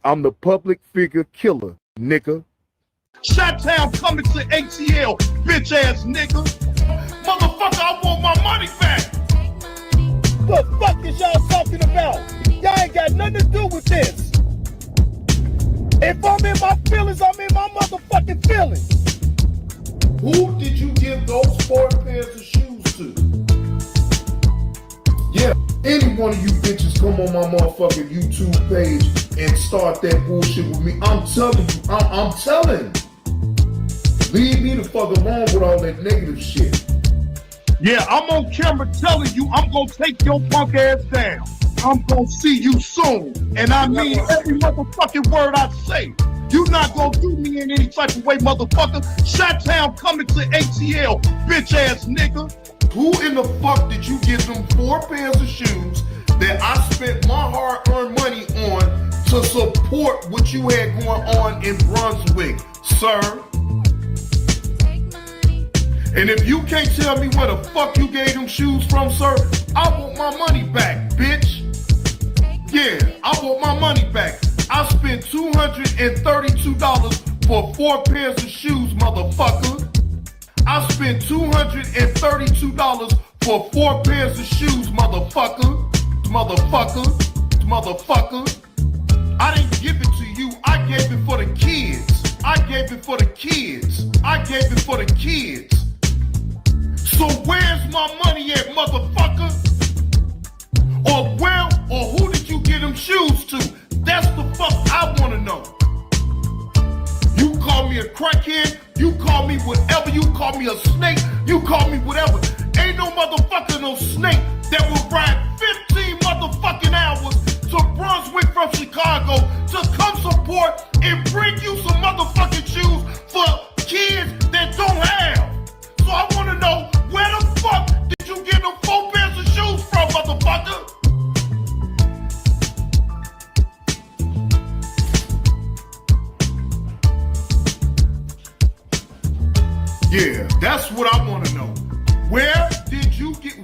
I'm the public figure killer, nigga. Shot-Town coming to ATL, bitch ass nigga. Motherfucker, I want my money back. What the fuck is y'all talking about? Y'all ain't got nothing to do with this. If I'm in my feelings, I'm in my motherfucking feelings. Who did you give those 4 pairs of shoes to? Yeah, any one of you bitches come on my motherfucking YouTube page and start that bullshit with me. I'm telling you, I'm telling. Leave me the fuck alone with all that negative shit. Yeah, I'm on camera telling you I'm gonna take your punk ass down. I'm gonna see you soon. And I mean every motherfucking word I say. You not gonna do me in any type of way, motherfucker. Shot-Town coming to ATL, bitch ass nigga. Who in the fuck did you give them 4 pairs of shoes that I spent my hard-earned money on to support what you had going on in Brunswick, sir? And if you can't tell me where the fuck you gave them shoes from, sir, I want my money back, bitch. Yeah, I want my money back. I spent $232 for 4 pairs of shoes, motherfucker. I spent $232 for 4 pairs of shoes, motherfucker. Motherfucker. I didn't give it to you. I gave it for the kids. I gave it for the kids. So where's my money at, motherfucker? Or who did you get them shoes to? That's the fuck I wanna know. You call me a crackhead, you call me whatever, you call me a snake, you call me whatever. Ain't no motherfucker, no snake that will ride 15 motherfucking hours to Brunswick from Chicago to come support and bring you some motherfucking shoes for kids that don't have. So I wanna know, where the fuck did you get them 4 pairs of shoes from, motherfucker? Yeah, that's what I want to know.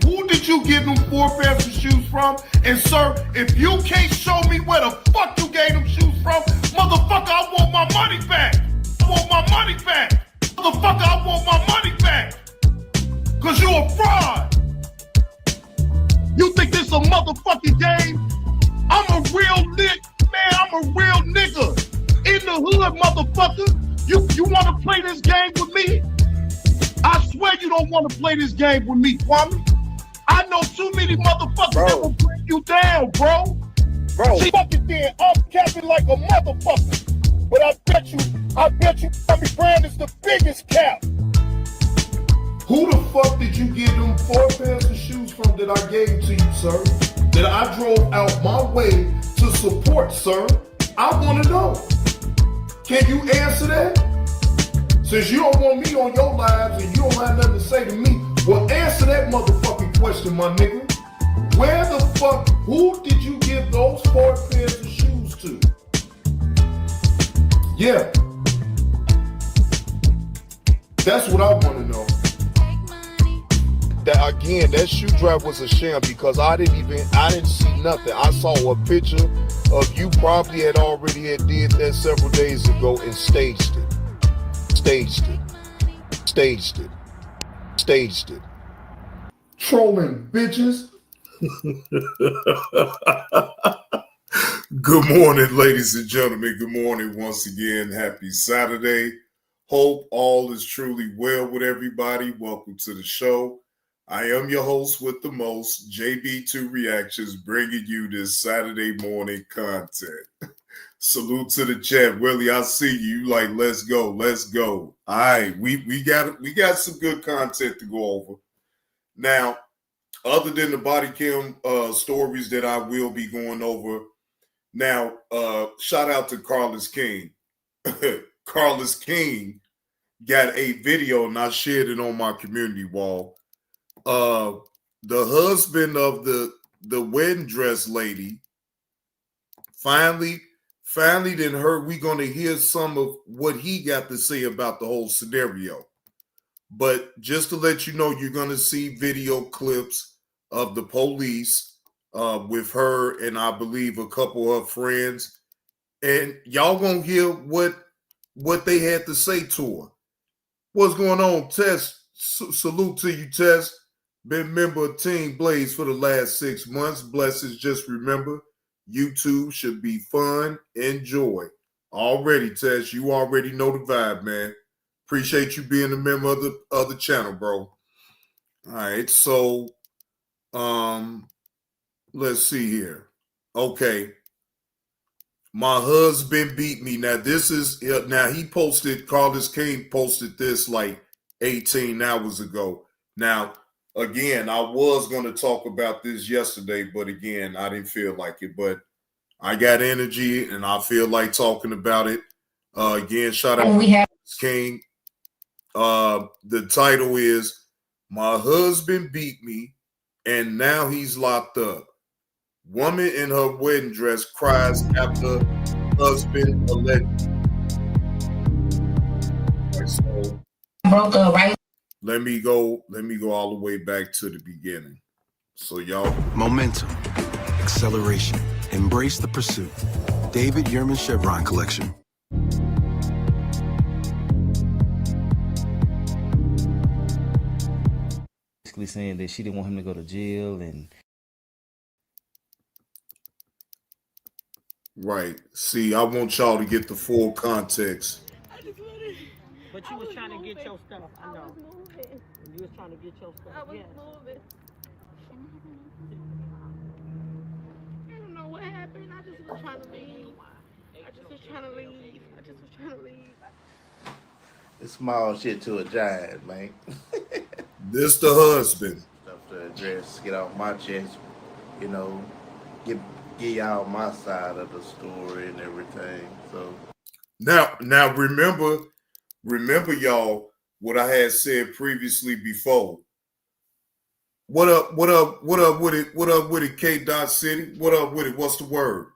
Who did you get them 4 pairs of shoes from? And sir, if you can't show me where the fuck you gave them shoes from, motherfucker, I want my money back. Motherfucker, I want my money back. Cause you a fraud. You think this a motherfucking game? I'm a real nigga. In the hood, motherfucker. You wanna play this game with me? I swear you don't want to play this game with me, Kwame. I know too many motherfuckers that will bring you down, bro. She fucking did. I'm capping like a motherfucker. But I bet you, Tommy Brown is the biggest cap. Who the fuck did you give them 4 pairs of shoes from that I gave to you, sir? That I drove out my way to support, sir? I want to know. Can you answer that? Since you don't want me on your lives and you don't have nothing to say to me, well, answer that motherfucking question, my nigga. Where the fuck, who did you give those 4 pairs of shoes to? Yeah. That's what I want to know. That shoe drive was a sham because I didn't see nothing. I saw a picture of you probably had did that several days ago and staged it. Trolling bitches. Good morning, ladies and gentlemen. Good morning once again. Happy Saturday. Hope all is truly well with everybody. Welcome to the show. I am your host with the most, JB2 Reactions, bringing you this Saturday morning content. Salute to the chat. Willie, I see you. You like, let's go. All right, we got some good content to go over. Now, other than the body cam stories that I will be going over, now, shout out to Carlos King. Carlos King got a video, and I shared it on my community wall. The husband of the wedding dress lady finally didn't heard. We're going to hear some of what he got to say about the whole scenario. But just to let you know, you're going to see video clips of the police with her and I believe a couple of friends. and y'all gonna hear what they had to say to her. What's going on, Tess? Salute to you, Tess. Been member of Team Blaze for the last 6 months. Blessings, just remember, YouTube should be fun, enjoy. Already, Tess, you already know the vibe, man. Appreciate you being a member of the channel, bro. All right, so let's see here. Okay. My husband beat me. Now he posted, Carlos King posted this like 18 hours ago. Now, again, I was going to talk about this yesterday, but again, I didn't feel like it. But I got energy and I feel like talking about it. Again, shout out to King. The title is My Husband Beat Me and Now He's Locked Up. Woman in her wedding dress cries after husband alleged. So, broke up, right? Let me go all the way back to the beginning. So y'all. Momentum, acceleration, embrace the pursuit. David Yurman Chevron Collection. Basically saying that she didn't want him to go to jail and right. See, I want y'all to get the full context. But you was trying to get your stuff. I know. You was trying to get your stuff. I was moving. I don't know what happened. I just was trying to leave. It's small shit to a giant, man. This the husband. Stuff to address, get off my chest, you know, give y'all my side of the story and everything. So now remember y'all what I had said previously before. What up with it, K. Dot City? What up with it? What's the word?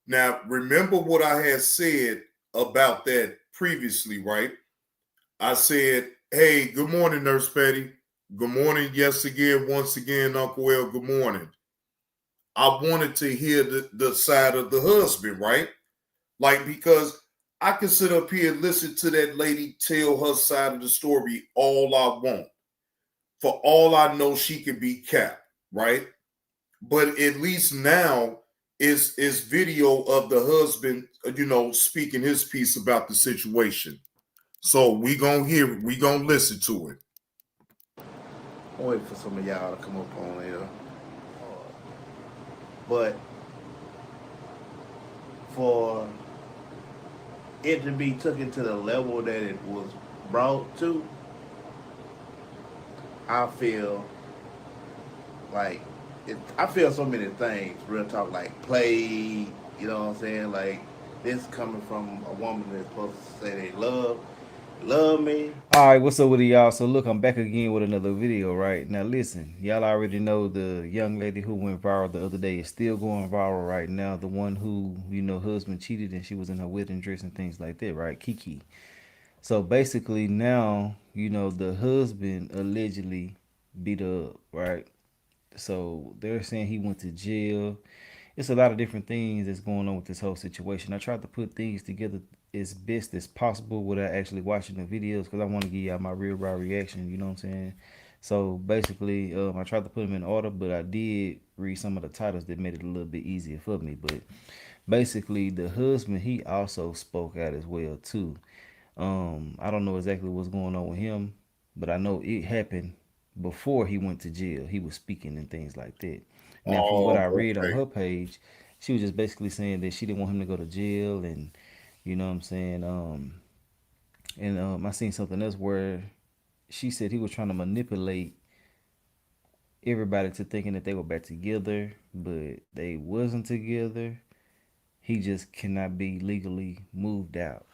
Now, remember what I had said about that previously, right? I said, hey, good morning, Nurse Patty. Good morning, once again, Uncle L, good morning. I wanted to hear the side of the husband, right? Like, because I can sit up here and listen to that lady tell her side of the story all I want. For all I know, she could be capped, right? But at least now is video of the husband, speaking his piece about the situation. So we gonna listen to it. I'm waiting for some of y'all to come up on here. But for it to be taken to the level that it was brought to, I feel like I feel so many things, real talk, like played, you know what I'm saying? Like this coming from a woman that's supposed to say they love me. all right, what's up with y'all? So look, I'm back again with another video, right? Now listen, y'all already know the young lady who went viral the other day is still going viral right now. The one who, husband cheated and she was in her wedding dress and things like that, right? Kiki. So basically now, the husband allegedly beat her up, right? So they're saying he went to jail. It's a lot of different things that's going on with this whole situation. I tried to put things together as best as possible without actually watching the videos because I want to give y'all my real raw reaction, you know what I'm saying? So basically, I tried to put them in order, but I did read some of the titles that made it a little bit easier for me. But basically, the husband, he also spoke out as well too. I don't know exactly what's going on with him, but I know it happened before he went to jail. He was speaking and things like that. Now, from what I read on her page, she was just basically saying that she didn't want him to go to jail, and you know what I'm saying. I seen something else where she said he was trying to manipulate everybody to thinking that they were back together, but they wasn't together. He just cannot be legally moved out.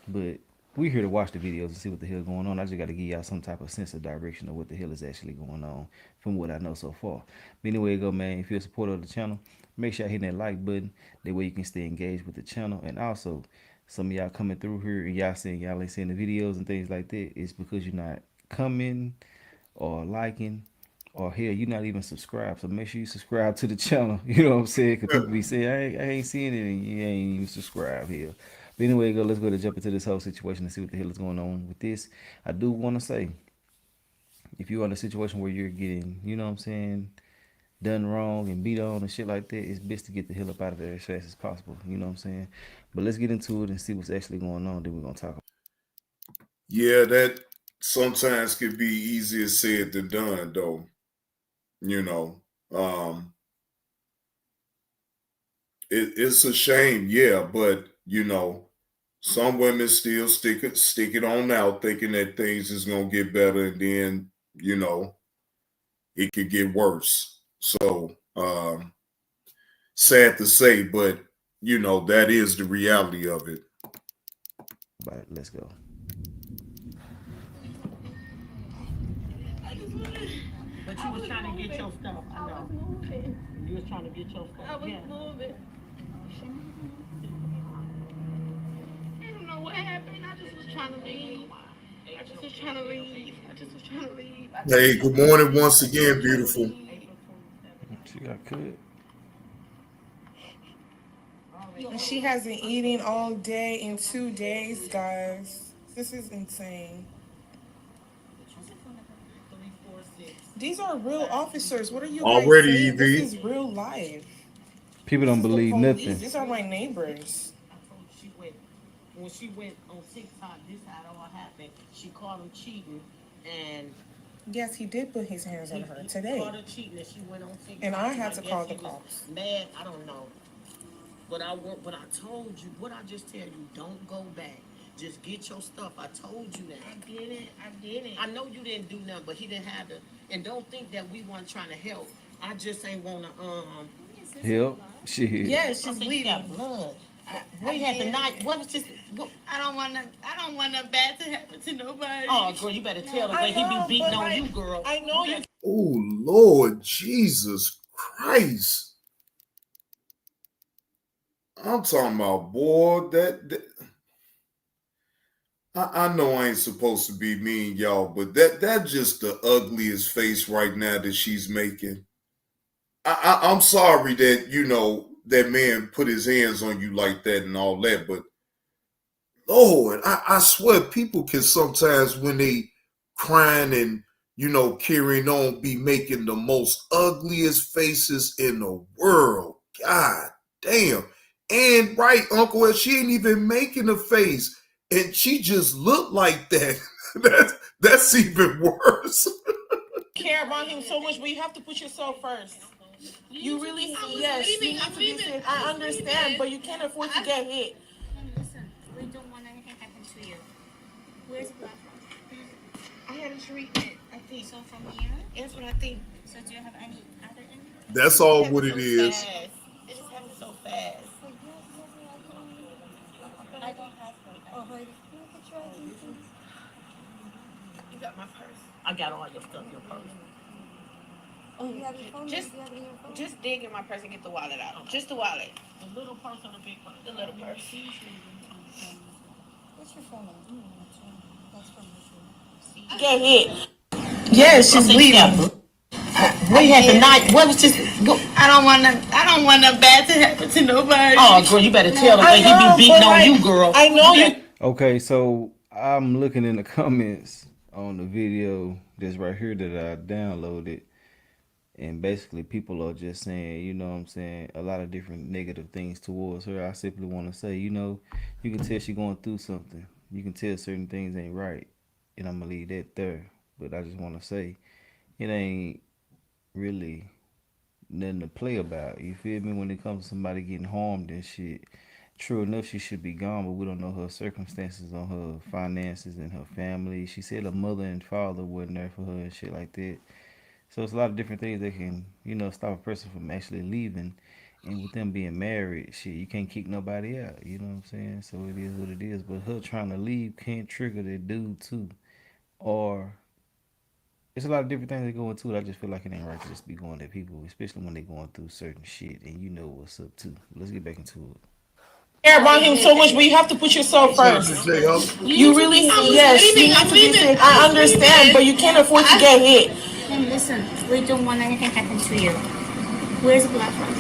But we're here to watch the videos and see what the hell is going on. I just got to give y'all some type of sense of direction of what the hell is actually going on from what I know so far. But anyway, go, man. If you're a supporter of the channel, make sure you hit that like button. That way you can stay engaged with the channel. And also, some of y'all coming through here and y'all saying y'all ain't seeing the videos and things like that. It's because you're not coming or liking or hell, you're not even subscribed. So make sure you subscribe to the channel. You know what I'm saying? Because people be saying, I ain't seeing it, and you ain't even subscribed here. But anyway, let's go to jump into this whole situation and see what the hell is going on with this. I do want to say, if you're in a situation where you're getting, you know what I'm saying, done wrong and beat on and shit like that, it's best to get the hell up out of there as fast as possible. You know what I'm saying? But let's get into it and see what's actually going on. Then we're gonna talk. Yeah, that sometimes can be easier said than done, though. You know, it's a shame, yeah, but you know, some women still stick it on out, thinking that things is gonna get better, and then you know, it could get worse. So, sad to say, but you know, that is the reality of it. But let's go. But you was trying to get your stuff. I know. You was trying to get your stuff. I was moving. I don't know what happened. I just was trying to leave. Hey, good morning once again, beautiful. She got cut. And she hasn't eaten all day in 2 days, guys. This is insane. These are real officers. What are you guys Already, saying? EV. This is real life. People don't believe nothing. These are my neighbors. When she went on TikTok, this how it all happened. She caught him cheating, and yes, he did put his hands on her today. Caught her cheating, and she went on TikTok. And I had to guess call the he was cops. Mad, I don't know. But I told you, what I just tell you, don't go back. Just get your stuff. I told you that. I didn't. I know you didn't do nothing, but he didn't have to. And don't think that we weren't trying to help. I just ain't wanna Help. Shit. Yes, I she's think she got bleeding. blood. We had the night. What was just? I don't want no bad to happen to nobody. Oh, girl, you better tell her I that he know, be beating but on you, girl. I know you. Oh Lord Jesus Christ! I'm talking about, boy, that I know I ain't supposed to be mean, y'all, but that's just the ugliest face right now that she's making. I'm sorry that, you know, that man put his hands on you like that and all that, but Lord, I swear people can sometimes, when they crying and, you know, carrying on, be making the most ugliest faces in the world. God damn. And right, Uncle, she ain't even making a face, and she just looked like that. That's even worse. Care about him so much, but you have to put yourself first. You really, yes, you have to be safe. I understand, but you can't afford to get hit. Listen, we don't want anything to happen to you. Where's the blood from? I had a treatment, I think. So from here? That's what I think. So do you have any other injuries? That's all what it is. It just happened so fast. I don't have her. Oh, wait. You got my purse. I got all your stuff, your purse. Oh, you have your phone? Just dig in my purse and get the wallet out. Just the wallet. The little purse or the big purse? The little purse. What's your phone number? That's from the Get hit. Yes, she's bleeding. We had the night. What was just? I don't want no bad to happen to nobody. Oh, girl, you better tell her that he be beating on you, girl. I know you. Okay, so I'm looking in the comments on the video that's right here that I downloaded, and basically people are just saying, you know what I'm saying, a lot of different negative things towards her. I simply want to say, you know, you can tell she's going through something. You can tell certain things ain't right, and I'm gonna leave that there. But I just want to say, it ain't really nothing to play about. You feel me? When it comes to somebody getting harmed and shit, true enough, she should be gone, but we don't know her circumstances on her finances and her family. She said her mother and father wasn't there for her and shit like that. So it's a lot of different things that can, you know, stop a person from actually leaving. And with them being married, shit, you can't kick nobody out. You know what I'm saying? So it is what it is. But her trying to leave can't trigger that dude too. Or it's a lot of different things that go into it. I just feel like it ain't right to just be going at people, especially when they're going through certain shit and you know what's up too. Let's get back into it. Care about him so much, but you have to put yourself first. You really, yes, you have to be safe. I understand, but you can't afford to get hit. And listen, we don't want anything happen to you. Where's the blood from?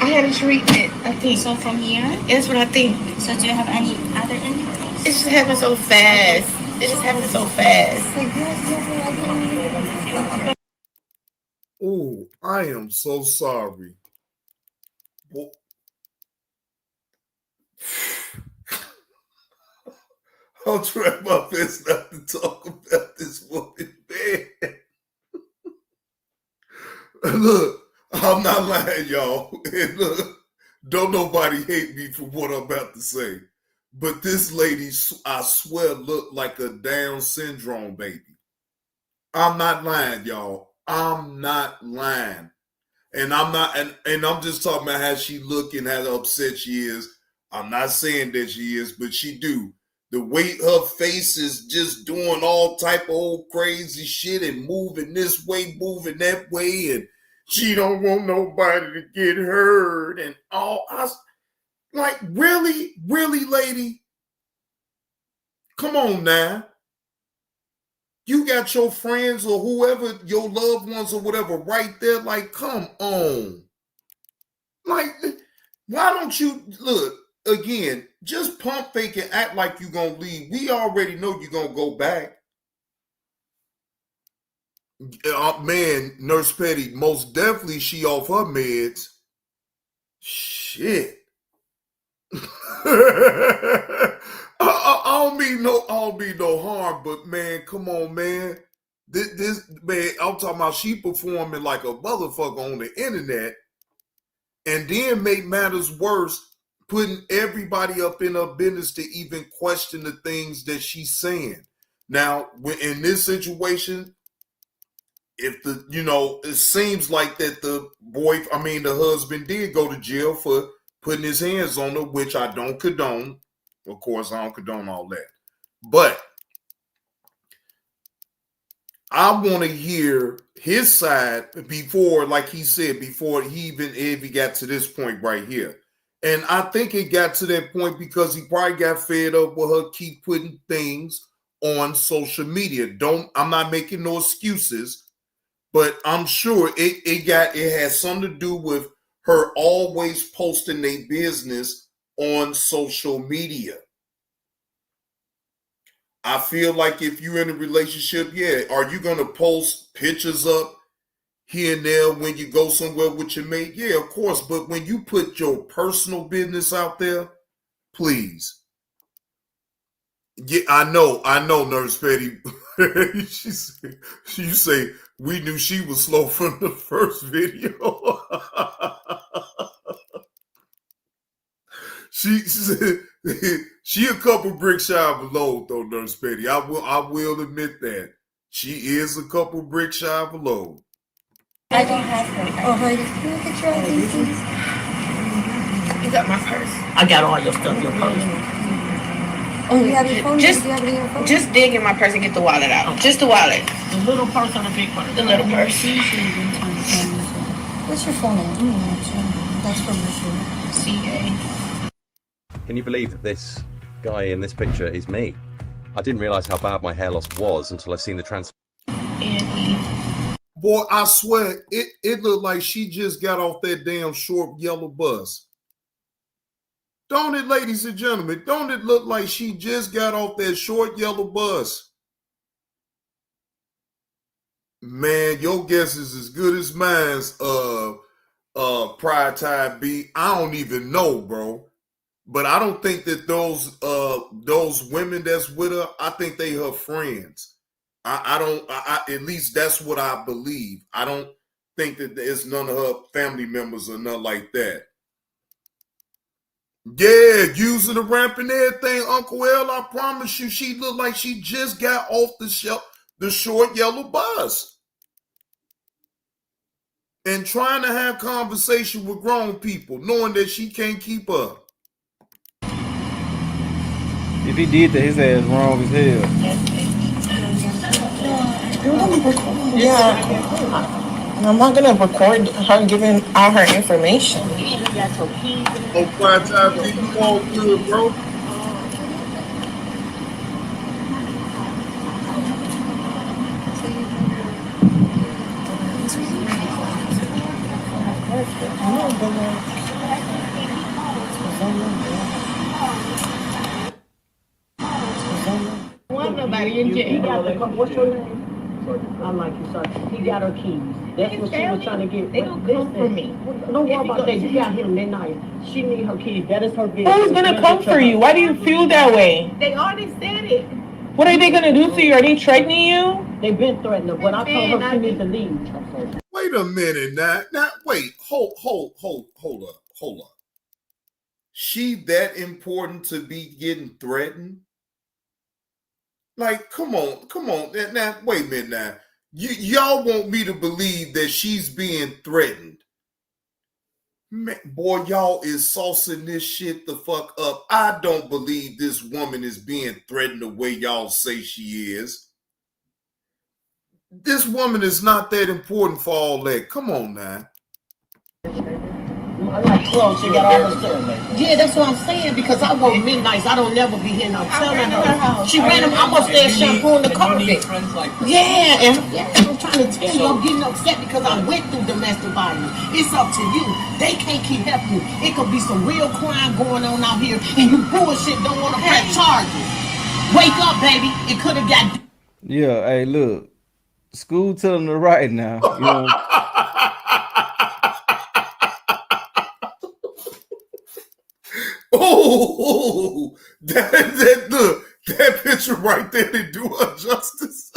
I had a treatment, I think. So from here? That's what I think. So do you have any other injuries? It just happened so fast. It just happened so fast. Oh, I am so sorry. Well, I'll try my best not to talk about this woman, man. Look, I'm not lying, y'all. And look, don't nobody hate me for what I'm about to say. But this lady, I swear, looked like a Down syndrome baby. I'm not lying, y'all. I'm not lying. And I'm not, and I'm just talking about how she look and how upset she is. I'm not saying that she is, but she do. The way her face is just doing all type of old crazy shit and moving this way, moving that way, and she don't want nobody to get hurt and all. Like, really, lady? Come on now. You got your friends or whoever, your loved ones or whatever right there. Like, come on. Like, why don't you, look, again, just pump fake and act like you're going to leave. We already know you're going to go back. Man, Nurse Petty, most definitely she off her meds. Shit. I don't mean no harm, but man, come on, man. This man, I'm talking about she performing like a motherfucker on the internet, and then make matters worse, putting everybody up in her business to even question the things that she's saying. Now, in this situation, if it seems like that the husband did go to jail for putting his hands on her, which I don't condone. Of course, I don't condone all that. But I want to hear his side before, like he said, before he even got to this point right here. And I think it got to that point because he probably got fed up with her keep putting things on social media. I'm not making no excuses, but I'm sure it has something to do with her always posting their business on social media. I feel like if you're in a relationship, are you going to post pictures up here and there when you go somewhere with your mate? Yeah, of course. But when you put your personal business out there, please. Yeah, I know, Nurse Petty. You say we knew she was slow from the first video. She a couple bricks shy of a load, though, Nurse Petty. I will admit that. She is a couple bricks shy of a load. I don't have her. Oh, honey, can you get your ID, please? You got my purse. I got all your stuff, your purse. Oh, you have your phone? Just, do you have it in your phone? Just dig in my purse and get the wallet out. Okay. Just the wallet. The little purse or the big purse? The little purse. What's your phone name? That's from my phone. CA. Can you believe that this guy in this picture is me? I didn't realize how bad my hair loss was until I've seen the trans. Boy, I swear, it looked like she just got off that damn short yellow bus. Don't it, ladies and gentlemen? Don't it look like she just got off that short yellow bus? Man, your guess is as good as mine's, Pride Tide B. I don't even know, bro. But I don't think that those women that's with her, I think they her friends. I at least that's what I believe. I don't think that there's none of her family members or nothing like that. Yeah, using the ramp and everything, Uncle L, I promise you, she looked like she just got off the short yellow bus. And trying to have conversation with grown people, knowing that she can't keep up. If he did that, his ass wrong as hell. Yeah. I'm not gonna record her giving all her information. Oh, Pride Time, you all good, bro? Want nobody in jail. He got the what's your name? I like you, sir. He got her keys. That's what she was trying to get. They don't come for me. Don't worry about that. You got him that night. She need her keys. That is her business. Who's gonna come for you? Why do you feel that way? They already said it. What are they gonna do to you? Are they threatening you? They've been threatening her, but I told her she needs to leave. Wait a minute now. Now wait, hold up. She that important to be getting threatened? Like, come on. Now, wait a minute now. Y'all want me to believe that she's being threatened. Man, boy, y'all is saucing this shit the fuck up. I don't believe this woman is being threatened the way y'all say she is. This woman is not that important for all that. Come on now. I like clothes. She got all the stuff. Yeah, that's what I'm saying, because I work midnights. I don't never be here. I'm telling her. She ran him. I'm upstairs shampooing the carpet. Yeah, and I'm trying to tell you, I'm getting upset because I went through domestic violence. It's up to you. They can't keep helping you. It could be some real crime going on out here, and you bullshit don't want to press charges. Wake up, baby. It could have got. Yeah, hey, look. School telling her right now. You know. Oh, that picture right there didn't do her justice.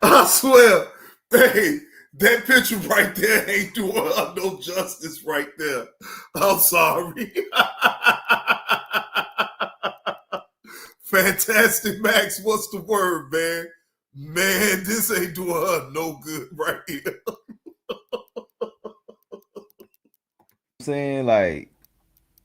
I swear, hey, that picture right there ain't doing her no justice right there. I'm sorry. Fantastic Max, what's the word, man? Man, this ain't doing her no good right here. Saying like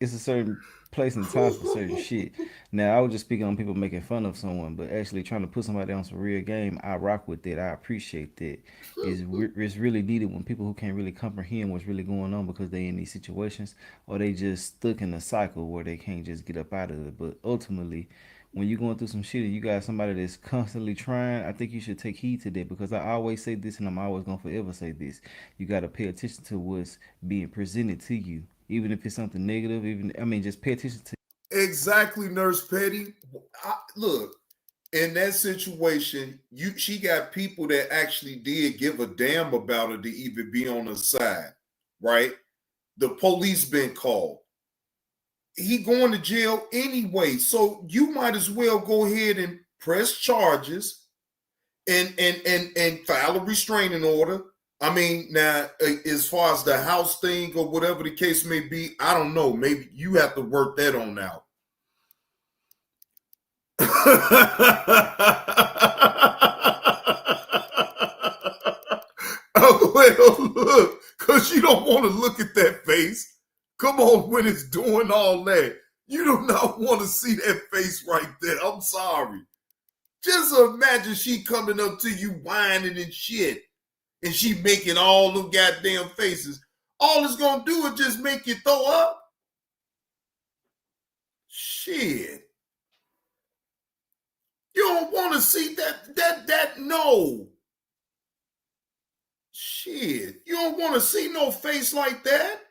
it's a certain place and time for certain shit. Now I was just speaking on people making fun of someone, but actually trying to put somebody on some real game. I rock with that. I appreciate that. It's really needed when people who can't really comprehend what's really going on because they in these situations, or they just stuck in a cycle where they can't just get up out of it. But ultimately, when you're going through some shit and you got somebody that's constantly trying, I think you should take heed to that, because I always say this and I'm always going to forever say this. You got to pay attention to what's being presented to you, even if it's something negative, just pay attention to. Exactly, Nurse Petty. Look, in that situation, she got people that actually did give a damn about her to even be on her side, right? The police been called. He going to jail anyway, so you might as well go ahead and press charges and file a restraining order. I mean, now, as far as the house thing or whatever the case may be, I don't know. Maybe you have to work that on out. Oh, well, look, because you don't want to look at that face. Come on, when it's doing all that, you do not want to see that face right there. I'm sorry. Just imagine she coming up to you whining and shit, and she making all them goddamn faces. All it's gonna do is just make you throw up. Shit. You don't want to see that no. Shit. You don't want to see no face like that.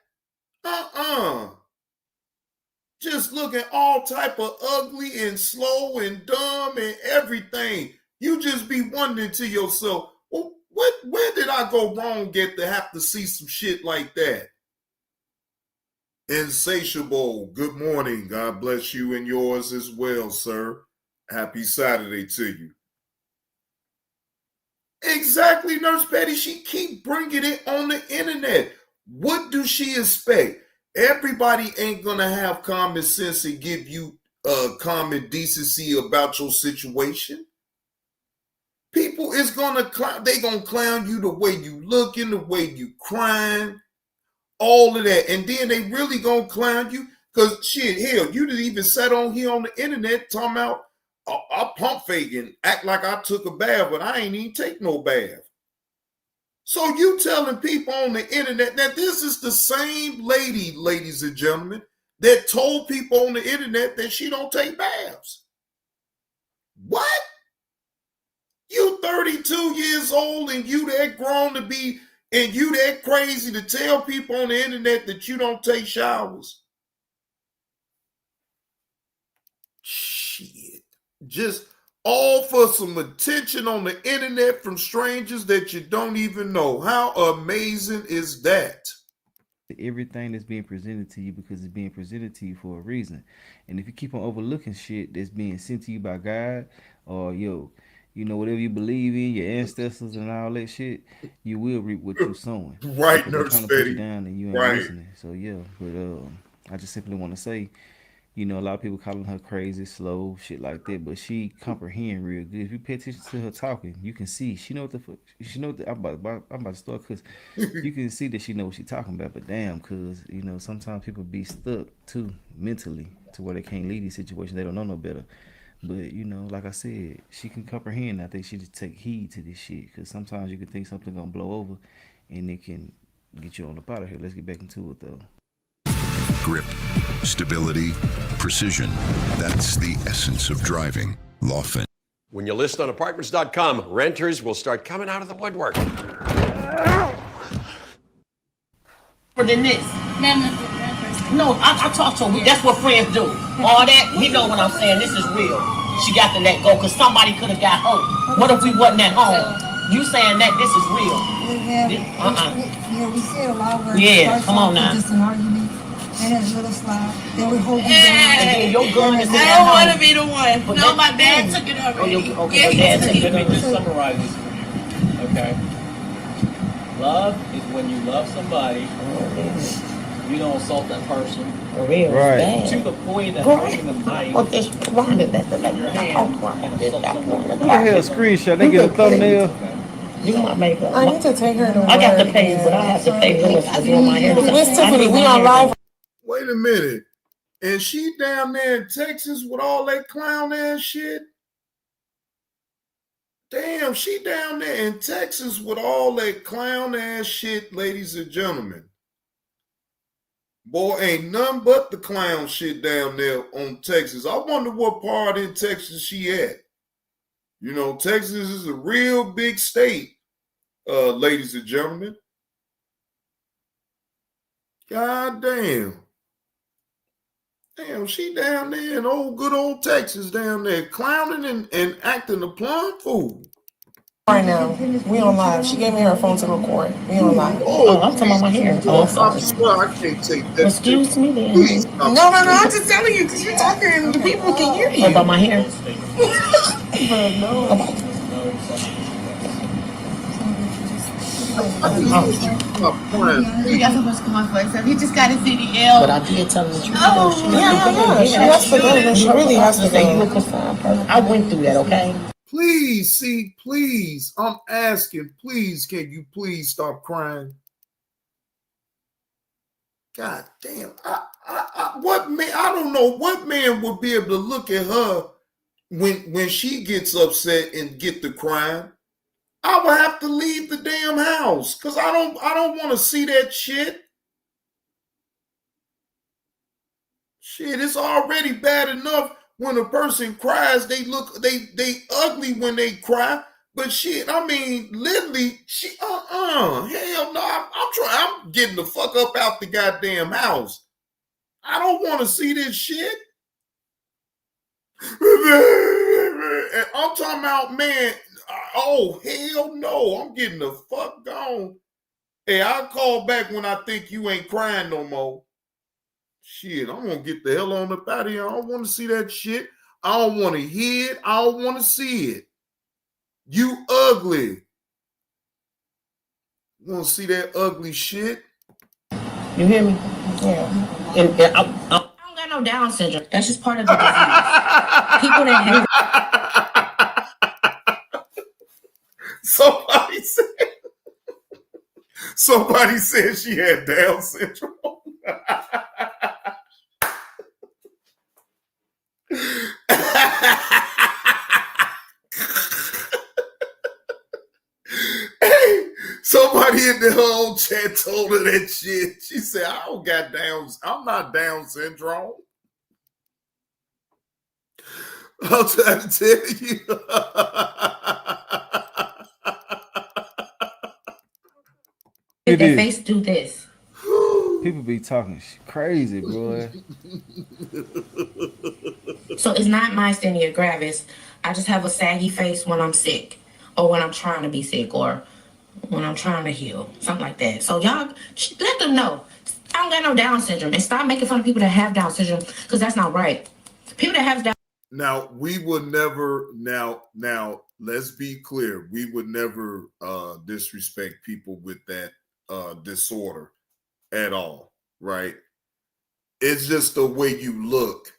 Just looking all type of ugly and slow and dumb and everything. You just be wondering to yourself, well, where did I go wrong to have to see some shit like that? Insatiable, good morning. God bless you and yours as well, sir. Happy Saturday to you. Exactly, Nurse Betty. She keep bringing it on the internet. What do she expect? Everybody ain't gonna have common sense and give you common decency about your situation. People is gonna they gonna clown you the way you looking, the way you crying, all of that, and then they really gonna clown you because shit, hell, you didn't even sat on here on the internet talking about I pump fake and act like I took a bath, but I ain't even take no bath. So you telling people on the internet that this is the same lady, ladies and gentlemen, that told people on the internet that she don't take baths. What? You 32 years old and you that grown to be, and you that crazy to tell people on the internet that you don't take showers. Shit. Just all for some attention on the internet from strangers that you don't even know. How amazing is that? Everything that's being presented to you because it's being presented to you for a reason. And if you keep on overlooking shit that's being sent to you by God or whatever you believe in, your ancestors and all that shit, you will reap what you're sowing. Right, Because they're Nurse trying to put you Betty. down and you ain't Right. listening. So yeah, but I just simply want to say, a lot of people calling her crazy, slow, shit like that, but she comprehend real good. If you pay attention to her talking, you can see she know what the fuck. She know what I'm about to start because you can see that she know what she talking about. But damn, cause sometimes people be stuck too mentally to where they can't leave these situations. They don't know no better. But like I said, she can comprehend. I think she just take heed to this shit because sometimes you can think something gonna blow over, and it can get you on up out of here. Let's get back into it though. Grip, stability, precision. That's the essence of driving. Lawfin. When you list on apartments.com, renters will start coming out of the woodwork. For the this. No, I talk to her. That's what friends do. All that, we know what I'm saying. This is real. She got to let go because somebody could have got hurt. What if we wasn't at home? You saying that this is real? Yeah, we said a lot of words. Yeah, come on now. Just an argument. And a little slide. Then we hold you down. And then your gun is in I don't want to be the one. But No, that- my dad took it already. Okay, your dad took it. Let me just summarize this. Okay. Love is when you love somebody, you don't assault that person. For real, Right. To the point that Right. holding them knife. What this blinded that the lady Your talk hand about and this, assault that someone. one, Who the hell screenshot? They get a thumbnail. You my makeup. I need to take her to work. I got to pay, but I have to pay Lewis for doing my hair. Miss Tiffany, we on live. Wait a minute. And she down there in Texas with all that clown ass shit? Damn, she down there in Texas with all that clown ass shit, ladies and gentlemen. Boy, ain't nothing but the clown shit down there on Texas. I wonder what part in Texas she at. Texas is a real big state, ladies and gentlemen. God damn. Damn, she down there in good old Texas down there clowning and acting a plum fool. Right now, we on live. She gave me her phone to record. We on live. Oh, I'm talking about my hair. Oh, I'm sorry. I swear I can't take that. Excuse me then. Please No, I'm just telling you because you're talking and the people can hear you. Oh, about my hair? You got so much going for yourself. You just got to see the But L. I did tell her the truth. Yeah. She has to go. She really has to Say you a go. concerned person. I went through that, okay? Please, I'm asking, please, can you please stop crying? God damn, what man? I don't know what man would be able to look at her when she gets upset and get to crying. I would have to leave the damn house because I don't want to see that shit. Shit, it's already bad enough when a person cries. They ugly when they cry. But shit, I mean, literally, hell no, I'm getting the fuck up out the goddamn house. I don't want to see this shit. And I'm talking about, man, oh, hell no, I'm getting the fuck gone. Hey, I'll call back when I think you ain't crying no more. Shit, I'm gonna get the hell on up out of here. I don't want to see that shit. I don't want to hear it. I don't want to see it. You ugly. Want to see that ugly shit? You hear me? Yeah. And I don't got no Down syndrome. That's just part of the disease. People that have Somebody said she had Down syndrome. Hey, somebody in the whole chat told her that shit. She said, I don't got Downs. I'm not Down syndrome. I'm trying to tell you. It their is. face do this. People be talking crazy, boy. So it's not myasthenia gravis. I just have a saggy face when I'm sick, or when I'm trying to be sick, or when I'm trying to heal, something like that. So y'all let them know I don't got no Down syndrome, and stop making fun of people that have Down syndrome, because that's not right. People that have Down. Now we would never. Now let's be clear. We would never disrespect people with that disorder at all, right? It's just the way you look.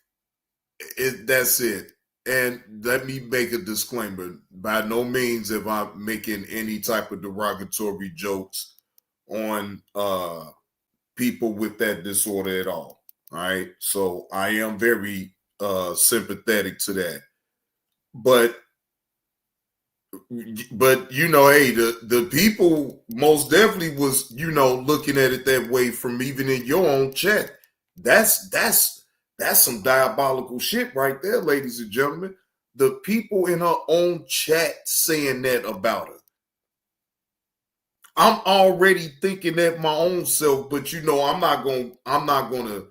That's it. And let me make a disclaimer. By no means am I making any type of derogatory jokes on people with that disorder at all. All right. So I am very sympathetic to that. But you know, hey, the people most definitely was, you know, looking at it that way from even in your own chat. That's some diabolical shit right there, ladies and gentlemen. The people in her own chat saying that about her. I'm already thinking that my own self, but you know, I'm not gonna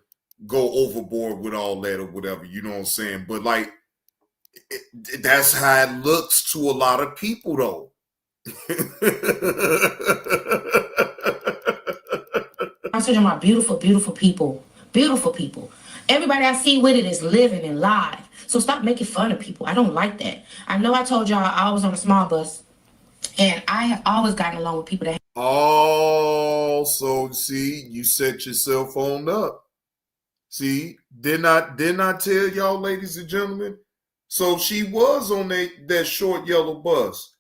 go overboard with all that or whatever, you know what I'm saying? But like, that's how it looks to a lot of people, though. I'm saying my beautiful, beautiful people. Beautiful people. Everybody I see with it is living and live. So stop making fun of people. I don't like that. I know I told y'all I was on a small bus, and I have always gotten along with people that. Oh, so see, you set yourself on up. See, didn't I tell y'all, ladies and gentlemen? So she was on that short yellow bus.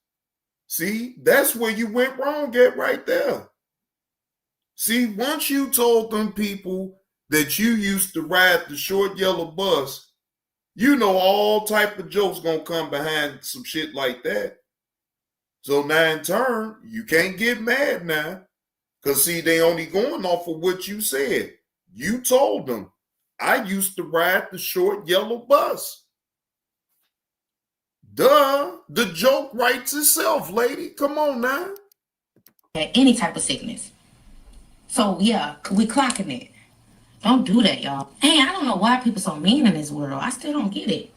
See, that's where you went wrong at right there. See, once you told them people that you used to ride the short yellow bus, you know all type of jokes gonna come behind some shit like that. So now in turn, you can't get mad now. Because see, they only going off of what you said. You told them, I used to ride the short yellow bus. Duh, the joke writes itself, lady. Come on now. Any type of sickness. So yeah, we clocking it. Don't do that, y'all. Hey, I don't know why people so mean in this world. I still don't get it.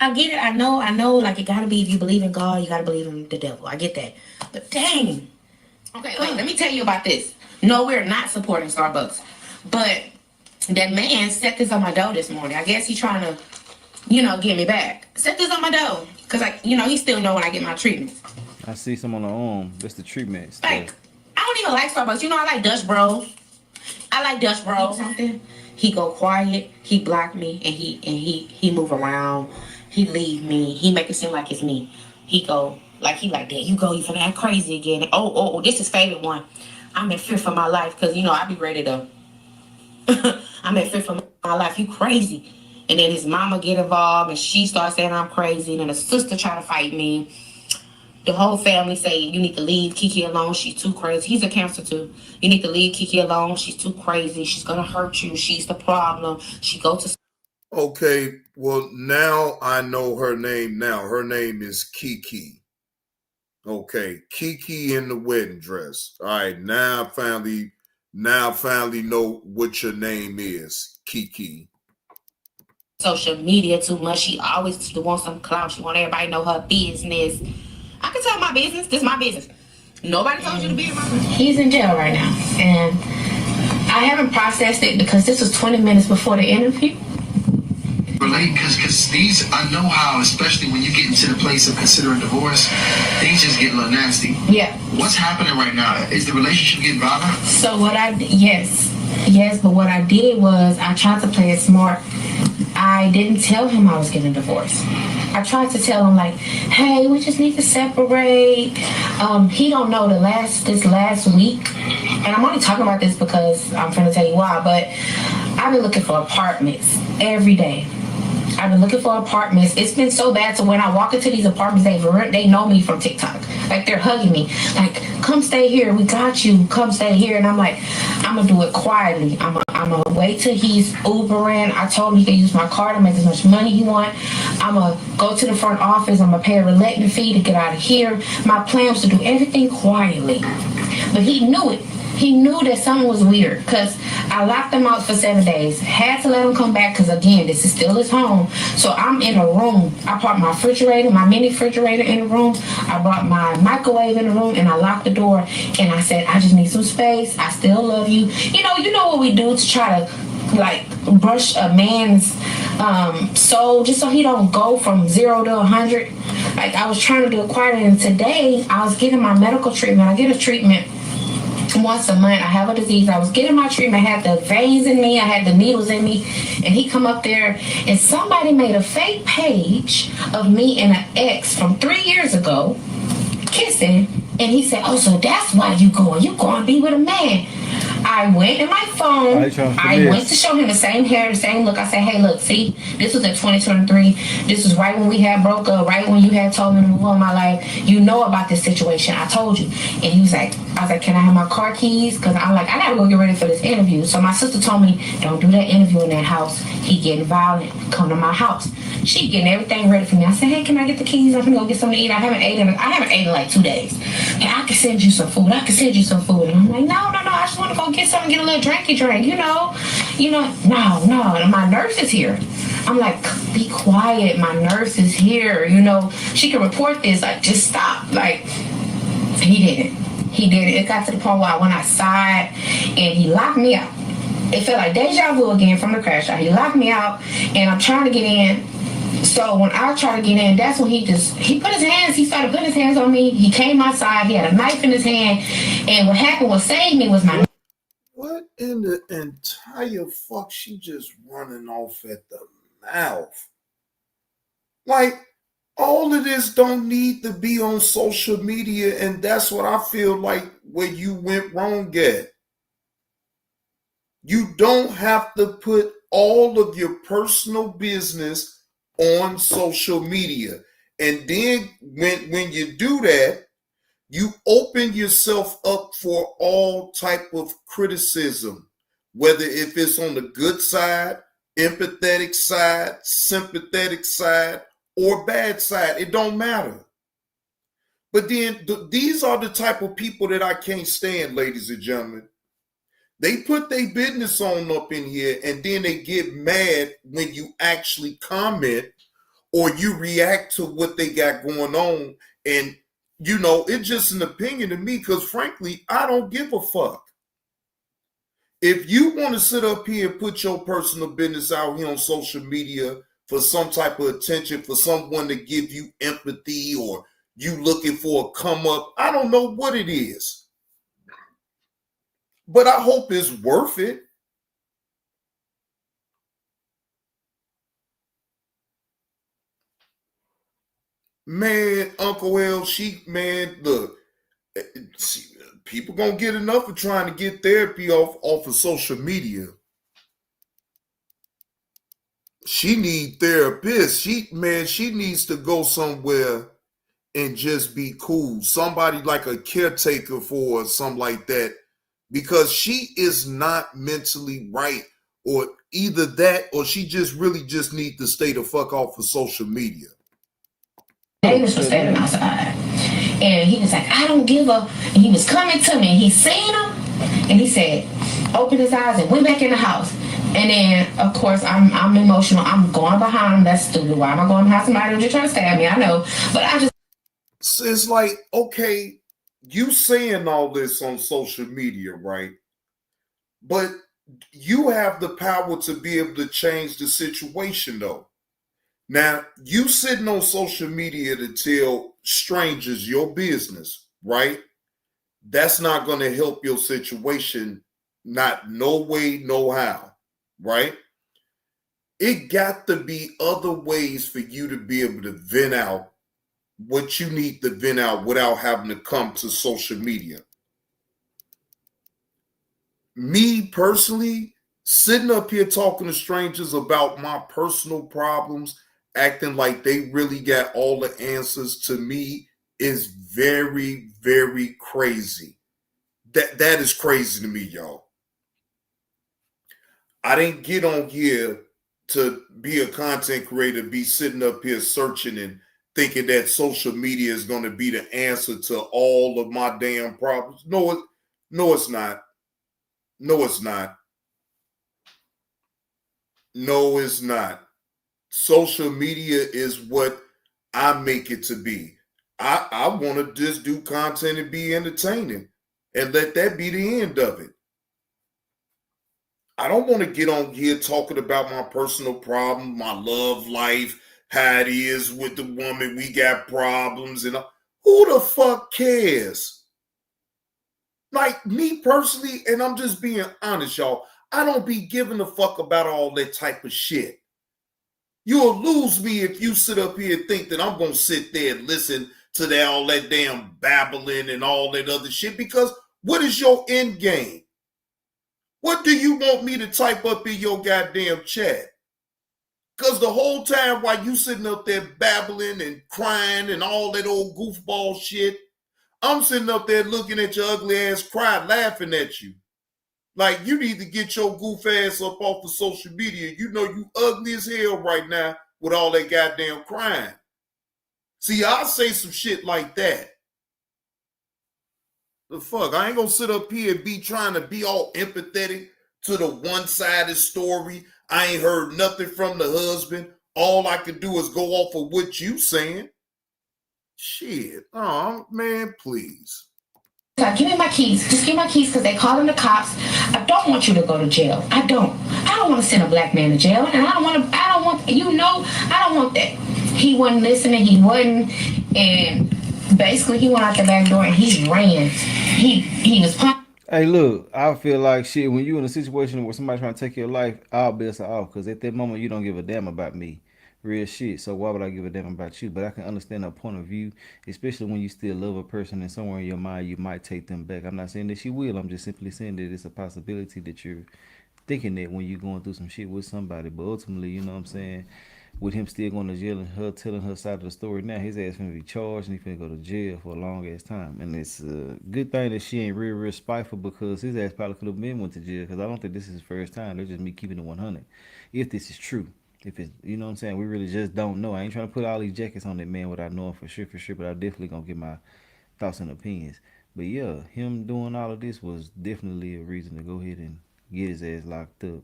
I get it. I know, like it gotta be, if you believe in God, you gotta believe in the devil. I get that. But dang. Okay, wait, let me tell you about this. No, we're not supporting Starbucks. But that man set this on my door this morning. I guess he's trying to, you know, get me back. Set this on my door. Because, he still know when I get my treatments. I see some on the arm. That's the treatment stuff. Like, I don't even like Starbucks. You know, I like Dutch Bros. Something. He go quiet. He block me, and he move around. He leave me. He make it seem like it's me. He go like that. You finna act crazy again. Oh, this is favorite one. I'm in fear for my life because I be ready to. I'm in fear for my life. You crazy. And then his mama get involved, and she starts saying I'm crazy. And then the sister try to fight me. The whole family say, you need to leave Kiki alone. She's too crazy. He's a cancer too. You need to leave Kiki alone. She's too crazy. She's going to hurt you. She's the problem. She go to... Okay, well, now I know her name now. Her name is Kiki. Okay, Kiki in the wedding dress. All right, now I finally know what your name is, Kiki. Social media too much. She always wants some clout. She want everybody to know her business. I can tell my business. This is my business. Nobody told you to be in my business. He's in jail right now. And I haven't processed it because this was 20 minutes before the interview. Relate, because these, I know how, especially when you get into the place of considering divorce, things just get a little nasty. Yeah. What's happening right now? Is the relationship getting violent? So yes, but what I did was I tried to play it smart. I didn't tell him I was getting divorced. I tried to tell him like, hey, we just need to separate. He don't know this last week, and I'm only talking about this because I'm trying to tell you why, but I've been looking for apartments every day. I've been looking for apartments. It's been so bad. So when I walk into these apartments, they know me from TikTok. Like they're hugging me. Like, come stay here. We got you. Come stay here. And I'm like, I'm going to do it quietly. I'm going to wait till he's Ubering. I told him he can use my card to make as much money he want. I'm going to go to the front office. I'm going to pay a reletting fee to get out of here. My plan was to do everything quietly. But he knew it. He knew that something was weird because I locked him out for 7 days. Had to let him come back because, again, this is still his home. So I'm in a room. I parked my refrigerator, my mini refrigerator in the room. I brought my microwave in the room, and I locked the door. And I said, I just need some space. I still love you. You know what we do to try to, like, brush a man's soul just so he don't go from 0 to 100. Like, I was trying to do it quietly. And today, I was getting my medical treatment. I get a treatment once a month. I have a disease. I was getting my treatment. I had the veins in me. I had the needles in me. And he come up there and somebody made a fake page of me and an ex from 3 years ago kissing. And he said, oh, so that's why you going to be with a man. I went in my phone. I went to show him the same hair, the same look. I said, hey, look, see, this was in 2023. This was right when we had broke up, right when you had told me to move on my life. You know about this situation. I told you. And he was like, I was like, can I have my car keys? Because I'm like, I got to go get ready for this interview. So my sister told me, don't do that interview in that house. He getting violent. Come to my house. She getting everything ready for me. I said, hey, can I get the keys? I'm going to go get something to eat. I haven't eaten in like 2 days. And I can send you some food. And I'm like, no. I just want to go get something, get a little drinky drink, no. My nurse is here. I'm like, be quiet. My nurse is here. She can report this. Like, just stop. Like, he didn't. It got to the point where I went outside and he locked me out. It felt like deja vu again from the crash out. He locked me out and I'm trying to get in. So when I tried to get in, that's when he started putting his hands on me. He came outside, he had a knife in his hand, and what happened was saved me was my... What in the entire fuck she just running off at the mouth? Like, all of this don't need to be on social media, and that's what I feel like where you went wrong at. You don't have to put all of your personal business on social media. And then when you do that, you open yourself up for all type of criticism, whether if it's on the good side, empathetic side, sympathetic side, or bad side. It don't matter. But then these are the type of people that I can't stand, ladies and gentlemen. They put their business on up in here and then they get mad when you actually comment or you react to what they got going on. And, it's just an opinion to me because, frankly, I don't give a fuck. If you want to sit up here and put your personal business out here on social media for some type of attention, for someone to give you empathy or you looking for a come up, I don't know what it is. But I hope it's worth it. Man, Uncle L, look, people gonna get enough of trying to get therapy off of social media. She need therapists. She needs to go somewhere and just be cool. Somebody like a caretaker for her, something like that. Because she is not mentally right, or either that, or she just really just need to stay the fuck off of social media. Davis was standing outside, and he was like, I don't give up. And he was coming to me, and he seen him, and he said, opened his eyes and went back in the house. And then, of course, I'm emotional. I'm going behind him. That's stupid. Why am I going behind somebody who's just trying to stab me? I know, but I just... It's like, okay, you saying all this on social media, right? But you have the power to be able to change the situation, though. Now, you sitting on social media to tell strangers your business, right? That's not going to help your situation, not no way, no how, right? It got to be other ways for you to be able to vent out what you need to vent out without having to come to social media. Me personally, sitting up here talking to strangers about my personal problems, acting like they really got all the answers to me is very, very crazy. That is crazy to me, y'all. I didn't get on here to be a content creator, be sitting up here searching and thinking that social media is going to be the answer to all of my damn problems. No, No, it's not. No, it's not. No, it's not. Social media is what I make it to be. I want to just do content and be entertaining and let that be the end of it. I don't want to get on here talking about my personal problem, my love life, how it is with the woman, we got problems, and who the fuck cares? Like me personally, and I'm just being honest, y'all, I don't be giving a fuck about all that type of shit. You'll lose me if you sit up here and think that I'm going to sit there and listen to that, all that damn babbling and all that other shit, because what is your end game? What do you want me to type up in your goddamn chat? Because the whole time while you sitting up there babbling and crying and all that old goofball shit, I'm sitting up there looking at your ugly ass cry, laughing at you. Like, you need to get your goof ass up off of social media. You know you ugly as hell right now with all that goddamn crying. See, I'll say some shit like that. The fuck? I ain't gonna sit up here and be trying to be all empathetic to the one-sided story. I ain't heard nothing from the husband. All I can do is go off of what you saying. Shit. Oh, man, please. Give me my keys. Just give me my keys because they calling the cops. I don't want you to go to jail. I don't want to send a black man to jail. And I don't want, I don't want that. He wasn't listening. He wasn't. And basically he went out the back door and he ran. He was punched. Hey, look, I feel like shit, when you in a situation where somebody's trying to take your life, I'll best her off because at that moment you don't give a damn about me. Real shit. So why would I give a damn about you? But I can understand her point of view, especially when you still love a person and somewhere in your mind you might take them back. I'm not saying that she will. I'm just simply saying that it's a possibility that you're thinking that when you're going through some shit with somebody. But ultimately, you know what I'm saying, with him still going to jail and her telling her side of the story now, his ass finna be charged and he finna go to jail for a long ass time. And it's a good thing that she ain't real spiteful because his ass probably could have been went to jail because I don't think this is his first time. That's just me keeping it 100. If this is true. If it's, you know what I'm saying, we really just don't know. I ain't trying to put all these jackets on that man without knowing for sure, but I definitely gonna get my thoughts and opinions. But yeah, him doing all of this was definitely a reason to go ahead and get his ass locked up.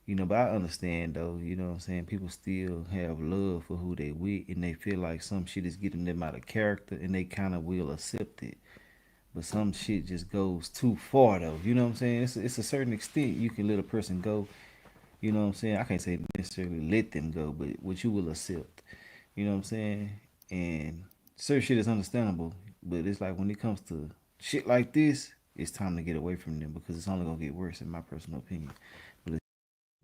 You know, but I understand though, you know what I'm saying, people still have love for who they with and they feel like some shit is getting them out of character and they kind of will accept it. But some shit just goes too far though, you know what I'm saying? It's a certain extent you can let a person go. You know what I'm saying? I can't say necessarily let them go, but what you will accept. You know what I'm saying? And certain shit is understandable, but it's like when it comes to shit like this, it's time to get away from them because it's only going to get worse in my personal opinion.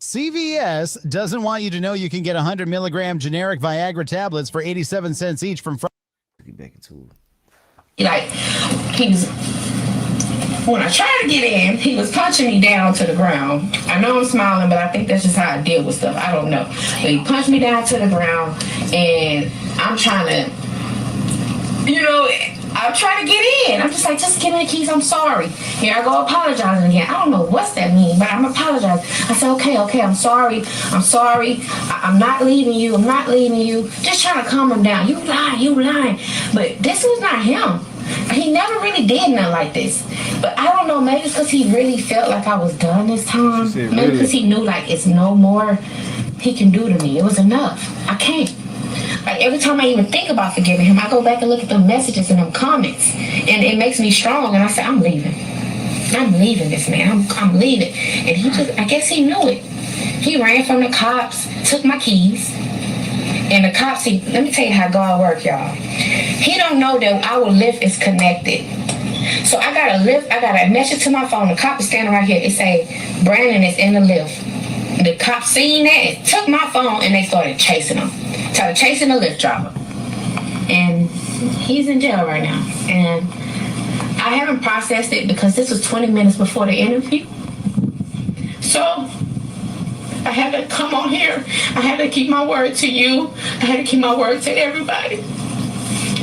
CVS doesn't want you to know you can get 100 milligram generic Viagra tablets for 87 cents each from Get back into it. Like, he was... When I tried to get in, he was punching me down to the ground. I know I'm smiling, but I think that's just how I deal with stuff. I don't know. But he punched me down to the ground, and I'm trying to, you know, I'm trying to get in. I'm just like, just give me the keys. I'm sorry. Here I go apologizing again. I don't know what's that mean, but I'm apologizing. I said, okay, I'm sorry. I'm not leaving you. I'm not leaving you. Just trying to calm him down. You lying. But this was not him. He never really did nothing like this. But I don't know, maybe it's because he really felt like I was done this time. Maybe because he knew like it's no more he can do to me. It was enough. I can't. Like every time I even think about forgiving him, I go back and look at the messages and them comments. And it makes me strong. And I say, I'm leaving. I'm leaving this man. I'm leaving. And he just, I guess he knew it. He ran from the cops, took my keys. And the cops, let me tell you how God work, y'all. He don't know that our lift is connected. So I got a message to my phone. The cop is standing right here. It say, Brandon is in the lift. The cops seen that and took my phone and they started chasing him. Started chasing the lift driver. And he's in jail right now. And I haven't processed it because this was 20 minutes before the interview. So I had to come on here. I had to keep my word to you. I had to keep my word to everybody.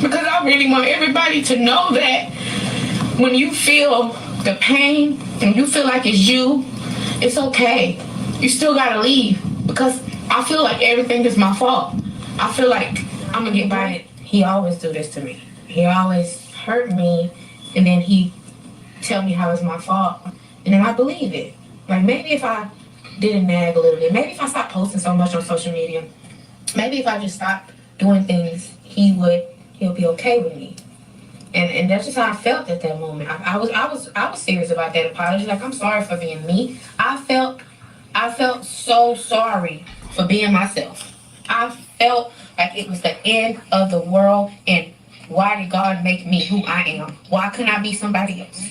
Because I really want everybody to know that when you feel the pain and you feel like it's you, it's okay. You still gotta leave because I feel like everything is my fault. I feel like I'm gonna get by it. He always do this to me. He always hurt me and then he tell me how it's my fault, and then I believe it. Like maybe if I didn't nag a little bit, maybe if I stopped posting so much on social media, maybe if I just stopped doing things, he'll be okay with me. And that's just how I felt at that moment. I was serious about that apology. Like, I'm sorry for being me. I felt so sorry for being myself. I felt like it was the end of the world, and why did God make me who I am? Why couldn't I be somebody else?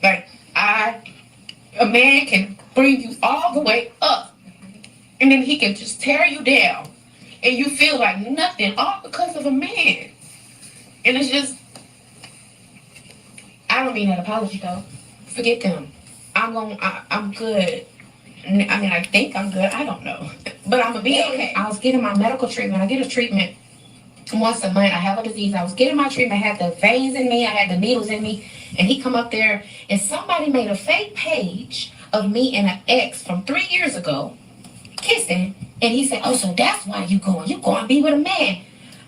Like, a man can bring you all the way up, and then he can just tear you down, and you feel like nothing, all because of a man. And it's just, I don't mean that apology though. Forget them. I'm good. I mean, I think I'm good. I don't know. But I'm gonna be okay. I was getting my medical treatment. I get a treatment once a month. I have a disease. I was getting my treatment. I had the veins in me. I had the needles in me. And he come up there and somebody made a fake page of me and an ex from 3 years ago kissing. And he said, oh, so that's why you going to be with a man.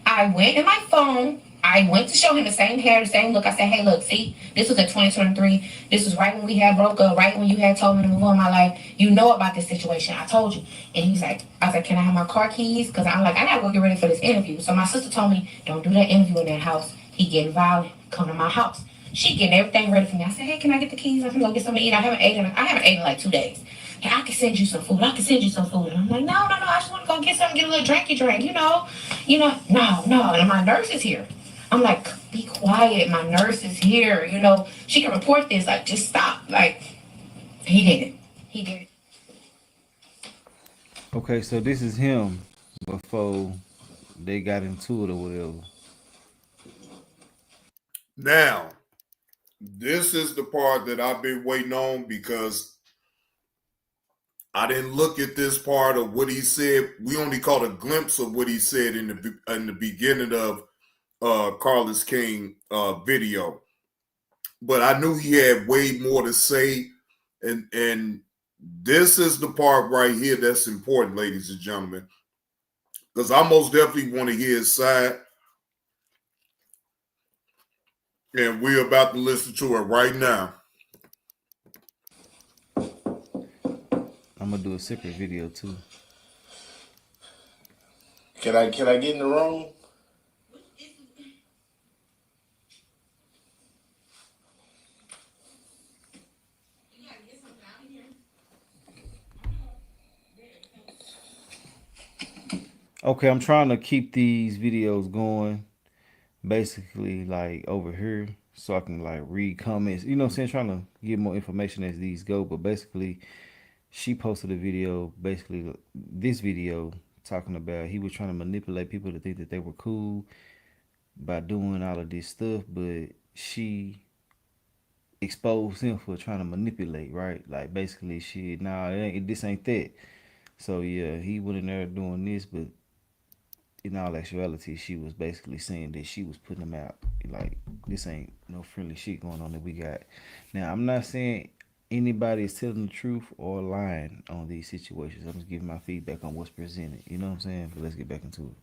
I went in my phone. I went to show him the same hair, the same look. I said, hey, look, see, this was in 2023. This was right when we had broke up, right when you had told me to move on my life. You know about this situation. I told you. And he was like, I was like, can I have my car keys? Because I'm like, I got to go get ready for this interview. So my sister told me, don't do that interview in that house. He getting violent. Come to my house. She getting everything ready for me. I said, hey, can I get the keys? I can go get something to eat. I haven't eaten in like 2 days. Hey, I can send you some food. I can send you some food. And I'm like, no. I just want to go get something, get a little drinky drink, no. And my nurse is here. I'm like, be quiet. My nurse is here. She can report this. Like, just stop. Like, he did it. Okay, so this is him before they got into it or whatever. Now, this is the part that I've been waiting on because I didn't look at this part of what he said. We only caught a glimpse of what he said in the beginning of Carlos King video, but I knew he had way more to say, and this is the part right here that's important, ladies and gentlemen, because I most definitely want to hear his side, and we're about to listen to it right now. I'm gonna do a separate video too. Can I get in the room? Okay, I'm trying to keep these videos going, basically like over here, so I can like read comments. You know what I'm saying? Trying to get more information as these go. But basically, she posted a video, basically this video, talking about he was trying to manipulate people to think that they were cool by doing all of this stuff, but she exposed him for trying to manipulate, right? Like basically, this ain't that. So yeah, he went in there doing this, but in all actuality, she was basically saying that she was putting him out. Like, this ain't no friendly shit going on that we got. Now, I'm not saying anybody is telling the truth or lying on these situations. I'm just giving my feedback on what's presented. You know what I'm saying? But let's get back into it.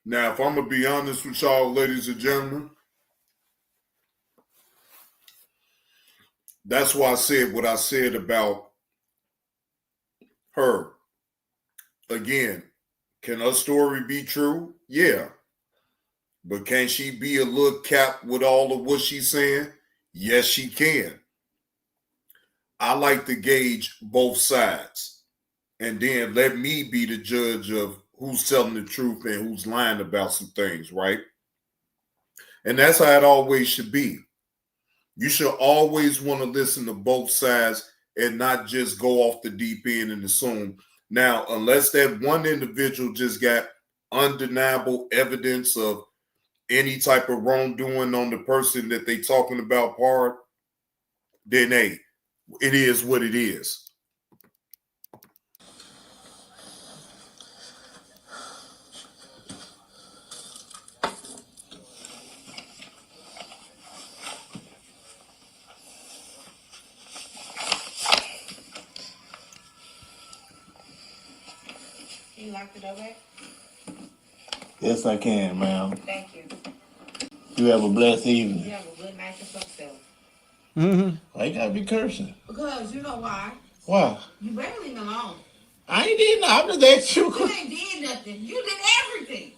Now, if I'm going to be honest with y'all, ladies and gentlemen, that's why I said what I said about her. Again, can her story be true? Yeah. But can she be a little cap with all of what she's saying? Yes, she can. I like to gauge both sides. And then let me be the judge of who's telling the truth and who's lying about some things, right? And that's how it always should be. You should always want to listen to both sides and not just go off the deep end and assume. Now, unless that one individual just got undeniable evidence of any type of wrongdoing on the person that they talking about part, then hey, it is what it is. You locked it over? Yes, I can, ma'am. Thank you. You have a blessed evening. You have a good night yourself. Why you gotta be cursing? Because you know why? Why? You better leave me alone. I ain't did nothing. I'm just asking you. You ain't did nothing. You did everything.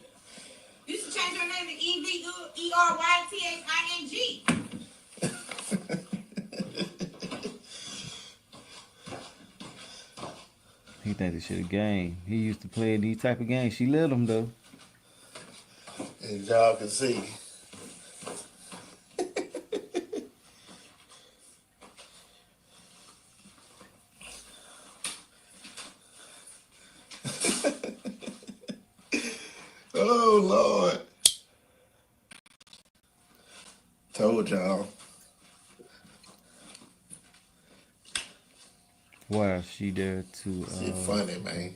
You should change your name to EVERYTHING. He think this shit a game. He used to play these type of games. She let him though. As y'all can see. Oh, Lord. Told y'all. Why is she there to? Shit funny, man.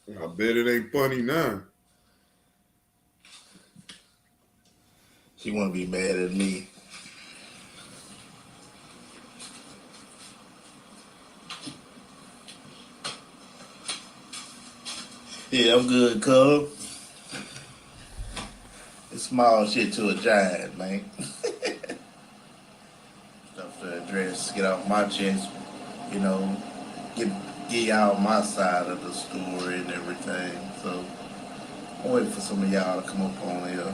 I bet it ain't funny now. She want to be mad at me. Yeah, I'm good, cub. It's small shit to a giant, man. Stuff to address, get off my chest, you know, get y'all my side of the story and everything. So I'm waiting for some of y'all to come up on here.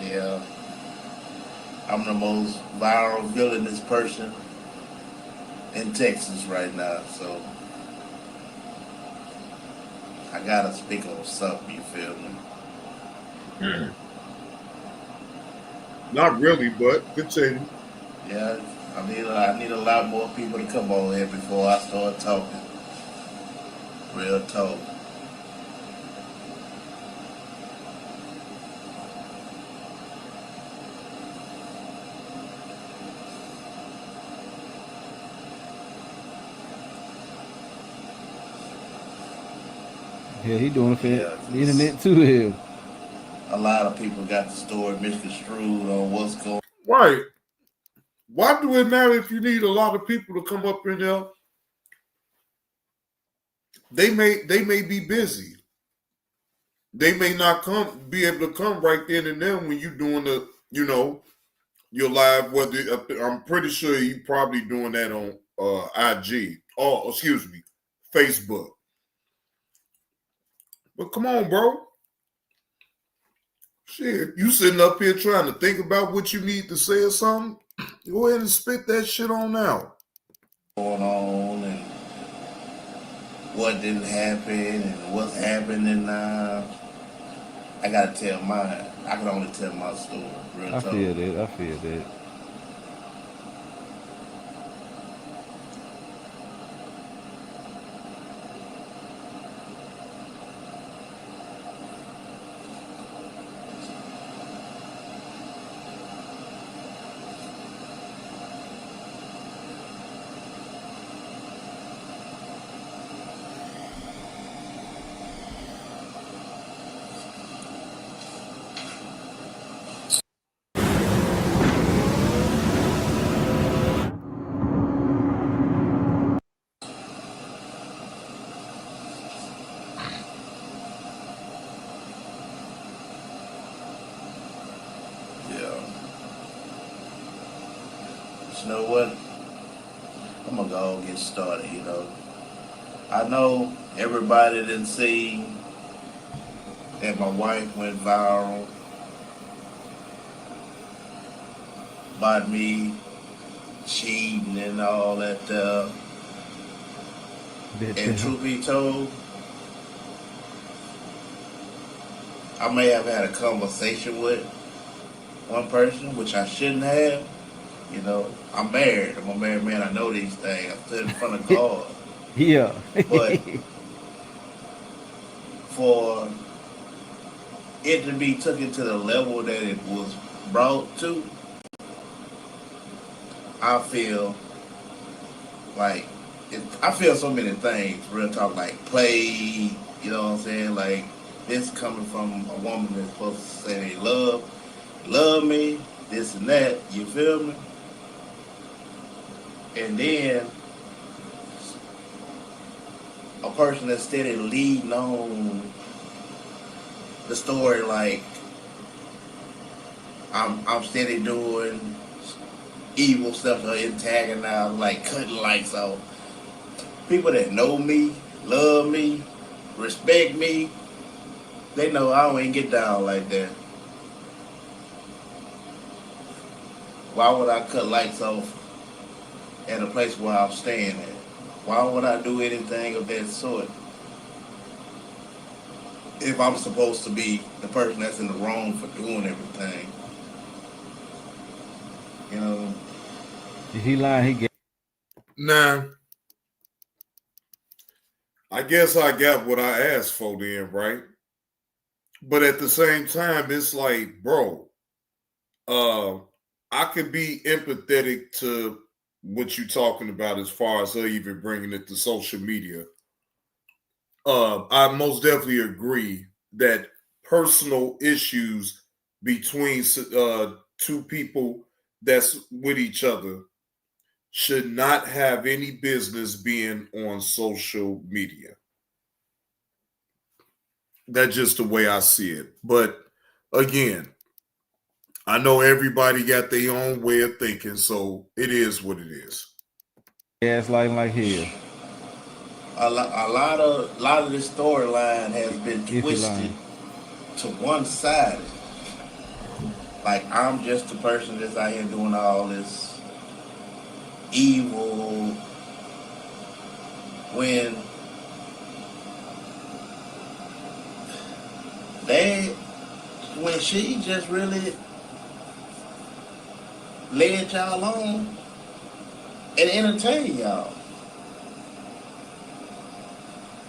Yeah, I'm the most viral villainous person in Texas right now, so I gotta speak on something, you feel me? Not really, but continue. Yeah, I need a lot more people to come on here before I start talking. Real talk. Yeah, he doing it for the internet too. Here, a lot of people got the story misconstrued on what's going on. Right. Why do it matter if you need a lot of people to come up in there? They may be busy. They may not be able to come right then and there when you're doing the, you know, your live. Whether I'm pretty sure you probably doing that on IG. Oh, excuse me, Facebook. But come on, bro. Shit, you sitting up here trying to think about what you need to say or something? Go ahead and spit that shit on out. Going on and what didn't happen and what's happening now. I gotta tell mine. I can only tell my story. Real I talk. feel that. I feel that. You know what? I'm gonna go and get started, you know. I know everybody didn't see that my wife went viral about me cheating and all that stuff. And truth be told, I may have had a conversation with one person, which I shouldn't have. You know, I'm married. I'm a married man. I know these things. I stood in front of God. Yeah. But for it to be taken to the level that it was brought to, I feel like I feel so many things. Real talk, like played, You know what I'm saying? Like, this coming from a woman that's supposed to say they love me, this and that, you feel me? And then a person that's steady leading on the story like I'm steady doing evil stuff to antagonize, like cutting lights off. People that know me, love me, respect me, they know I don't even get down like that. Why would I cut lights off at a place where I'm staying at? Why would I do anything of that sort if I'm supposed to be the person that's in the wrong for doing everything? You know? If he lying, he get. Nah. I guess I got what I asked for then, right? But at the same time, it's like, bro, I could be empathetic to what you're talking about as far as her even bringing it to social media. I most definitely agree that personal issues between two people that's with each other should not have any business being on social media. That's just the way I see it. But again, I know everybody got their own way of thinking, so it is what it is. Gaslighting like hell. A lot of this storyline has been twisted to one side. Like, I'm just the person that's out here doing all this evil when she just really led y'all on and entertained y'all.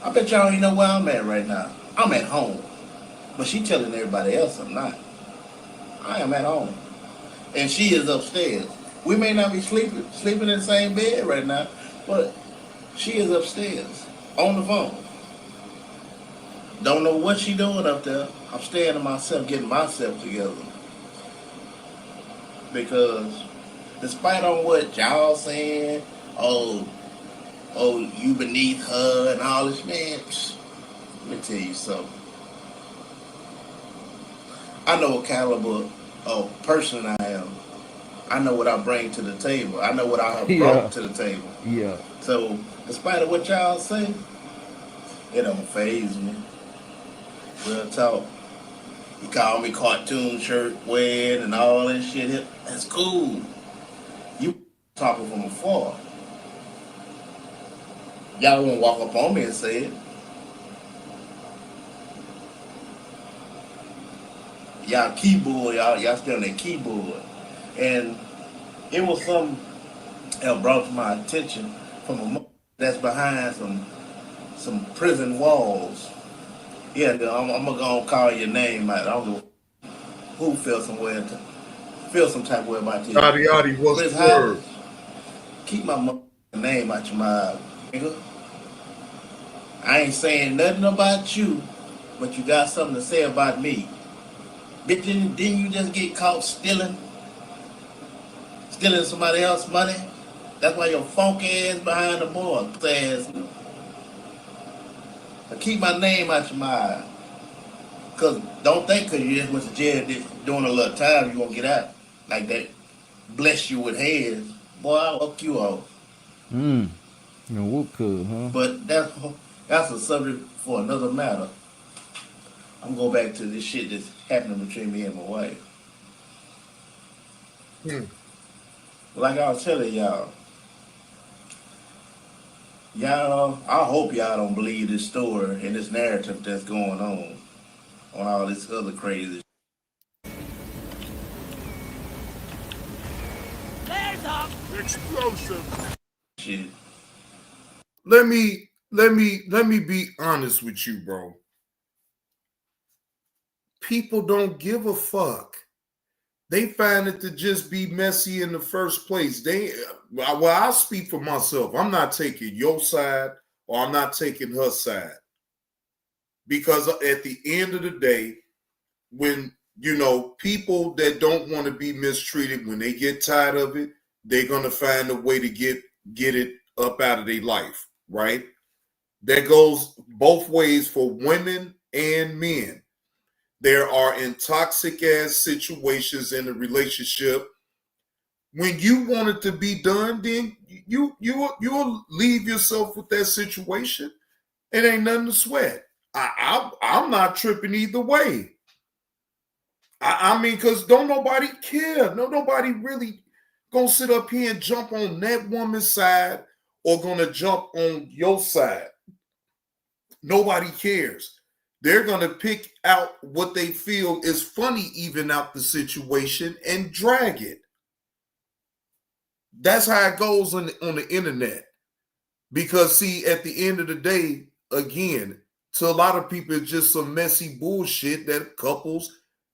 I bet y'all don't know where I'm at right now. I'm at home. But she telling everybody else I'm not. I am at home. And she is upstairs. We may not be sleeping in the same bed right now, but she is upstairs on the phone. Don't know what she doing up there. I'm staying to myself, getting myself together. Because despite on what y'all saying, oh, you beneath her and all this, man, let me tell you something. I know what caliber of person I am. I know what I bring to the table. I know what I have brought to the table. Yeah. So, despite of what y'all say, it don't faze me. Real talk. You call me cartoon shirt wearing and all that shit. That's cool. You talking from afar. Y'all won't walk up on me and say it. Y'all keyboard, y'all still on that keyboard. And it was something that brought to my attention from a mother that's behind some prison walls. Yeah, I'm gonna go and call your name out. I don't know who feel some type of way about this. Yadi, what's the word? Keep my name out your mouth, nigga. I ain't saying nothing about you, but you got something to say about me. Bitch, didn't you just get caught stealing somebody else's money? That's why your funky ass behind the bar, ass. So keep my name out your mouth. Cause don't think cause you just went to jail doing a little time, you gonna get out like that. Bless you with heads. Boy, I'll hook you off. You whoop could, huh? But that's a subject for another matter. I'm going back to this shit that's happening between me and my wife. Like I was telling y'all, I hope y'all don't believe this story and this narrative that's going on all this other crazy Explosive shit. Let me be honest with you, bro. People don't give a fuck. They find it to just be messy in the first place. I'll speak for myself. I'm not taking your side or I'm not taking her side. Because at the end of the day, when, you know, people that don't want to be mistreated, when they get tired of it, they're going to find a way to get it up out of their life, right? That goes both ways for women and men. There are toxic ass situations in a relationship. When you want it to be done, then you'll leave yourself with that situation. It ain't nothing to sweat. I'm not tripping either way. I mean, because don't nobody care. Nobody really gonna sit up here and jump on that woman's side or gonna jump on your side. Nobody cares. They're gonna pick out what they feel is funny, even out the situation, and drag it. That's how it goes on the internet. Because see, at the end of the day, again, to a lot of people, it's just some messy bullshit that couples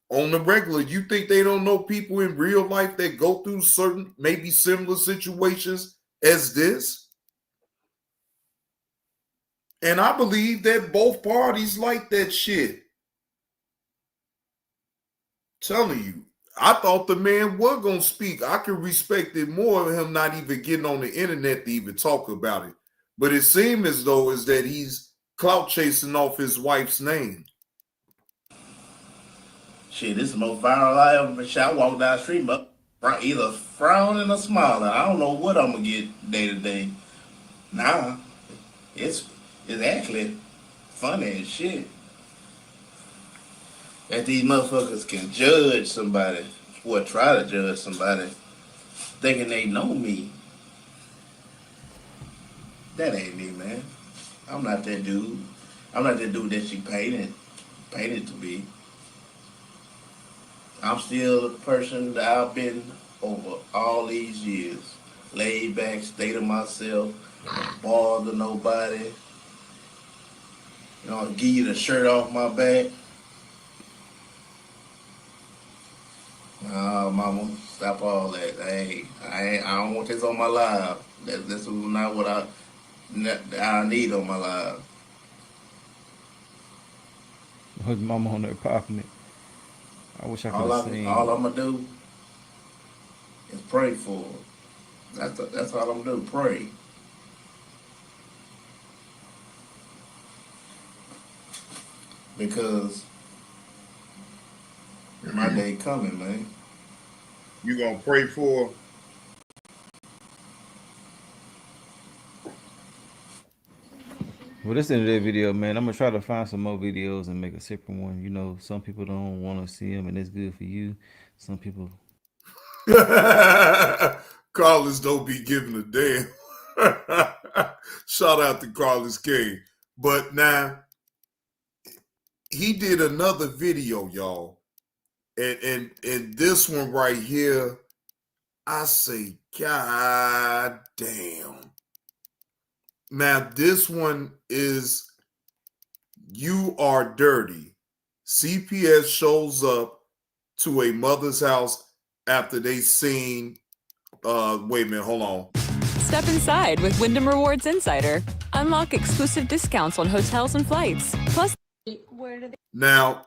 on the regular. You think they don't know people in real life that go through certain, maybe similar situations as this? And I believe that both parties like that shit. Telling you, I thought the man was going to speak. I could respect it more of him not even getting on the internet to even talk about it. But it seems as though is that he's clout chasing off his wife's name. Shit, this is the most viral I ever been shot. I walk down the street, but either frowning or smiling. I don't know what I'm gonna get day to day. Nah, it's actually funny as shit that these motherfuckers can judge somebody or try to judge somebody thinking they know me. That ain't me, man. I'm not that dude. I'm not that dude that she painted to be. I'm still the person that I've been over all these years. Laid back, stay to myself, bother nobody. You know, give you the shirt off my back. Nah, mama, stop all that. I don't want this on my live. That's not what I need on my live. His mama on there popping it. I wish I could have seen. All I'm gonna do is pray for her. That's all I'm gonna do. Pray. Because my day coming, man. You gonna pray for her? Well, this is the end of that video, man. I'm gonna try to find some more videos and make a separate one. You know, some people don't want to see them, and it's good for you. Some people. Carlos don't be giving a damn. Shout out to Carlos King. But now he did another video, y'all, and this one right here, I say, God damn. Now, this one is You Are Dirty. CPS shows up to a mother's house after they seen, wait a minute, hold on. Step inside with Wyndham Rewards Insider. Unlock exclusive discounts on hotels and flights. Plus, now,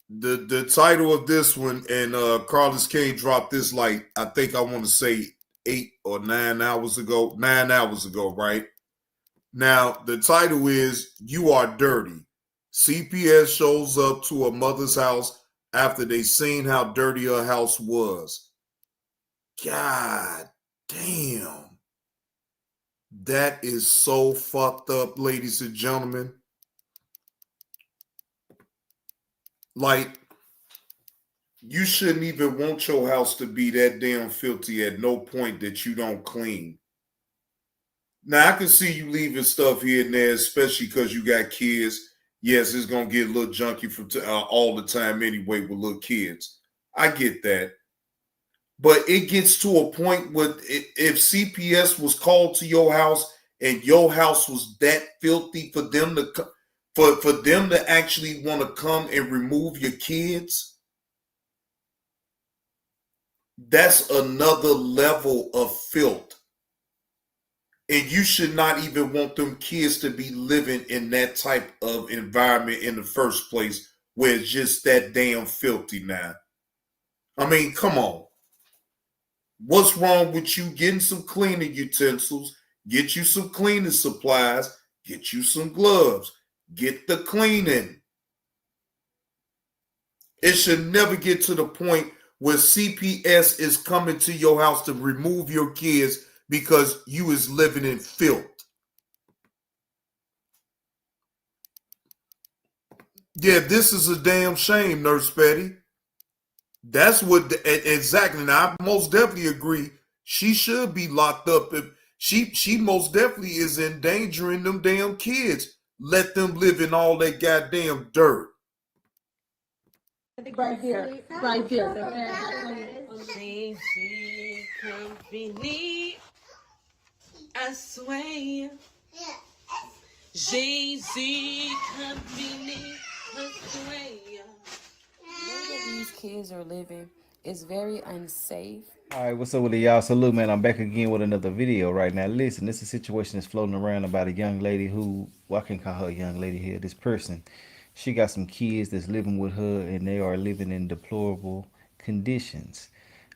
the title of this one, and Carlos King dropped this like, I think I want to say 8 or 9 hours ago. 9 hours ago, right? Now, the title is You Are Dirty. CPS shows up to a mother's house after they seen how dirty her house was. God damn. That is so fucked up, ladies and gentlemen. Like, you shouldn't even want your house to be that damn filthy at no point that you don't clean. Now, I can see you leaving stuff here and there, especially because you got kids. Yes, it's going to get a little junky from all the time anyway with little kids. I get that. But it gets to a point where if CPS was called to your house and your house was that filthy for them to actually want to come and remove your kids, that's another level of filth. And you should not even want them kids to be living in that type of environment in the first place where it's just that damn filthy now. I mean, come on. What's wrong with you getting some cleaning utensils, get you some cleaning supplies, get you some gloves, get the cleaning. It should never get to the point where CPS is coming to your house to remove your kids because you is living in filth. Yeah, this is a damn shame, Nurse Betty. That's what exactly. Now, I most definitely agree. She should be locked up. If she most definitely is endangering them damn kids. Let them live in all that goddamn dirt. Right here. Right here. Company, I swear. Jay-Z Company, I swear. Where these kids are living is very unsafe. All right, what's up with it, y'all? So look, man, I'm back again with another video right now. Listen, this is a situation that's floating around about a young lady who, well, I can call her a young lady here. This person, she got some kids that's living with her, and they are living in deplorable conditions.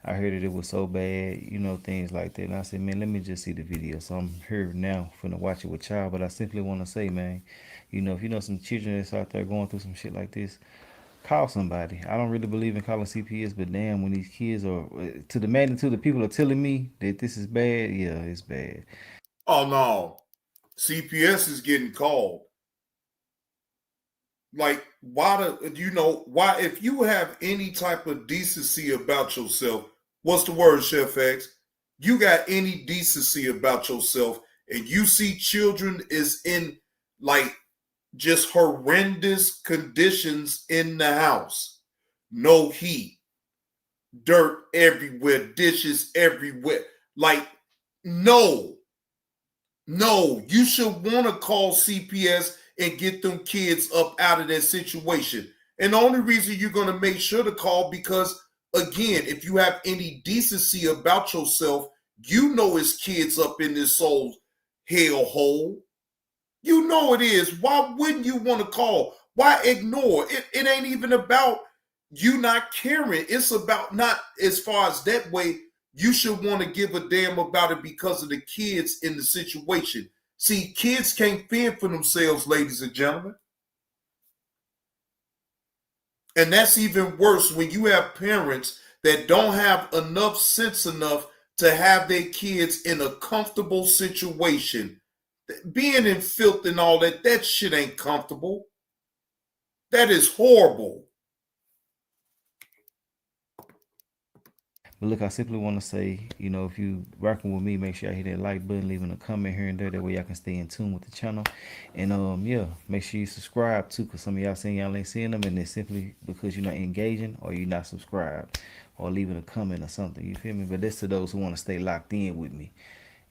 I heard that it was so bad, you know, things like that. And I said, man, let me just see the video. So I'm here now finna watch it with y'all. But I simply want to say, man, you know, if you know some children that's out there going through some shit like this, call somebody. I don't really believe in calling CPS, but damn, when these kids are, to the magnitude that people are telling me that this is bad, yeah, it's bad. Oh, no. CPS is getting called. Like, why if you have any type of decency about yourself, what's the word, Chef X? You got any decency about yourself, and you see children is in, like, just horrendous conditions in the house. No heat, dirt everywhere, dishes everywhere. Like, no, you should want to call CPS and get them kids up out of that situation. And the only reason you're going to make sure to call, because, again, if you have any decency about yourself, you know it's kids up in this soul hellhole. You know it is. Why wouldn't you want to call? Why ignore? It ain't even about you not caring. It's about not as far as that way. You should want to give a damn about it because of the kids in the situation. See, kids can't fend for themselves, ladies and gentlemen. And that's even worse when you have parents that don't have enough sense enough to have their kids in a comfortable situation. Being in filth and all that shit ain't comfortable. That is horrible. But look, I simply want to say, you know, if you rocking with me, make sure y'all hit that like button, leaving a comment here and there. That way y'all can stay in tune with the channel. And yeah, make sure you subscribe too, because some of y'all saying y'all ain't seeing them, and it's simply because you're not engaging or you're not subscribed or leaving a comment or something. You feel me? But that's to those who want to stay locked in with me.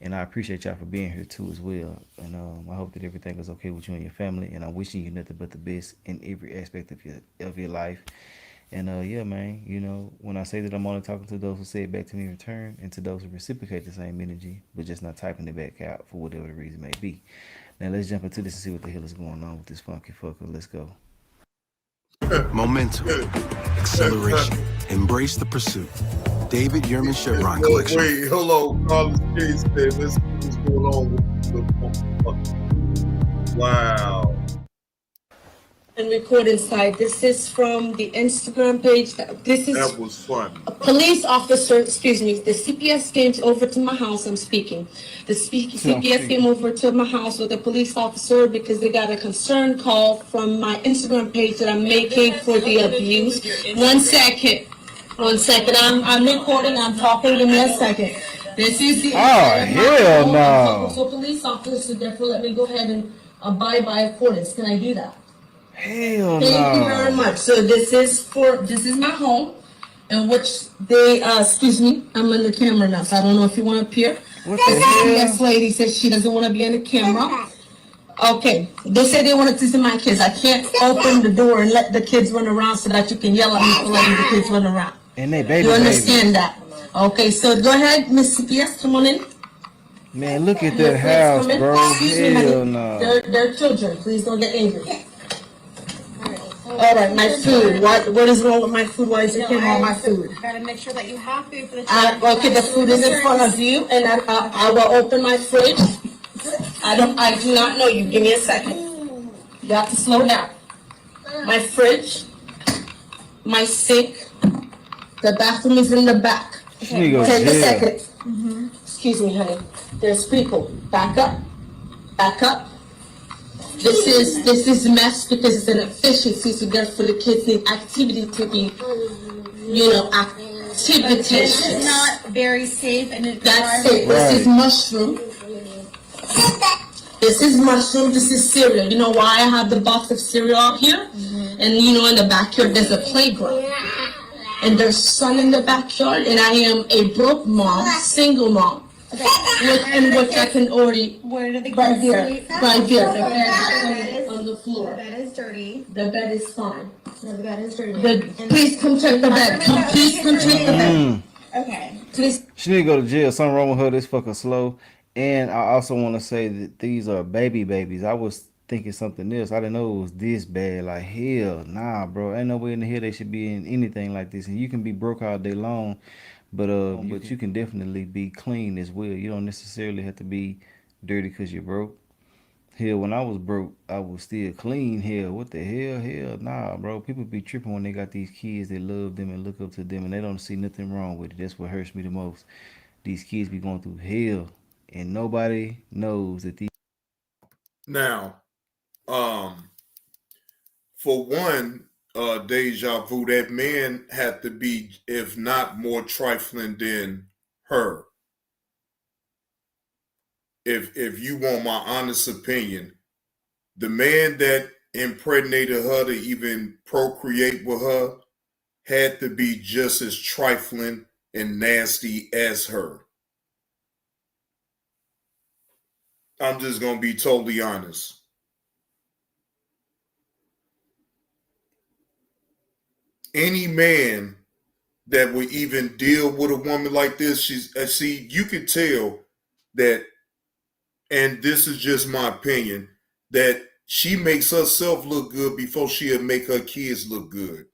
And I appreciate y'all for being here too as well. And I hope that everything is okay with you and your family. And I'm wishing you nothing but the best in every aspect of your life. And yeah, man, you know, when I say that, I'm only talking to those who say it back to me in return, and to those who reciprocate the same energy, but just not typing it back out for whatever the reason may be. Now let's jump into this and see what the hell is going on with this funky fucker. Let's go. Momentum, acceleration, embrace the pursuit. David Yerman Chevron Collection. Wait, hold on. Carlos J said, let's see what's going on with the Wow. And recording site. This is from the Instagram page. This is that was fun. A police officer, excuse me, the CPS came over to my house. I'm speaking. The CPS came over to my house with a police officer because they got a concern call from my Instagram page that I'm making for the abuse. 1 second. 1 second. I'm recording. I'm talking. Give me a second. This is the hell no. So police officer, therefore, let me go ahead and abide by accordance. Can I do that? Hell no. Thank you very much. So this is my home, in which they excuse me, I'm on the camera now, so I don't know if you want to appear. What the hell? This lady says she doesn't want to be on the camera. Okay, they said they wanted to see my kids. I can't open the door and let the kids run around so that you can yell at me for letting the kids run around. And they baby. You understand that? Okay, so go ahead, Miss CPS, come on in. Man, look at Your that friends house, coming? bro. Excuse me, Hell honey. no. They're children. Please don't get angry. All right, my food. What is wrong with my food? Why is it here on my food? Gotta make sure that you have food for the child. Okay, the food is in front of you, and I will open my fridge. I do not know you. Give me a second. You have to slow down. My fridge, my sink, the bathroom is in the back. Take a second. Excuse me, honey. There's people. Back up. Back up. This is mess because it's an efficiency, so therefore the kids need activity to be, activity. It's not very safe and it's That's it. This is mushroom. This is mushroom. This is cereal. You know why I have the box of cereal out here? And in the backyard there's a playground. And there's sun in the backyard, and I am a broke mom, single mom. Which I can already Where do they go right to here, sleep? right here. The bed is on the floor. The bed is dirty. The bed is fine. No, the bed is dirty. Please come check the bed. Please come check the bed. Okay. Please. She need to go to jail. Something wrong with her. This fucker slow. And I also want to say that these are babies. I was thinking something else. I didn't know it was this bad. Like, hell, nah, bro. Ain't no way in the hell they should be in anything like this. And you can be broke all day long, but you can definitely be clean as well. You don't necessarily have to be dirty because you're broke. Hell, when I was broke, I was still clean. Hell, what the hell? Hell, nah, bro. People be tripping when they got these kids that love them and look up to them, and they don't see nothing wrong with it. That's what hurts me the most. These kids be going through hell, and nobody knows that these. Now, for one, deja vu, that man had to be, if not more trifling than her. If you want my honest opinion, the man that impregnated her to even procreate with her had to be just as trifling and nasty as her. I'm just going to be totally honest. Any man that would even deal with a woman like this, you could tell that, and this is just my opinion, that she makes herself look good before she'll make her kids look good.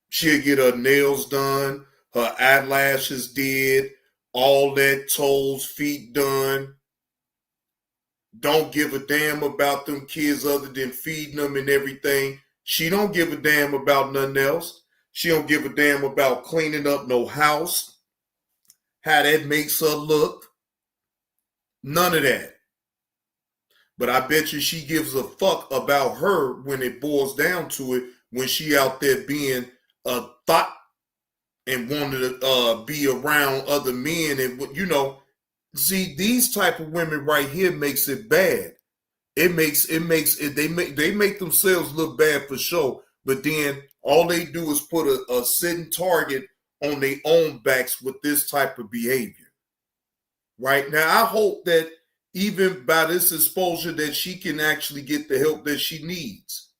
She'll get her nails done, her eyelashes did, all that, toes, feet done. Don't give a damn about them kids other than feeding them and everything. She don't give a damn about nothing else. She don't give a damn about cleaning up no house, how that makes her look. None of that. But I bet you she gives a fuck about her when it boils down to it, when she out there being a thought and wanting to be around other men. And, see, these type of women right here makes it bad. They make themselves look bad for sure. But then all they do is put a sitting target on their own backs with this type of behavior. Right now, I hope that even by this exposure that she can actually get the help that she needs.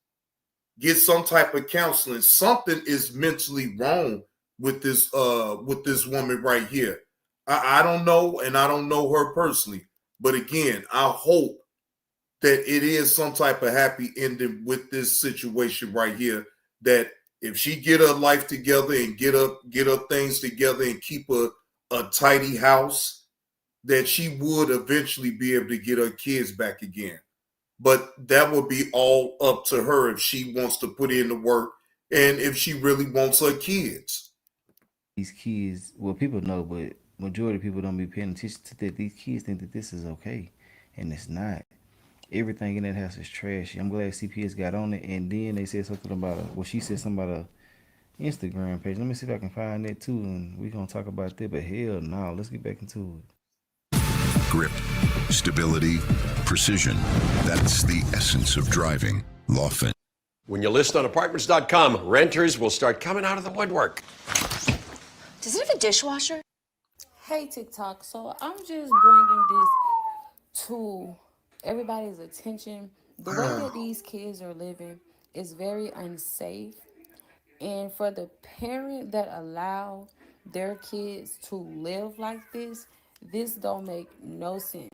Get some type of counseling. Something is mentally wrong with this woman right here. I don't know, and I don't know her personally. But again, I hope that it is some type of happy ending with this situation right here. That if she get her life together and get her things together and keep a tidy house, that she would eventually be able to get her kids back again. But that would be all up to her if she wants to put in the work and if she really wants her kids. These kids, well, people know, but majority of people don't be paying attention to that. These kids think that this is okay, and it's not. Everything in that house is trashy. I'm glad CPS got on it, and then they said something about she said something about a Instagram page. Let me see if I can find that too, and we're going to talk about that, but hell no, let's get back into it. Grip, stability, precision. That's the essence of driving. Lawfin. When you list on Apartments.com, renters will start coming out of the woodwork. Does it have a dishwasher? Hey, TikTok. So I'm just bringing this to everybody's attention. The way that these kids are living is very unsafe. And for the parent that allow their kids to live like this, This don't make no sense.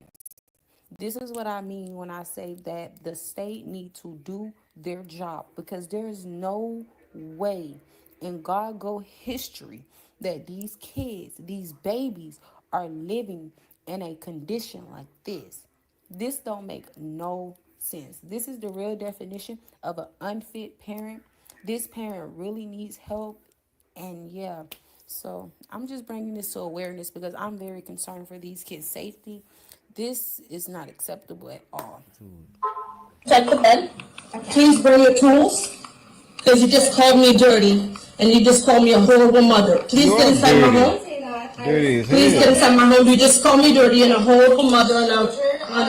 This is what I mean when I say that the state need to do their job, because there is no way in God go history that these kids, these babies are living in a condition like this. This don't make no sense. This is the real definition of an unfit parent. This parent really needs help. And yeah, so I'm just bringing this to awareness because I'm very concerned for these kids' safety. This is not acceptable at all. Check the bed. Please bring your tools, because you just called me dirty and you just called me a horrible mother. Please get inside my home. Please get inside my home. You just called me dirty and a horrible mother on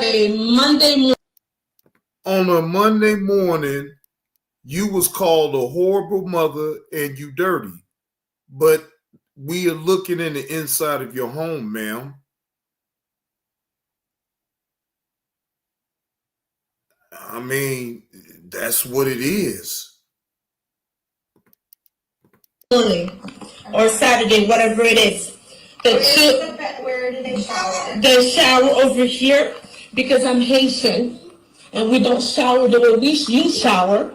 a Monday morning. On a Monday morning, you was called a horrible mother and you dirty. But we are looking in the inside of your home, ma'am. I mean, that's what it is. Morning or Saturday, whatever it is. Where do they shower? The shower over here, because I'm Haitian and we don't shower the way you shower.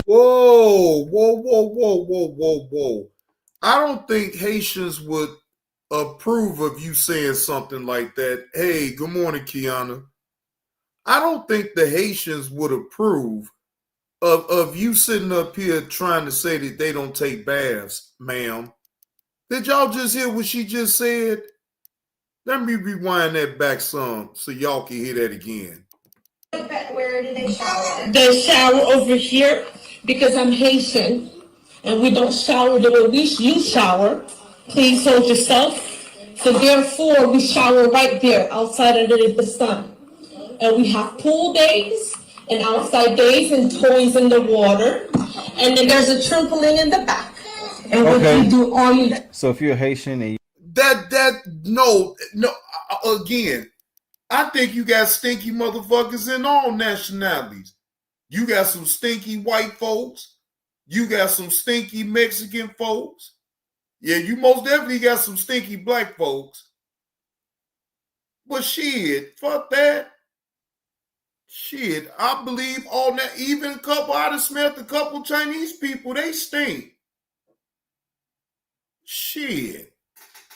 Whoa, whoa, whoa, whoa, whoa, whoa, whoa. I don't think Haitians would approve of you saying something like that. Hey, good morning, Kiana. I don't think the Haitians would approve of you sitting up here trying to say that they don't take baths, ma'am. Did y'all just hear what she just said? Let me rewind that back some so y'all can hear that again. Where do they shower? The shower over here, because I'm Haitian and we don't shower the way you shower. Please hold yourself. So therefore, we shower right there outside under the sun. And we have pool days and outside days and toys in the water. And then there's a trampoline in the back. And what we do on that. So if you're Haitian and no, again, I think you got stinky motherfuckers in all nationalities. You got some stinky white folks. You got some stinky Mexican folks. Yeah, you most definitely got some stinky black folks. But shit, fuck that. Shit, I believe all that. Even a couple, I done smelled a couple Chinese people, they stink. Shit.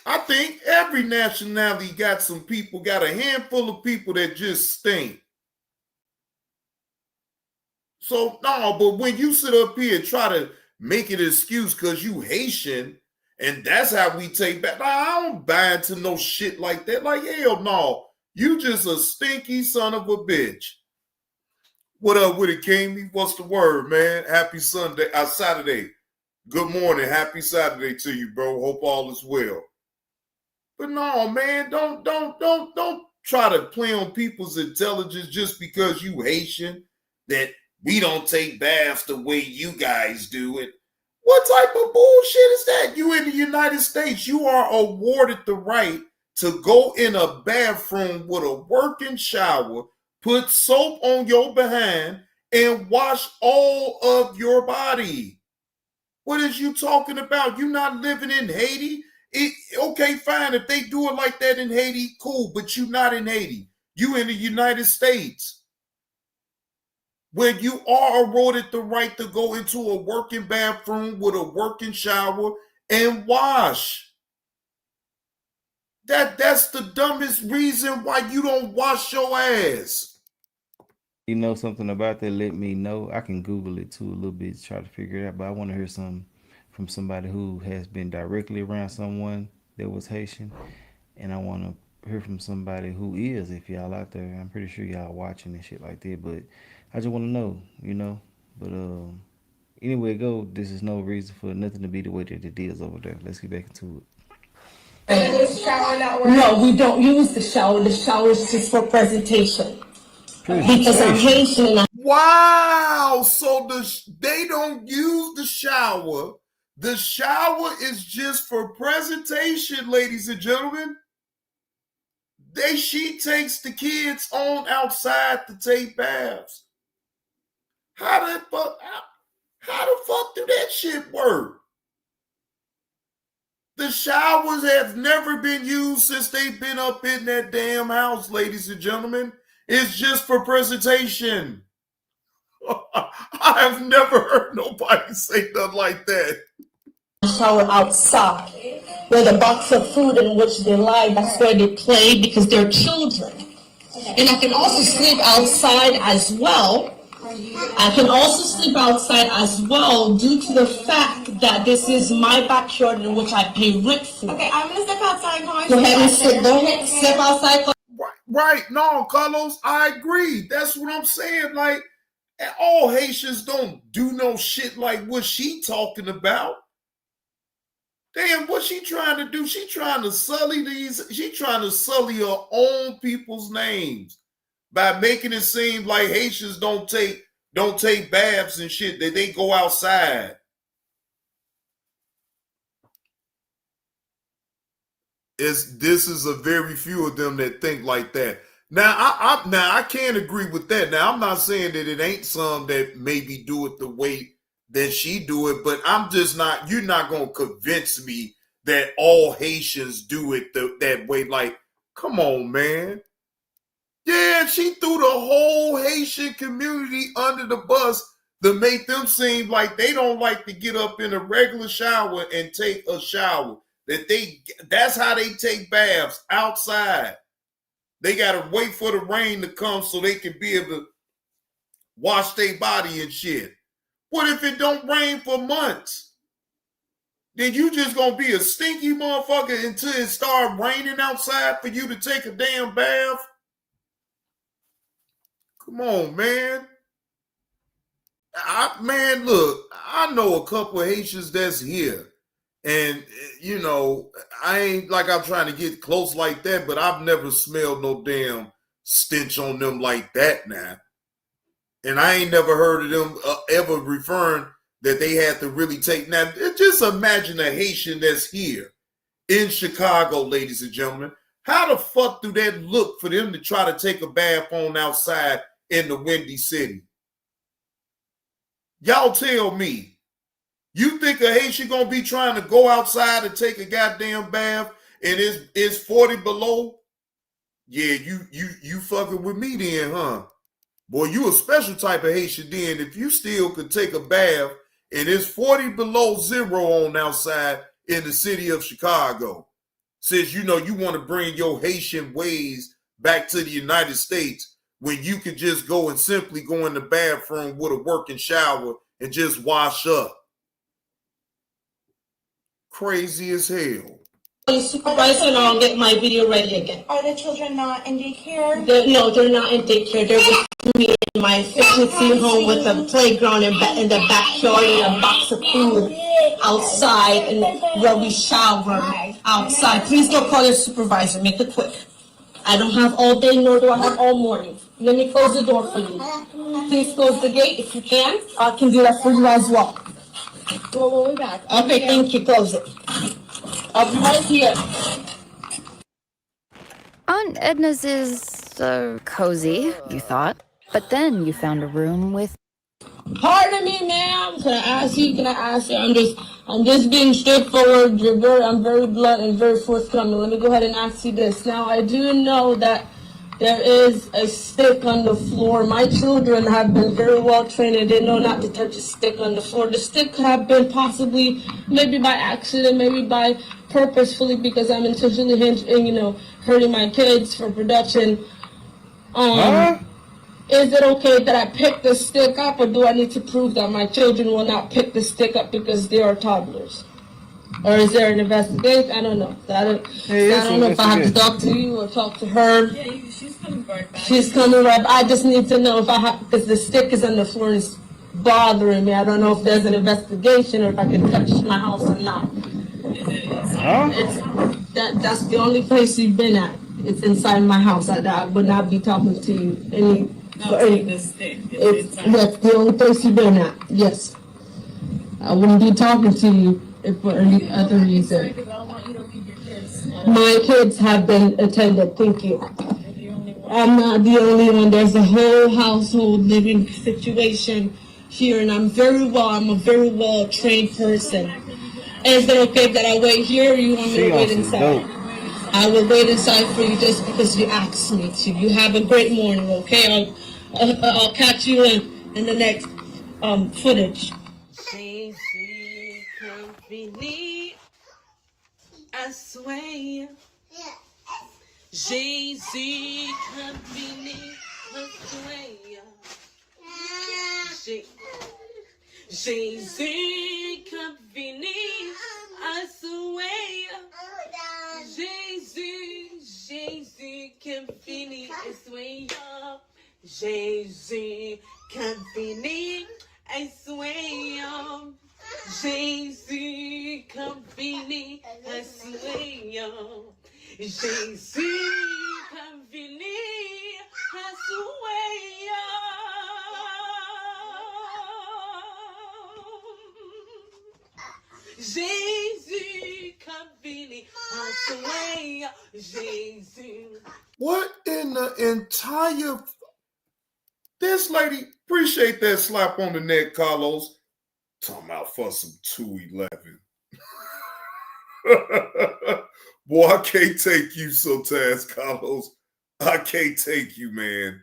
I think every nationality got some people, got a handful of people that just stink. So, no, but when you sit up here and try to make an excuse because you Haitian, and that's how we take back, I don't buy into no shit like that. Like, hell no. You just a stinky son of a bitch. What up with it, Kami? What's the word, man? Happy Sunday, Saturday. Good morning. Happy Saturday to you, bro. Hope all is well. But no, man, don't try to play on people's intelligence just because you Haitian, that we don't take baths the way you guys do it. What type of bullshit is that? You in the United States, you are awarded the right to go in a bathroom with a working shower, put soap on your behind, and wash all of your body. What is you talking about? You not living in Haiti? Okay, fine. If they do it like that in Haiti, cool. But you not in Haiti. You in the United States, where you are awarded the right to go into a working bathroom with a working shower and wash. That's the dumbest reason why you don't wash your ass. you know something about that, let me know. I can Google it too a little bit to try to figure it out. But I want to hear something from somebody who has been directly around someone that was Haitian. And I want to hear from somebody who is, if y'all out there. I'm pretty sure y'all watching and shit like that. But I just want to know, you know. But anyway it go, this is no reason for nothing to be the way that it is over there. Let's get back into it. No, we don't use the shower. The shower is just for presentation. Because I'm Haitian. Wow. So they don't use the shower. The shower is just for presentation, ladies and gentlemen. She takes the kids on outside to take baths. How the fuck do that shit work? The showers have never been used since they've been up in that damn house, ladies and gentlemen. It's just for presentation. I have never heard nobody say nothing like that. Shower outside with a box of food in which they lie. That's where they play because they're children. And I can also sleep outside as well. I can also sleep outside as well due to the fact that this is my backyard in which I pay rent for. Okay, I'm gonna step outside. Go ahead and sit. Go ahead, step outside. Right. No, Carlos, I agree. That's what I'm saying. Like, all Haitians don't do no shit like what she talking about. Damn, what she trying to do? She trying to sully her own people's names by making it seem like Haitians don't take baths and shit, that they go outside. This is a very few of them that think like that. Now, I can't agree with that. Now, I'm not saying that it ain't some that maybe do it the way that she do it, but I'm just not, you're not going to convince me that all Haitians do it that way. Like, come on, man. Yeah, she threw the whole Haitian community under the bus to make them seem like they don't like to get up in a regular shower and take a shower. That's how they take baths, outside. They got to wait for the rain to come so they can be able to wash their body and shit. What if it don't rain for months? Then you just gonna be a stinky motherfucker until it start raining outside for you to take a damn bath? Come on, man. Man, look, I know a couple of Haitians that's here. And, you know, I ain't like I'm trying to get close like that, but I've never smelled no damn stench on them like that now. And I ain't never heard of them ever referring that they had to really take. Now, just imagine a Haitian that's here in Chicago, ladies and gentlemen. How the fuck do that look for them to try to take a bath on outside in the Windy City? Y'all tell me. You think a Haitian gonna be trying to go outside and take a goddamn bath and it's 40 below? Yeah, you fucking with me then, huh? Boy, you a special type of Haitian then if you still could take a bath and it's 40 below zero on outside in the city of Chicago. Since you know you want to bring your Haitian ways back to the United States when you could just go and simply go in the bathroom with a working shower and just wash up. Crazy as hell. Supervisor, and I'll get my video ready again. Are the children not in daycare? No, they're not in daycare. They're with me in my efficiency home with a playground in the backyard and a box of food outside and where we shower outside. Please don't call your supervisor. Make it quick. I don't have all day, nor do I have all morning. Let me close the door for you. Please close the gate if you can. I can do that for you as well. We'll be back. Okay, thank you. Close it. I'll be right here. Aunt Edna's is cozy, you thought. But then you found a room with... Pardon me, ma'am. Can I ask you? I'm just being straightforward. I'm very blunt and very forthcoming. Let me go ahead and ask you this. Now, I do know that there is a stick on the floor. My children have been very well trained and they know not to touch a stick on the floor. The stick have been possibly, maybe by accident, maybe by purposefully, because I'm intentionally hurting my kids for production. Is it okay that I pick the stick up, or do I need to prove that my children will not pick the stick up because they are toddlers? Or is there an investigation? I don't know. I don't know if I have to talk to you or talk to her. Yeah, she's coming right back. She's coming right back. I just need to know if I have, because the stick is on the floor and it's bothering me. I don't know if there's an investigation or if I can touch my house or not. That's the only place you've been at. It's inside my house. I would not be talking to you that's the only place you've been at. Yes. I wouldn't be talking to you if for any other reason. My kids have been attended. Thank you. I'm not the only one. There's a whole household living situation here, and I'm a very well trained person. Is it okay that I wait here or you want me She to wait on some inside? dope. I will wait inside for you just because you asked me to. You have a great morning, okay? I'll catch you in the next footage. Company, I swear. Jay-Z Company, I swear. Jay-Z Company, I swear. Jay-Z Company, I swear. Jay-Z Company, I swear. Jay-Z Company, I swear. Jay-Z Company, I swear. Jay-Z Company, I swear. Jay-Z. What in the entire... This lady, appreciate that slap on the neck, Carlos. Talking about for some 211. Boy, I can't take you sometimes, Carlos. I can't take you, man.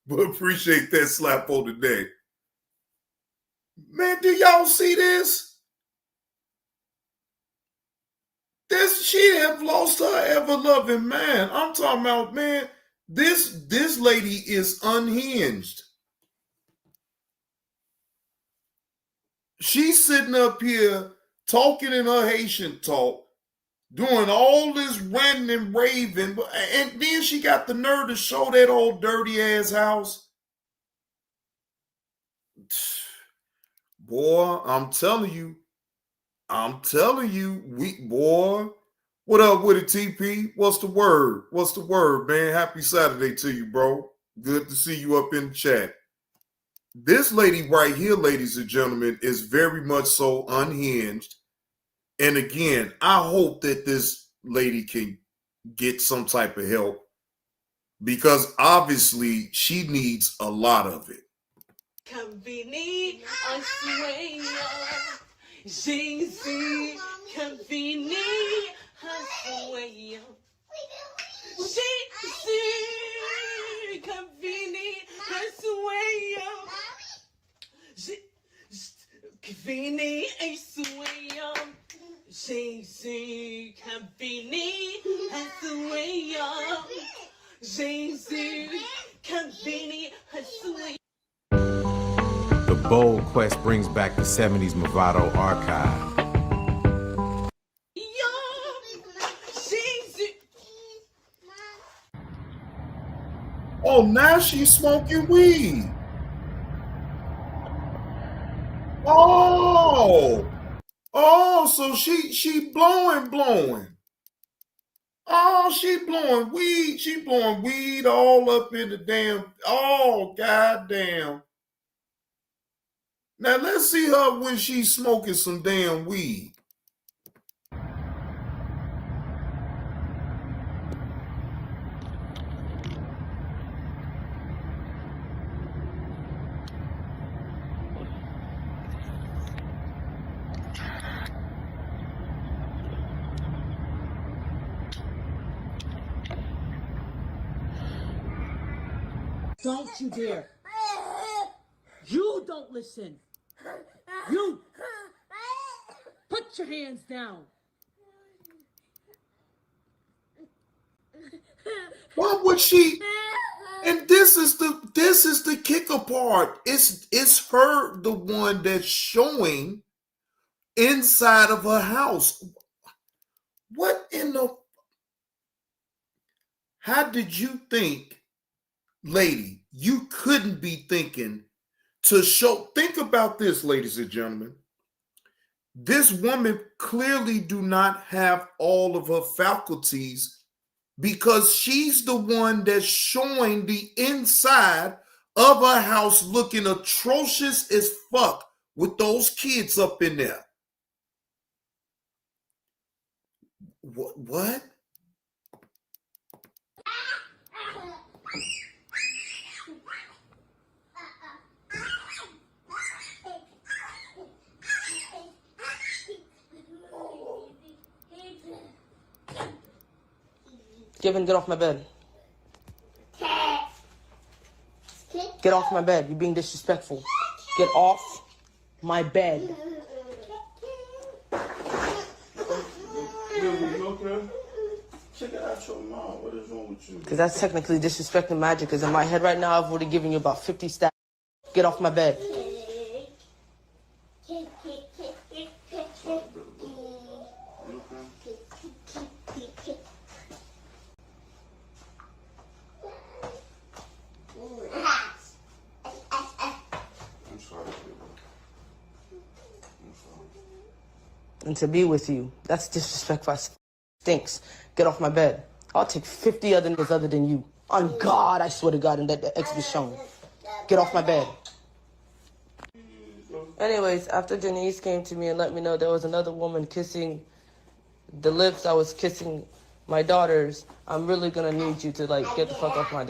But appreciate that slap on the neck. Man, do y'all see this? She have lost her ever-loving man. I'm talking about, man, this lady is unhinged. She's sitting up here talking in her Haitian talk, doing all this ranting and raving, and then she got the nerve to show that old dirty ass house. Boy, I'm telling you, boy. What up with it, TP? What's the word? What's the word, man? Happy Saturday to you, bro. Good to see you up in the chat. This lady right here, ladies and gentlemen, is very much so unhinged. And again, I hope that this lady can get some type of help because obviously she needs a lot of it. Company, I swear. Jay-Z Company, I swear. Jay-Z Company, I swear. Company, I swear. Jay-Z Company, I swear. Jay-Z Company, I swear. The Bold Quest brings back the 70s Movado archive. Oh, now she's smoking weed. Oh, so she blowing. Oh, she blowing weed. She blowing weed all up in the damn. Oh, goddamn. Now let's see her when she's smoking some damn weed. Don't you dare. You don't listen. You put your hands down. Why would she? And this is the kicker part. It's her the one that's showing inside of her house. What in the? How did you think, lady? You couldn't be thinking to show. Think about this, ladies and gentlemen. This woman clearly do not have all of her faculties because she's the one that's showing the inside of her house looking atrocious as fuck with those kids up in there. What? Given, get off my bed. Get off my bed. You're being disrespectful. Get off my bed. You okay? Check it out your mom. What is wrong with you? Because that's technically disrespecting Magic. Because in my head right now, I've already given you about 50 stats. Get off my bed. And to be with you, that's disrespectful. Stinks. Get off my bed. I'll take 50 other niggas other than you. On God, I swear to God, and that the X be shown. Get off my bed. Anyways, after Janice came to me and let me know there was another woman kissing the lips I was kissing my daughters, I'm really gonna need you to like get the fuck off my,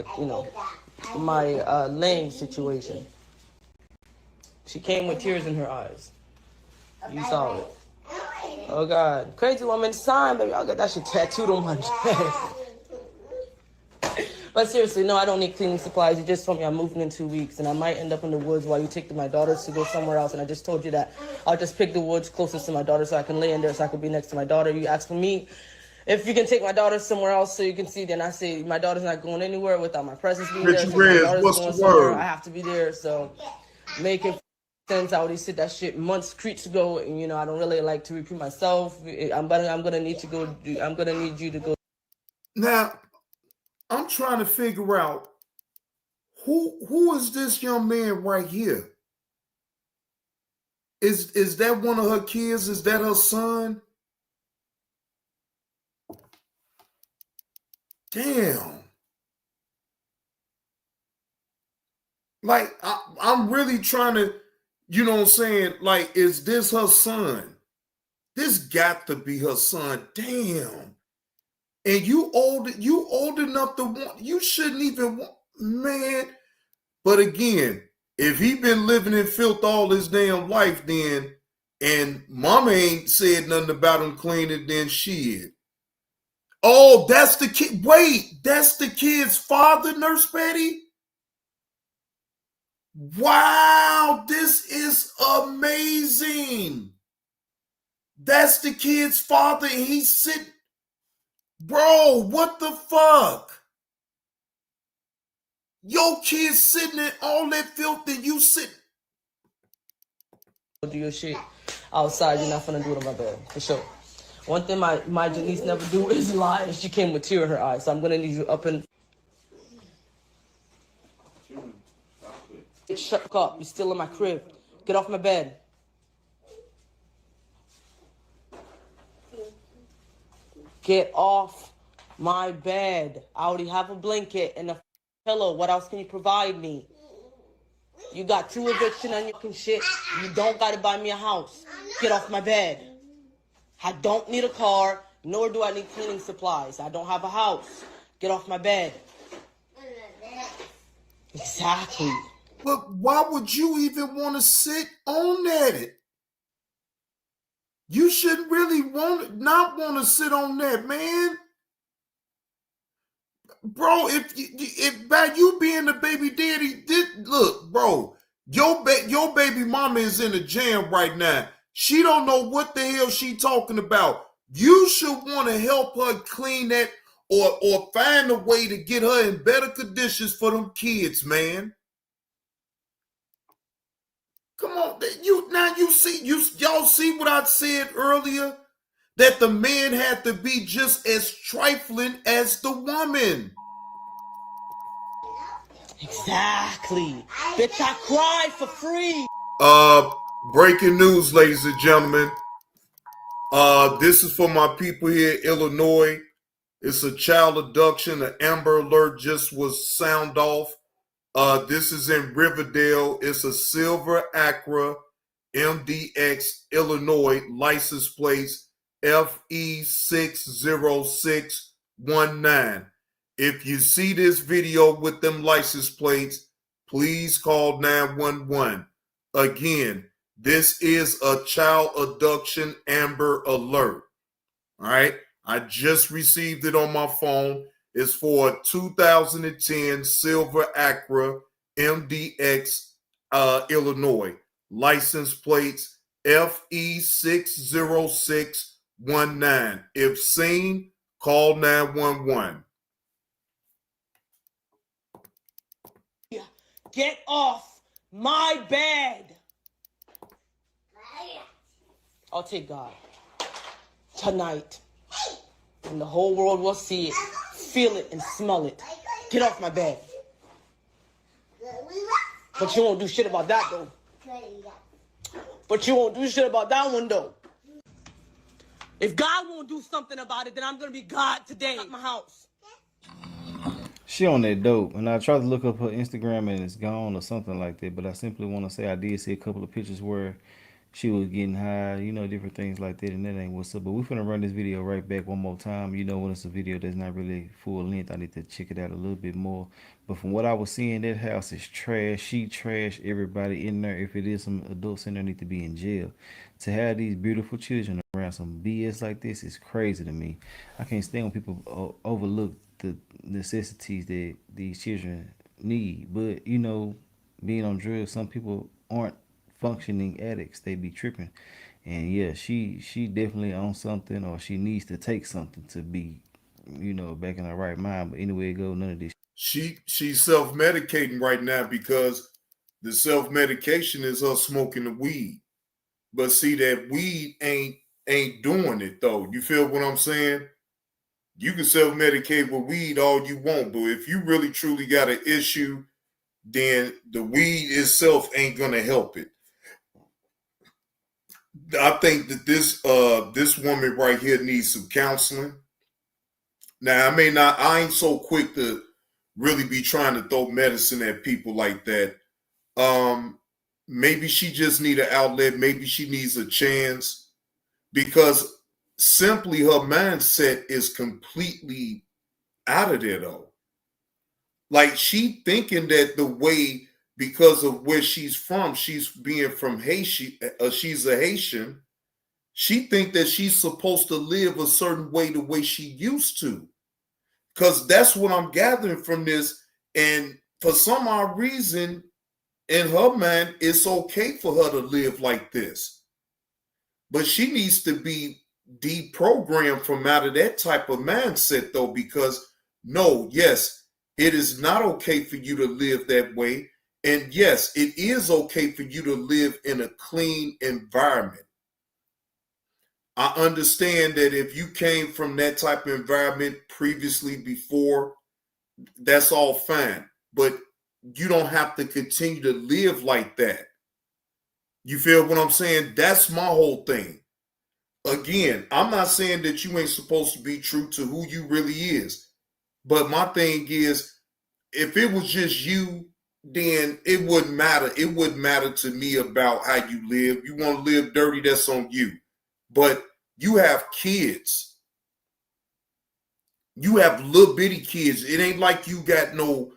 my laying situation. She came with tears in her eyes. You saw it. Oh God, crazy woman sign, baby. I'll get that shit tattooed on my chest. But seriously, no, I don't need cleaning supplies. You just told me I'm moving in 2 weeks, and I might end up in the woods while you take my daughters to go somewhere else. And I just told you that I'll just pick the woods closest to my daughter so I can lay in there so I can be next to my daughter. You ask for me if you can take my daughter somewhere else so you can see. Then I say my daughter's not going anywhere without my presence being there. So my daughter's what's going the somewhere, word? I have to be there. So make it sense. I already said that shit months ago, and I don't really like to repeat myself. I'm gonna need to go. I'm gonna need you to go. Now, I'm trying to figure out who is this young man right here? Is that one of her kids? Is that her son? Damn. Like, I'm really trying to, you know what I'm saying? Like, is this her son? This got to be her son. Damn. And you old enough to want, you shouldn't even want, man. But again, if he been living in filth all his damn life then, and mama ain't said nothing about him cleaning, then shit. Oh, that's the kid. Wait, that's the kid's father, Nurse Betty? Wow, this is amazing. That's the kid's father, and he's sitting. Bro, what the fuck? Your kid's sitting in all that filth and you sit. Do your shit outside. You're not gonna do it on my bed, for sure. One thing my Janice never do is lie, and she came with tear in her eyes. So I'm gonna need you up and shut up. You're still in my crib. Get off my bed. Get off my bed. I already have a blanket and a pillow. What else can you provide me? You got 2 eviction on your fucking shit. You don't gotta buy me a house. Get off my bed. I don't need a car, nor do I need cleaning supplies. I don't have a house. Get off my bed. Exactly. But why would you even want to sit on that? You shouldn't really not want to sit on that, man. Bro, if by you being the baby daddy, look, bro, your baby mama is in a jam right now. She don't know what the hell she talking about. You should want to help her clean that or find a way to get her in better conditions for them kids, man. Come on, y'all see what I said earlier? That the man had to be just as trifling as the woman. Exactly. Bitch, I cried for free. Breaking news, ladies and gentlemen. This is for my people here in Illinois. It's a child abduction. An Amber Alert just was sound off. This is in Riverdale. It's a silver Acura MDX Illinois license plates FE60619. If you see this video with them license plates, please call 911. Again, this is a child abduction Amber Alert. All right. I just received it on my phone. is for a 2010 silver Acura MDX, Illinois. License plates FE60619. If seen, call 911. Get off my bed. I'll take God. Tonight. And the whole world will see it, feel it, and smell it. Get off my bed. But you won't do shit about that, though. But you won't do shit about that one, though. If God won't do something about it, then I'm gonna be God today at my house. She on that dope, and I tried to look up her Instagram and it's gone or something like that. But I simply want to say I did see a couple of pictures where she was getting high, you know, different things like that, and that ain't what's up. But we're finna run this video right back one more time. You know, when it's a video that's not really full length, I need to check it out a little bit more. But from what I was seeing, that house is trash. She trash everybody in there. If it is some adults in there, need to be in jail. To have these beautiful children around some BS like this is crazy to me. I can't stand when people overlook the necessities that these children need. But, you know, being on drugs, some people aren't functioning addicts. They be tripping. And yeah, she definitely on something, or she needs to take something to be, you know, back in her right mind. But anyway it go, none of this. She's self-medicating right now because the self-medication is her smoking the weed. But see, that weed ain't doing it though. You feel what I'm saying? You can self-medicate with weed all you want, but if you really truly got an issue, then the weed itself ain't gonna help it. I think that this woman right here needs some counseling. Now, I ain't so quick to really be trying to throw medicine at people like that. Maybe she just need an outlet. Maybe she needs a chance, because simply her mindset is completely out of there though. Like, she thinking that the way, because of where she's from, she's being from Haiti, she's a Haitian. She think that she's supposed to live a certain way, the way she used to. Because that's what I'm gathering from this. And for some odd reason, in her mind, it's okay for her to live like this. But she needs to be deprogrammed from out of that type of mindset, though, because no, yes, it is not okay for you to live that way. And yes, it is okay for you to live in a clean environment. I understand that if you came from that type of environment previously before, that's all fine. But you don't have to continue to live like that. You feel what I'm saying? That's my whole thing. Again, I'm not saying that you ain't supposed to be true to who you really is. But my thing is, if it was just you, then it wouldn't matter. It wouldn't matter to me about how you live. You want to live dirty, that's on you. But you have kids. You have little bitty kids. It ain't like you got no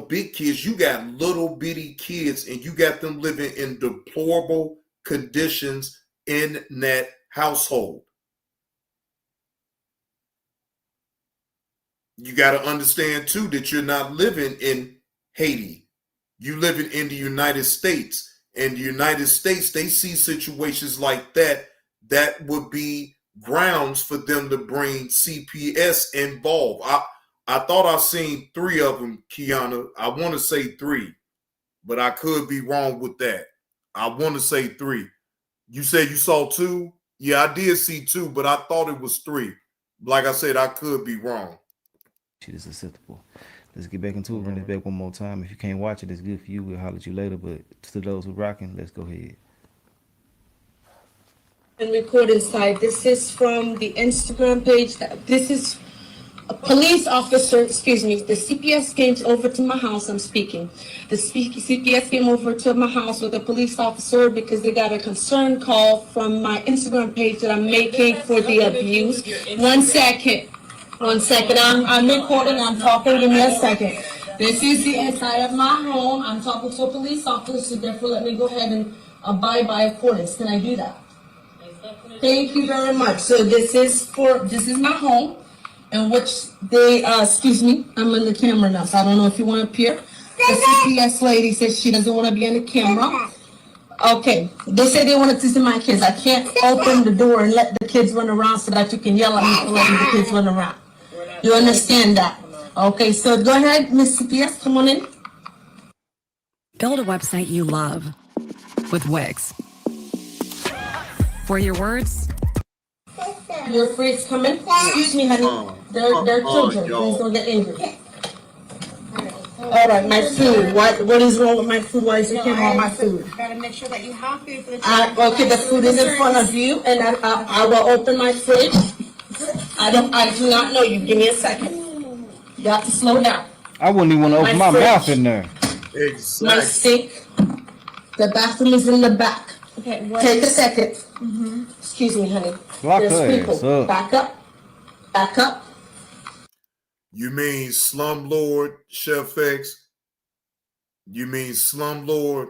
big kids. You got little bitty kids, and you got them living in deplorable conditions in that household. You got to understand too that you're not living in Haiti. You living in the United States. And the United States, they see situations like that would be grounds for them to bring CPS involved. I thought I seen 3 of them, Kiana. I want to say 3, but I could be wrong with that. I want to say 3. You said you saw 2? Yeah, I did see 2, but I thought it was 3. Like I said, I could be wrong. Shit is acceptable. Let's get back into it. Run this back one more time. If you can't watch it, it's good for you. We'll holler at you later. But to those who rocking, let's go ahead. And record inside. This is from the Instagram page. This is a police officer, excuse me, the CPS came over to my house. I'm speaking. The CPS came over to my house with a police officer because they got a concern call from my Instagram page that I'm making for the abuse. 1 second. 1 second. I'm recording. I'm talking. Give me a second. This is the inside of my home. I'm talking to a police officer, therefore let me go ahead and abide by accordance. Can I do that? Thank you very much. So this is my home. in which they, excuse me, I'm on the camera now, so I don't know if you want to appear. The CPS lady says she doesn't want to be on the camera. Okay, they say they wanted to see my kids. I can't open the door and let the kids run around so that you can yell at me for letting the kids run around. You understand that? Okay, so go ahead, Miss CPS, come on in. Build a website you love with Wix. For your words, Your freaks coming. Excuse me, honey. They're children. Please don't get angry. All right, my food. What is wrong with my food? Why is your camera on my food? Gotta make sure that you have food for the Okay, the food is in front of you, and I will open my fridge. I do not know you. Give me a second. You have to slow down. I wouldn't even want to open my fridge. mouth in there. Exactly. My sink. The bathroom is in the back. Okay, Take a second. Excuse me, honey. Lock There's her people. ass up. Back up. Back up. You mean slumlord, Chef X? You mean slumlord?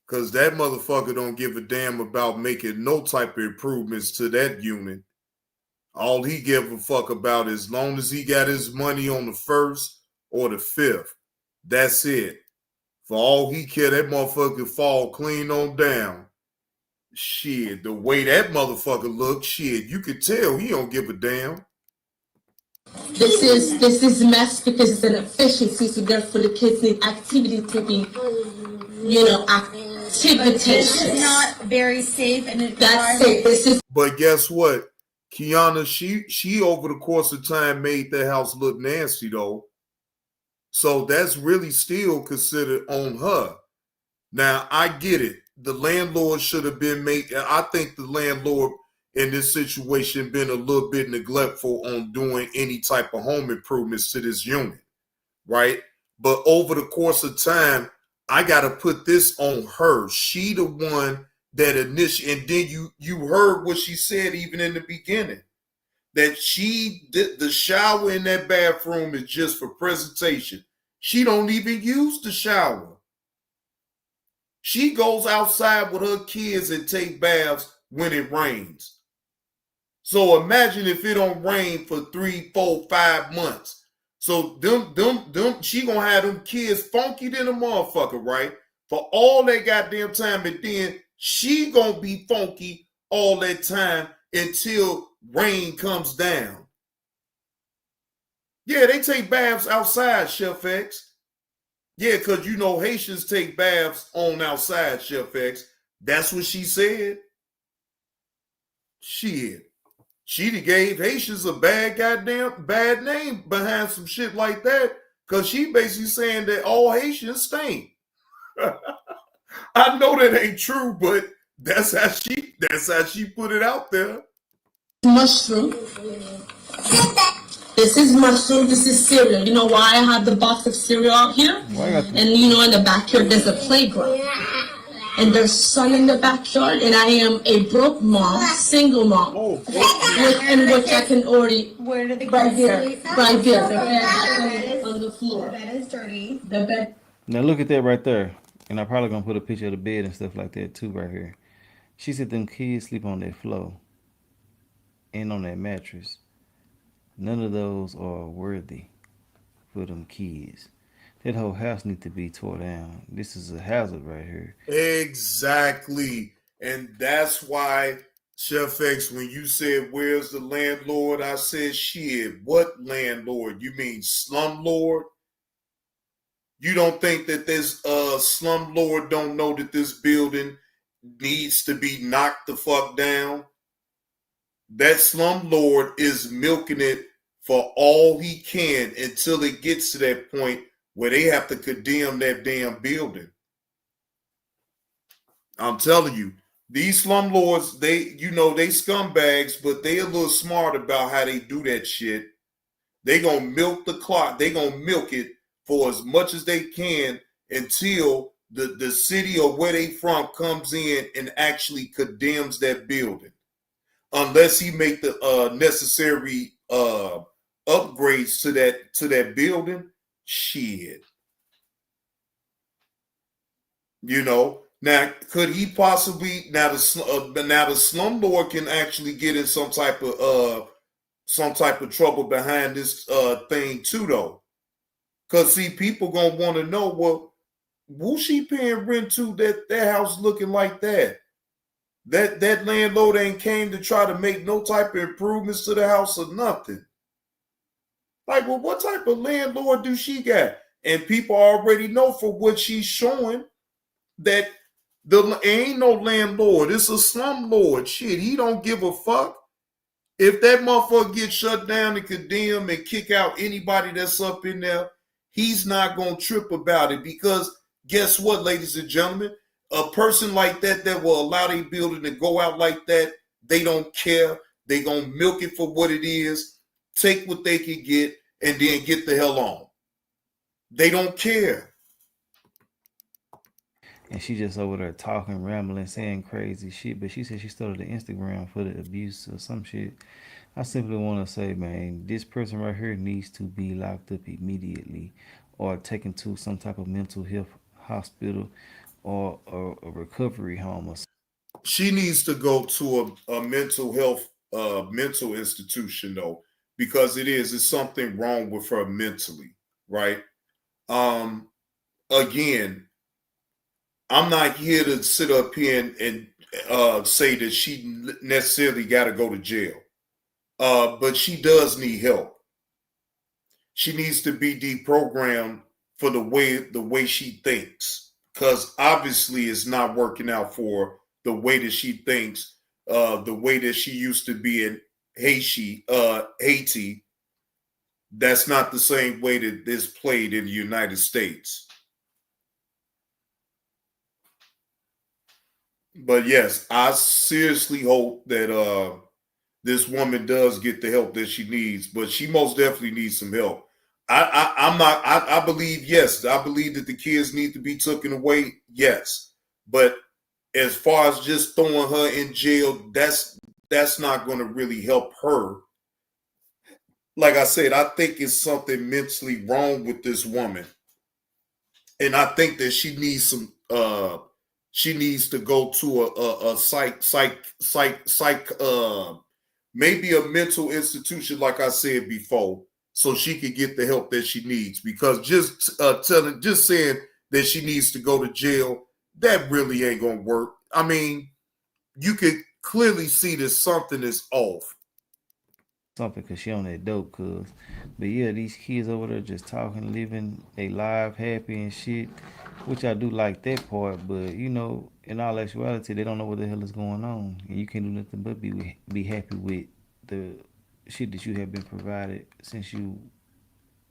Because that motherfucker don't give a damn about making no type of improvements to that unit. All he give a fuck about is as long as he got his money on the 1st or the 5th. That's it. For all he care, that motherfucker fall clean on down. Shit, the way that motherfucker look, shit, you could tell he don't give a damn. This is mess because it's an efficiency, so therefore the kids need activity to be, activities. It's not very safe and That's it. This is. But guess what? Kiana, she over the course of time made that house look nasty though. So that's really still considered on her. Now I get it. The landlord should have been I think the landlord in this situation been a little bit neglectful on doing any type of home improvements to this unit, right? But over the course of time, I got to put this on her. She the one that initiated, and then you heard what she said even in the beginning, that she did the shower in that bathroom is just for presentation. She don't even use the shower. She goes outside with her kids and take baths when it rains. So imagine if it don't rain for 3, 4, 5 months. So them she gonna have them kids funky than a motherfucker, right? For all that goddamn time, and then she gonna be funky all that time until rain comes down. Yeah, they take baths outside, Chef X. Yeah, because Haitians take baths on outside, Chef X. That's what she said. Shit. She gave Haitians a bad name behind some shit like that, because she basically saying that all Haitians stink. I know that ain't true, but that's how she put it out there. Mushroom. This is mushroom. This is cereal. You know why I have the box of cereal out here? And in the backyard there's a playground. And there's sun in the backyard, and I am a broke mom, single mom, in which I can already, Where do the kids right here, sleep? right there, The on the floor. bed is dirty. The bed. Now look at that right there. And I'm probably gonna put a picture of the bed and stuff like that too right here. She said them kids sleep on that floor and on that mattress. None of those are worthy for them kids. That whole house needs to be tore down. This is a hazard right here. Exactly. And that's why, Chef X, when you said, where's the landlord? I said, shit, what landlord? You mean slumlord? You don't think that this slumlord don't know that this building needs to be knocked the fuck down? That slumlord is milking it for all he can until it gets to that point where they have to condemn that damn building. I'm telling you, these slumlords, they scumbags, but they a little smart about how they do that shit. They gonna milk the clock. They gonna milk it for as much as they can until the city or where they from comes in and actually condemns that building. Unless he make the necessary upgrades to that building. Shit. Now could he possibly the slumlord can actually get in some type of some type of trouble behind this thing too, though. Because, see, people going to want to know, well, who she paying rent to that house looking like that? That landlord ain't came to try to make no type of improvements to the house or nothing. Like, well, what type of landlord do she got? And people already know for what she's showing that ain't no landlord. It's a slumlord. Shit, he don't give a fuck. If that motherfucker gets shut down and condemned and kick out anybody that's up in there, he's not going to trip about it, because guess what, ladies and gentlemen? A person like that will allow their building to go out like that, they don't care. They going to milk it for what it is, take what they can get, and then get the hell on. They don't care. And she just over there talking, rambling, saying crazy shit. But she said she started the Instagram for the abuse or some shit. I simply want to say, man, this person right here needs to be locked up immediately or taken to some type of mental health hospital or a recovery home or something. She needs to go to a mental health mental institution, though, because it's something wrong with her mentally, right? Again, I'm not here to sit up here and say that she necessarily got to go to jail, but she does need help. She needs to be deprogrammed for the way she thinks. Because obviously it's not working out for the way that she thinks, the way that she used to be in Haiti. That's not the same way that this played in the United States. But yes, I seriously hope that this woman does get the help that she needs, but she most definitely needs some help. I believe, yes, I believe that the kids need to be taken away, yes. But as far as just throwing her in jail, that's not going to really help her. Like I said, I think it's something mentally wrong with this woman. And I think that she needs to go to a maybe a mental institution, like I said before, so she could get the help that she needs. Because just saying that she needs to go to jail, that really ain't gonna work. I mean, you could clearly see that something is off. Something, because she on that dope, but yeah, these kids over there just talking, living a life, happy and shit, which I do like that part. But you know, in all actuality, they don't know what the hell is going on, and you can't do nothing but be happy with the shit that you have been provided since you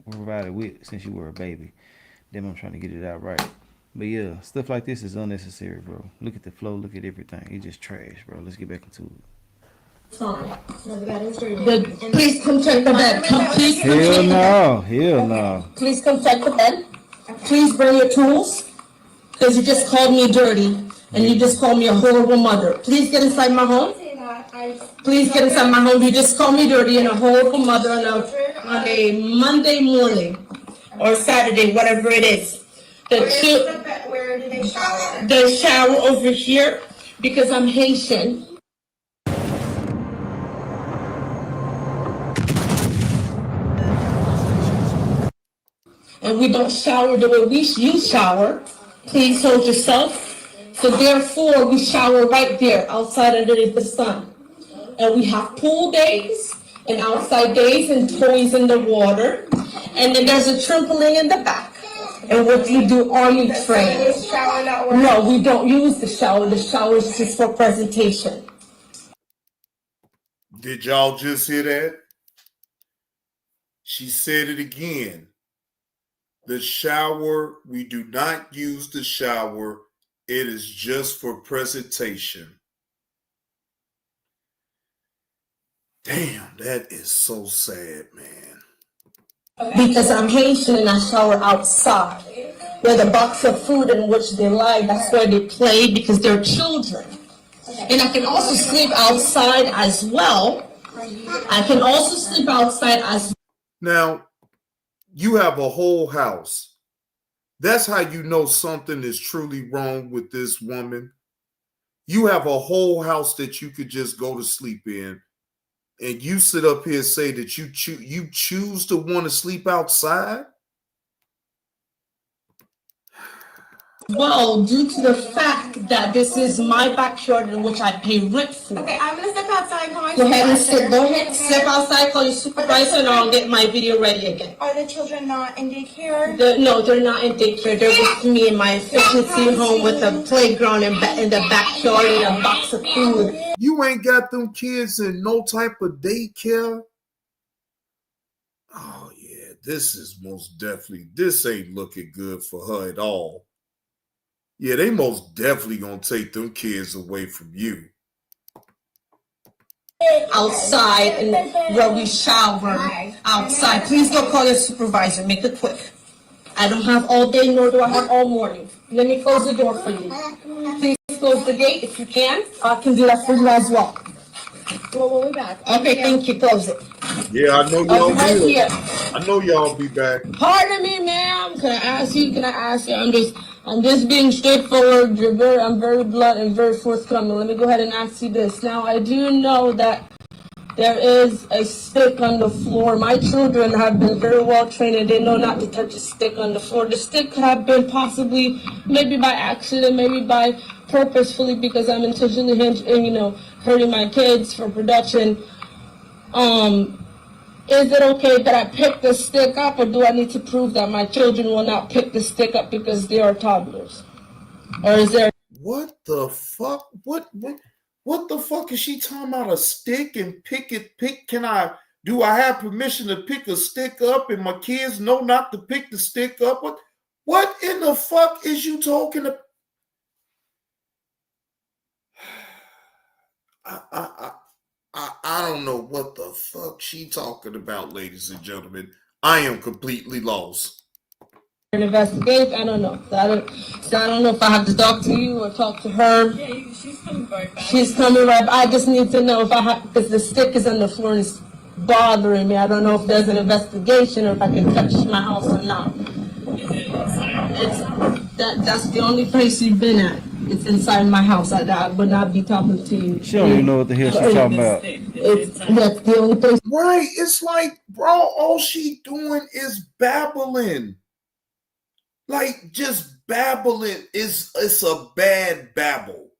were a baby. Then I'm trying to get it out right. But yeah, stuff like this is unnecessary, bro. Look at the flow, look at everything. It's just trash, bro. Let's get back into it. Please come check the bed. Hell no. Please come check the bed. Please bring your tools, because you just called me dirty and you just called me a horrible mother. Please get inside my home. Please get inside my home. You just called me dirty and a horrible mother on a Monday morning or Saturday, whatever it is. Where do they shower? The shower over here, because I'm Haitian. And we don't shower the way you shower. Please hold yourself. So therefore, we shower right there, outside underneath the sun. And we have pool days and outside days and toys in the water. And then there's a trampoline in the back. And what you do, are you trained? No, we don't use the shower. The shower is just for presentation. Did y'all just hear that? She said it again. The shower, we do not use the shower. It is just for presentation. Damn, that is so sad, man. Because I'm Haitian and I shower outside, where the box of food in which they lie, that's where they play, because they're children. And I can also sleep outside as well. Now, you have a whole house. That's how you know something is truly wrong with this woman. You have a whole house that you could just go to sleep in. and you sit up here and say that you choose to want to sleep outside? Well, due to the fact that this is my backyard in which I pay rent for. Okay, I'm gonna step outside and call my Go ahead and supervisor. step outside, call your supervisor, and I'll get my video ready again. Are the children not in daycare? No, they're not in daycare. They're with me in my efficiency home with a playground in the backyard and a box of food. You ain't got them kids in no type of daycare? Oh, yeah, this is most definitely, this ain't looking good for her at all. Yeah, they most definitely gonna take them kids away from you. Outside and where we shower outside. Please go call your supervisor. Make it quick. I don't have all day, nor do I have all morning. Let me close the door for you. Please close the gate if you can. I can do that for you as well. We'll be back. Okay, thank you. Close it. Yeah, I know I'll be right here. I know y'all be back. Pardon me, ma'am. Can I ask you? I'm just being straightforward. I'm very blunt and very forthcoming. Let me go ahead and ask you this. Now, I do know that there is a stick on the floor. My children have been very well trained and they know not to touch a stick on the floor. The stick could have been possibly, maybe by accident, maybe by purposefully, because I'm intentionally hurting my kids for production. Is it okay that I pick the stick up, or do I need to prove that my children will not pick the stick up because they are toddlers? Or is there... What the fuck? What the fuck is she talking about? A stick and pick? Do I have permission to pick a stick up and my kids know not to pick the stick up? What in the fuck is you talking about? I don't know what the fuck she talking about, ladies and gentlemen. I am completely lost. An investigation? I don't know. I don't know if I have to talk to you or talk to her. Yeah, she's coming right back. She's coming right back. I just need to know if I have, because the stick is on the floor and it's bothering me. I don't know if there's an investigation or if I can touch my house or not. That's the only place you've been at. It's inside my house. I would not be talking to you. She don't even know what the hell she's talking about. That's the only place. Right. It's like, bro, all she doing is babbling. Like, just babbling. It's a bad babble.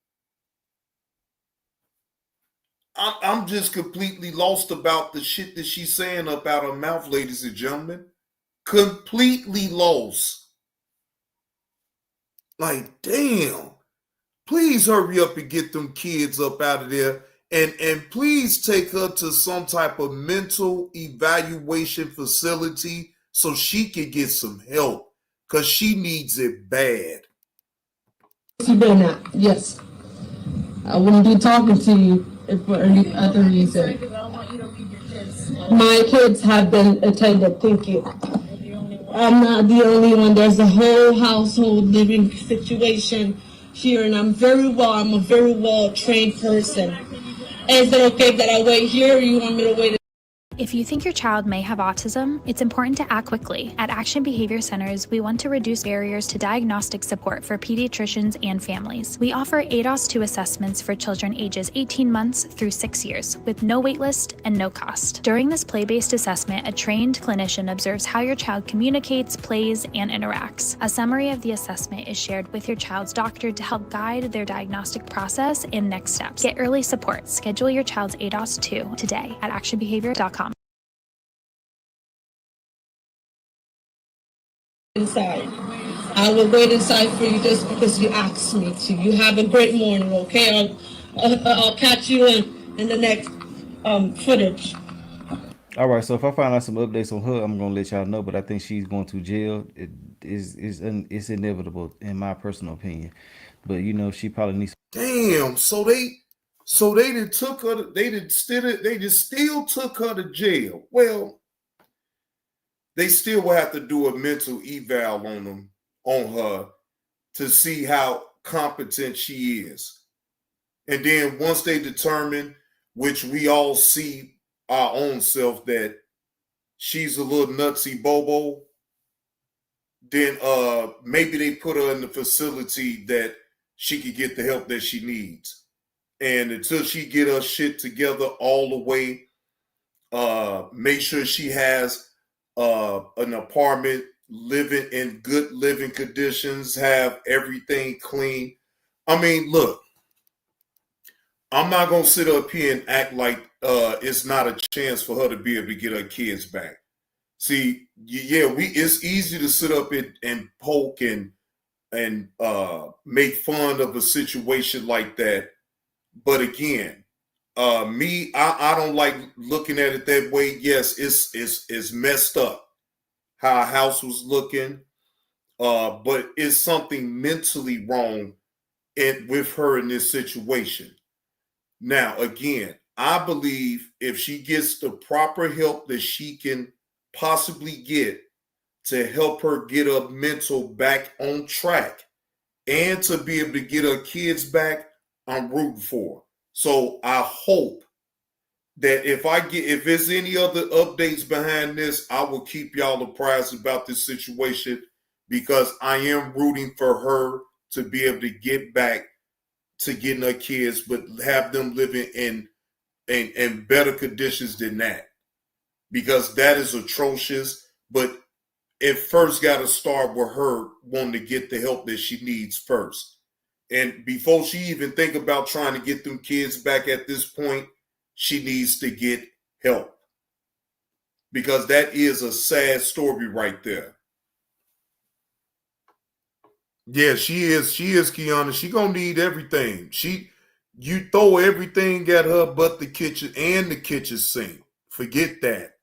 I'm just completely lost about the shit that she's saying up out her mouth, ladies and gentlemen. Completely lost. Like, damn. Please hurry up and get them kids up out of there. And please take her to some type of mental evaluation facility so she can get some help. Because she needs it bad. You better not. Yes. I wouldn't be talking to you if for any other reason. My kids have been attended. Thank you. I'm not the only one. There's a whole household living situation here, and I'm a very well trained person. Is it okay that I wait here, or you want me to wait? If you think your child may have autism, it's important to act quickly. At Action Behavior Centers, we want to reduce barriers to diagnostic support for pediatricians and families. We offer ADOS-2 assessments for children ages 18 months through 6 years, with no waitlist and no cost. During this play-based assessment, a trained clinician observes how your child communicates, plays, and interacts. A summary of the assessment is shared with your child's doctor to help guide their diagnostic process and next steps. Get early support. Schedule your child's ADOS-2 today at actionbehavior.com. Inside. I will wait inside for you just because you asked me to. You have a great morning, okay? I'll catch you in the next footage. All right, so if I find out some updates on her, I'm gonna let y'all know. But I think she's going to jail. It's inevitable, in my personal opinion. But you know, she probably needs. Damn. So they just took her. They just still took her to jail. Well, they still will have to do a mental eval on her to see how competent she is. And then once they determine, which we all see our own self, that she's a little nutsy bobo, then maybe they put her in the facility that she could get the help that she needs. And until she get her shit together all the way make sure she has an apartment, living in good living conditions, have everything clean. I mean, look, I'm not going to sit up here and act like it's not a chance for her to be able to get her kids back. See, yeah, it's easy to sit up and poke and make fun of a situation like that. But again, I don't like looking at it that way. Yes, it's messed up how our house was looking, but it's something mentally wrong with her in this situation. Now, again, I believe if she gets the proper help that she can possibly get to help her get her mental back on track and to be able to get her kids back, I'm rooting for her. So I hope that if there's any other updates behind this, I will keep y'all apprised about this situation, because I am rooting for her to be able to get back to getting her kids, but have them living in better conditions than that, because that is atrocious. But it first got to start with her wanting to get the help that she needs first. And before she even think about trying to get them kids back at this point, she needs to get help, because that is a sad story right there. Yeah, she is, Kiana. She gonna need everything. You throw everything at her but the kitchen and the kitchen sink. Forget that.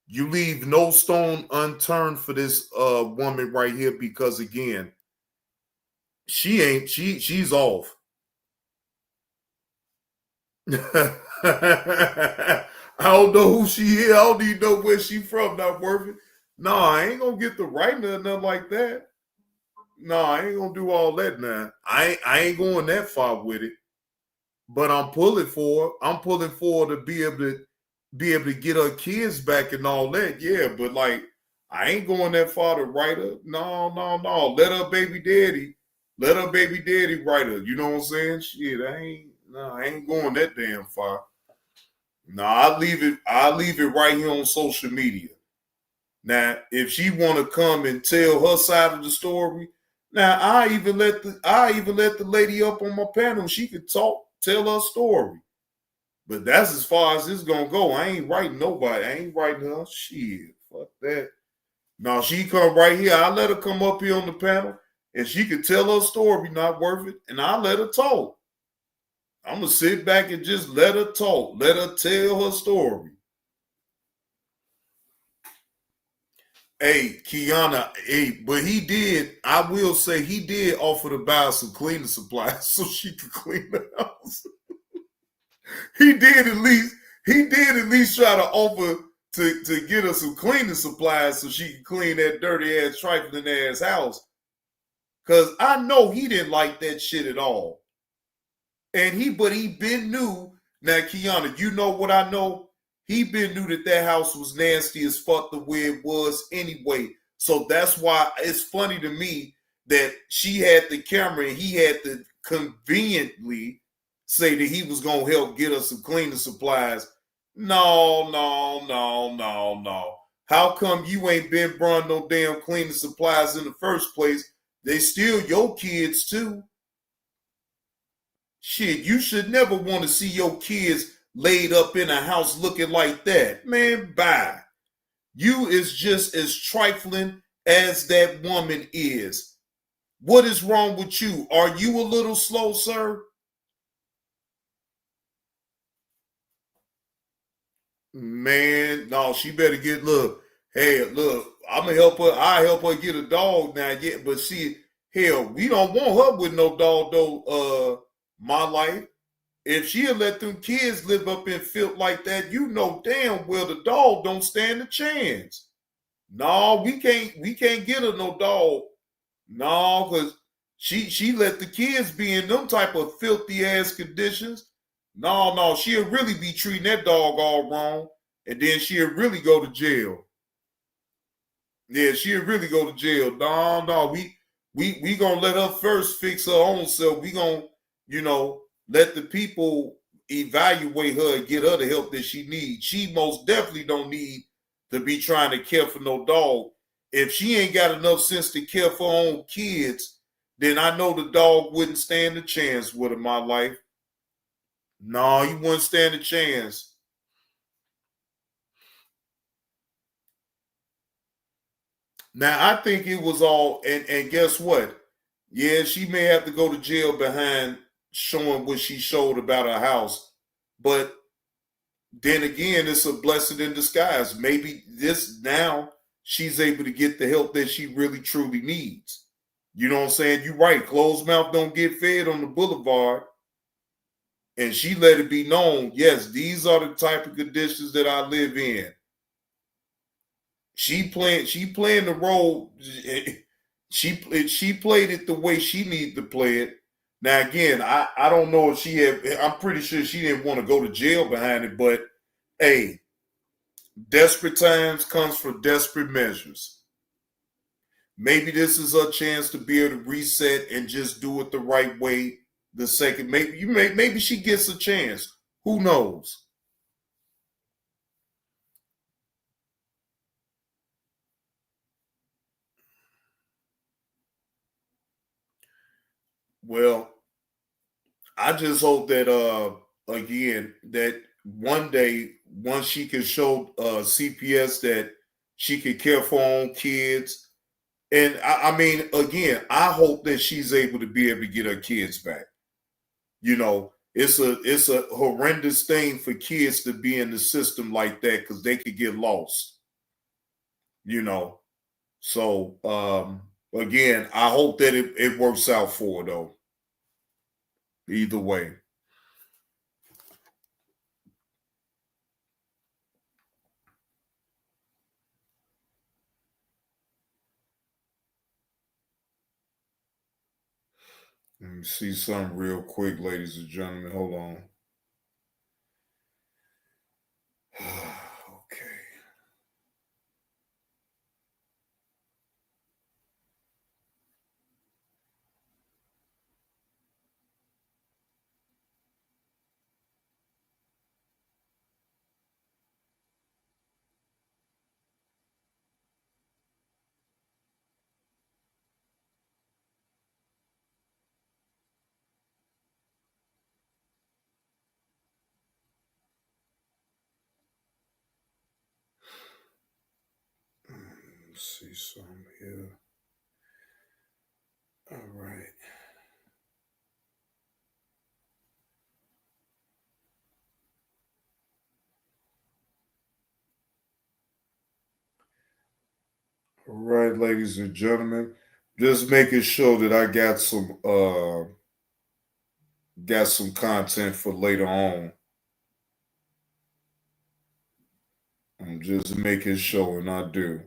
You leave no stone unturned for this woman right here, because again, she's off. I don't know who she is. I don't even know where she from. Not worth it. No, I ain't gonna get the writing or nothing like that. No, I ain't gonna do all that now. I ain't going that far with it. But I'm pulling for her. I'm pulling for her to be able to get her kids back and all that. Yeah, but like, I ain't going that far to write her. No. Let her baby daddy write her. You know what I'm saying? Shit, I ain't going that damn far. No, I'll leave it right here on social media. Now, if she want to come and tell her side of the story, now I even let the lady up on my panel. She could tell her story. But that's as far as it's gonna go. I ain't writing nobody. I ain't writing her. Shit, fuck that. Now she come right here. I let her come up here on the panel, and she could tell her story. Not worth it, and I let her talk. I'm gonna sit back and just let her talk. Let her tell her story. Hey, Kiana, but he did, I will say, he did offer to buy some cleaning supplies so she could clean the house. He did at least try to offer to get her some cleaning supplies so she could clean that dirty ass, trifling ass house. Cause I know he didn't like that shit at all. But he been knew. Now, Kiana, you know what I know? He been knew that house was nasty as fuck the way it was anyway. So that's why it's funny to me that she had the camera and he had to conveniently say that he was going to help get us some cleaning supplies. No. How come you ain't been brought no damn cleaning supplies in the first place? They still your kids too. Shit, you should never want to see your kids laid up in a house looking like that. Man, bye. You is just as trifling as that woman is. What is wrong with you? Are you a little slow, sir? Man, no, she better get, look, I'm gonna help her. I help her get a dog now. Yeah, but see, hell, we don't want her with no dog though, my life. If she'll let them kids live up in filth like that, you know damn well the dog don't stand a chance. No, we can't get her no dog. No, because she let the kids be in them type of filthy ass conditions. No, she'll really be treating that dog all wrong, and then she'll really go to jail. Yeah, she'll really go to jail. No, we gonna let her first fix her own self. We gonna, let the people evaluate her and get her the help that she needs. She most definitely don't need to be trying to care for no dog. If she ain't got enough sense to care for her own kids, then I know the dog wouldn't stand a chance with her, my life. No, he wouldn't stand a chance. Now, I think it was all, and guess what? Yeah, she may have to go to jail behind showing what she showed about her house. But then again, it's a blessing in disguise. Maybe now she's able to get the help that she really truly needs. You know what I'm saying? You're right. Closed mouth don't get fed on the boulevard. And she let it be known, yes, these are the type of conditions that I live in. She playing the role. She played it the way she needed to play it. Now, again, I don't know if she had, I'm pretty sure she didn't want to go to jail behind it, but hey, desperate times comes from desperate measures. Maybe this is her chance to be able to reset and just do it the right way. The second, maybe she gets a chance. Who knows? Well, I just hope that again, that one day, once she can show CPS that she can care for her own kids. And I mean, again, I hope that she's able to get her kids back. You know, it's a horrendous thing for kids to be in the system like that because they could get lost. You know, so again, I hope that it works out for her though. Either way. Let me see something real quick, ladies and gentlemen. Hold on. Okay. Let's see something here. All right. All right, ladies and gentlemen. Just making sure that I got some content for later on. I'm just making sure, and I do.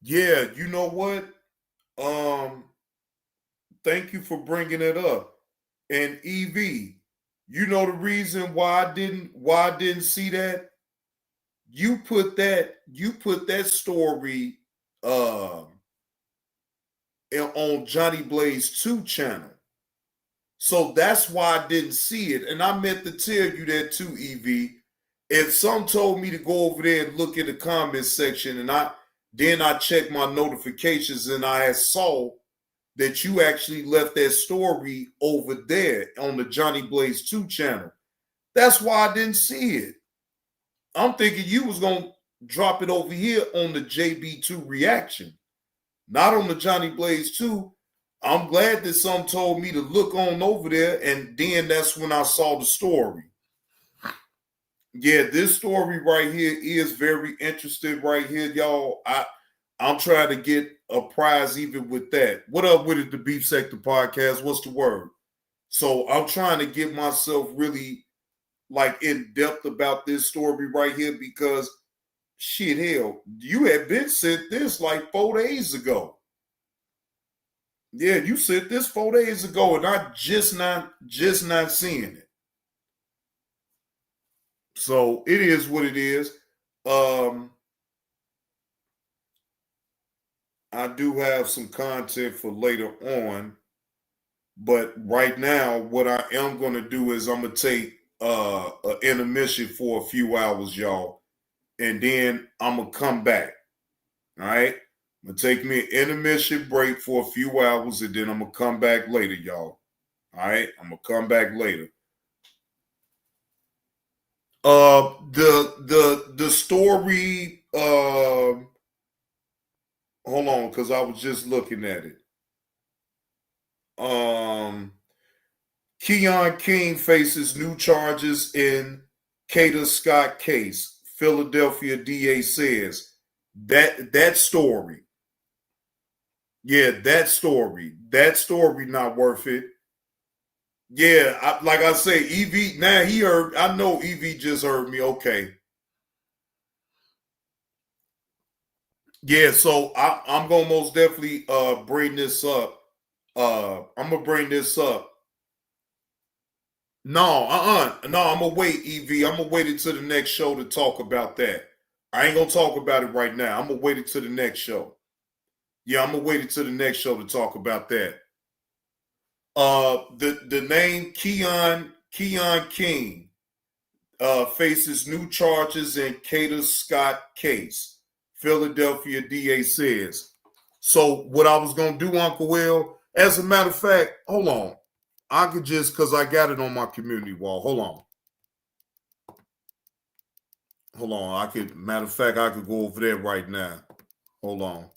Yeah, you know what? Thank you for bringing it up. And EV, you know the reason why I didn't see that? You put that story on Johnny Blaze 2 channel. So that's why I didn't see it. And I meant to tell you that too, EV. If some told me to go over there and look at the comments section, and I checked my notifications and I saw that you actually left that story over there on the Johnny Blaze 2 channel. That's why I didn't see it. I'm thinking you was going to drop it over here on the JB2 reaction, not on the Johnny Blaze 2. I'm glad that some told me to look on over there, and then that's when I saw the story. Yeah, this story right here is very interesting right here, y'all. I'm trying to get a prize even with that. What up with it, the Beef Sector Podcast? What's the word? So I'm trying to get myself really like in depth about this story right here because shit, hell, you had been sent this like 4 days ago. Yeah, you sent this 4 days ago, and I just not seeing it. So it is what it is. I do have some content for later on. But right now, what I am going to do is I'm going to take an intermission for a few hours, y'all. And then I'm going to come back. All right? I'm going to take me an intermission break for a few hours, and then I'm going to come back later, y'all. All right? I'm going to come back later. The story, hold on, because I was just looking at it. Keon King faces new charges in Kata Scott case. Philadelphia DA says that story. Yeah, that story not worth it. Yeah, like I say, EV, now he heard, I know EV just heard me. Okay. Yeah, so I'm going to most definitely bring this up. I'm going to bring this up. No, I'm going to wait, EV. I'm going to wait until the next show to talk about that. I ain't going to talk about it right now. I'm going to wait until the next show. Yeah, I'm going to wait until the next show to talk about that. The name Keon King faces new charges in Kata Scott case. Philadelphia DA says. So what I was going to do, Uncle Will, as a matter of fact, hold on. I could just, because I got it on my community wall. Hold on. Matter of fact, I could go over there right now. Hold on.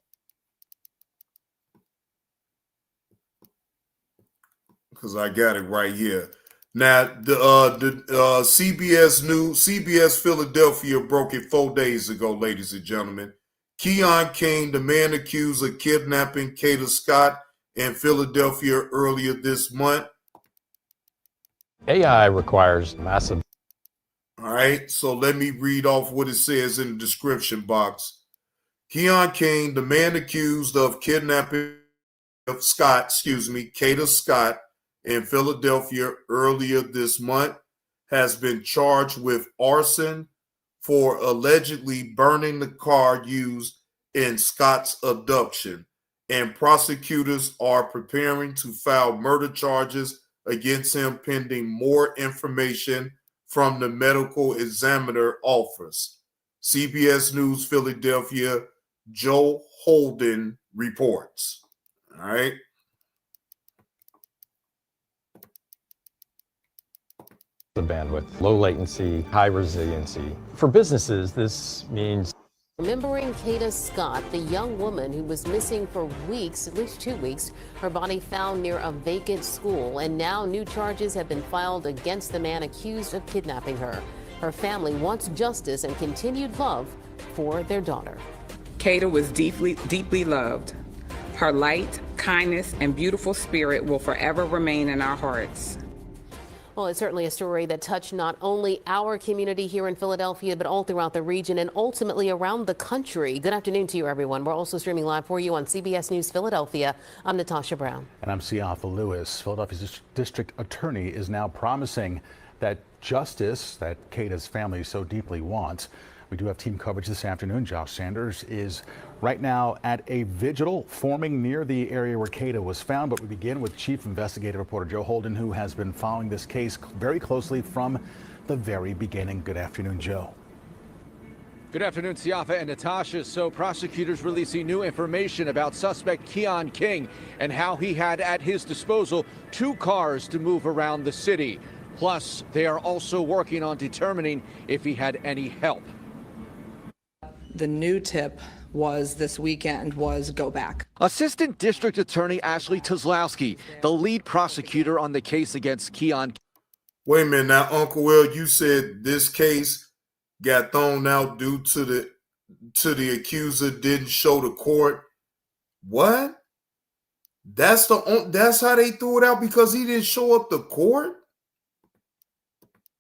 Because I got it right here. Now, the CBS Philadelphia broke it 4 days ago, ladies and gentlemen. Keon King, the man accused of kidnapping Kata Scott in Philadelphia earlier this month. AI requires massive. All right, so let me read off what it says in the description box. Keon King, the man accused of kidnapping Kata Scott in Philadelphia earlier this month, has been charged with arson for allegedly burning the car used in Scott's abduction, and prosecutors are preparing to file murder charges against him pending more information from the medical examiner office. CBS News Philadelphia, Joe Holden reports. All right. The bandwidth, low latency, high resiliency. For businesses, this means Remembering Kata Scott, the young woman who was missing for weeks, at least 2 weeks, her body found near a vacant school, and now new charges have been filed against the man accused of kidnapping her. Her family wants justice and continued love for their daughter. Kata was deeply loved. Her light, kindness, and beautiful spirit will forever remain in our hearts. Well, it's certainly a story that touched not only our community here in Philadelphia, but all throughout the region and ultimately around the country. Good afternoon to you, everyone. We're also streaming live for you on CBS News Philadelphia. I'm Natasha Brown. And I'm Siafa Lewis. Philadelphia's district attorney is now promising that justice that Kata's family so deeply wants. We do have team coverage this afternoon. Josh Sanders is right now at a vigil forming near the area where Kata was found. But we begin with Chief Investigative Reporter Joe Holden, who has been following this case very closely from the very beginning. Good afternoon, Joe. Good afternoon, Siafa and Natasha. So prosecutors releasing new information about suspect Keon King and how he had at his disposal 2 cars to move around the city. Plus, they are also working on determining if he had any help. The new tip was this weekend was go back. Assistant District Attorney Ashley Kozlowski, the lead prosecutor on the case against Keon. Wait a minute now, Uncle Will, you said this case got thrown out due to the accuser didn't show the court. What? That's how they threw it out, because he didn't show up to court?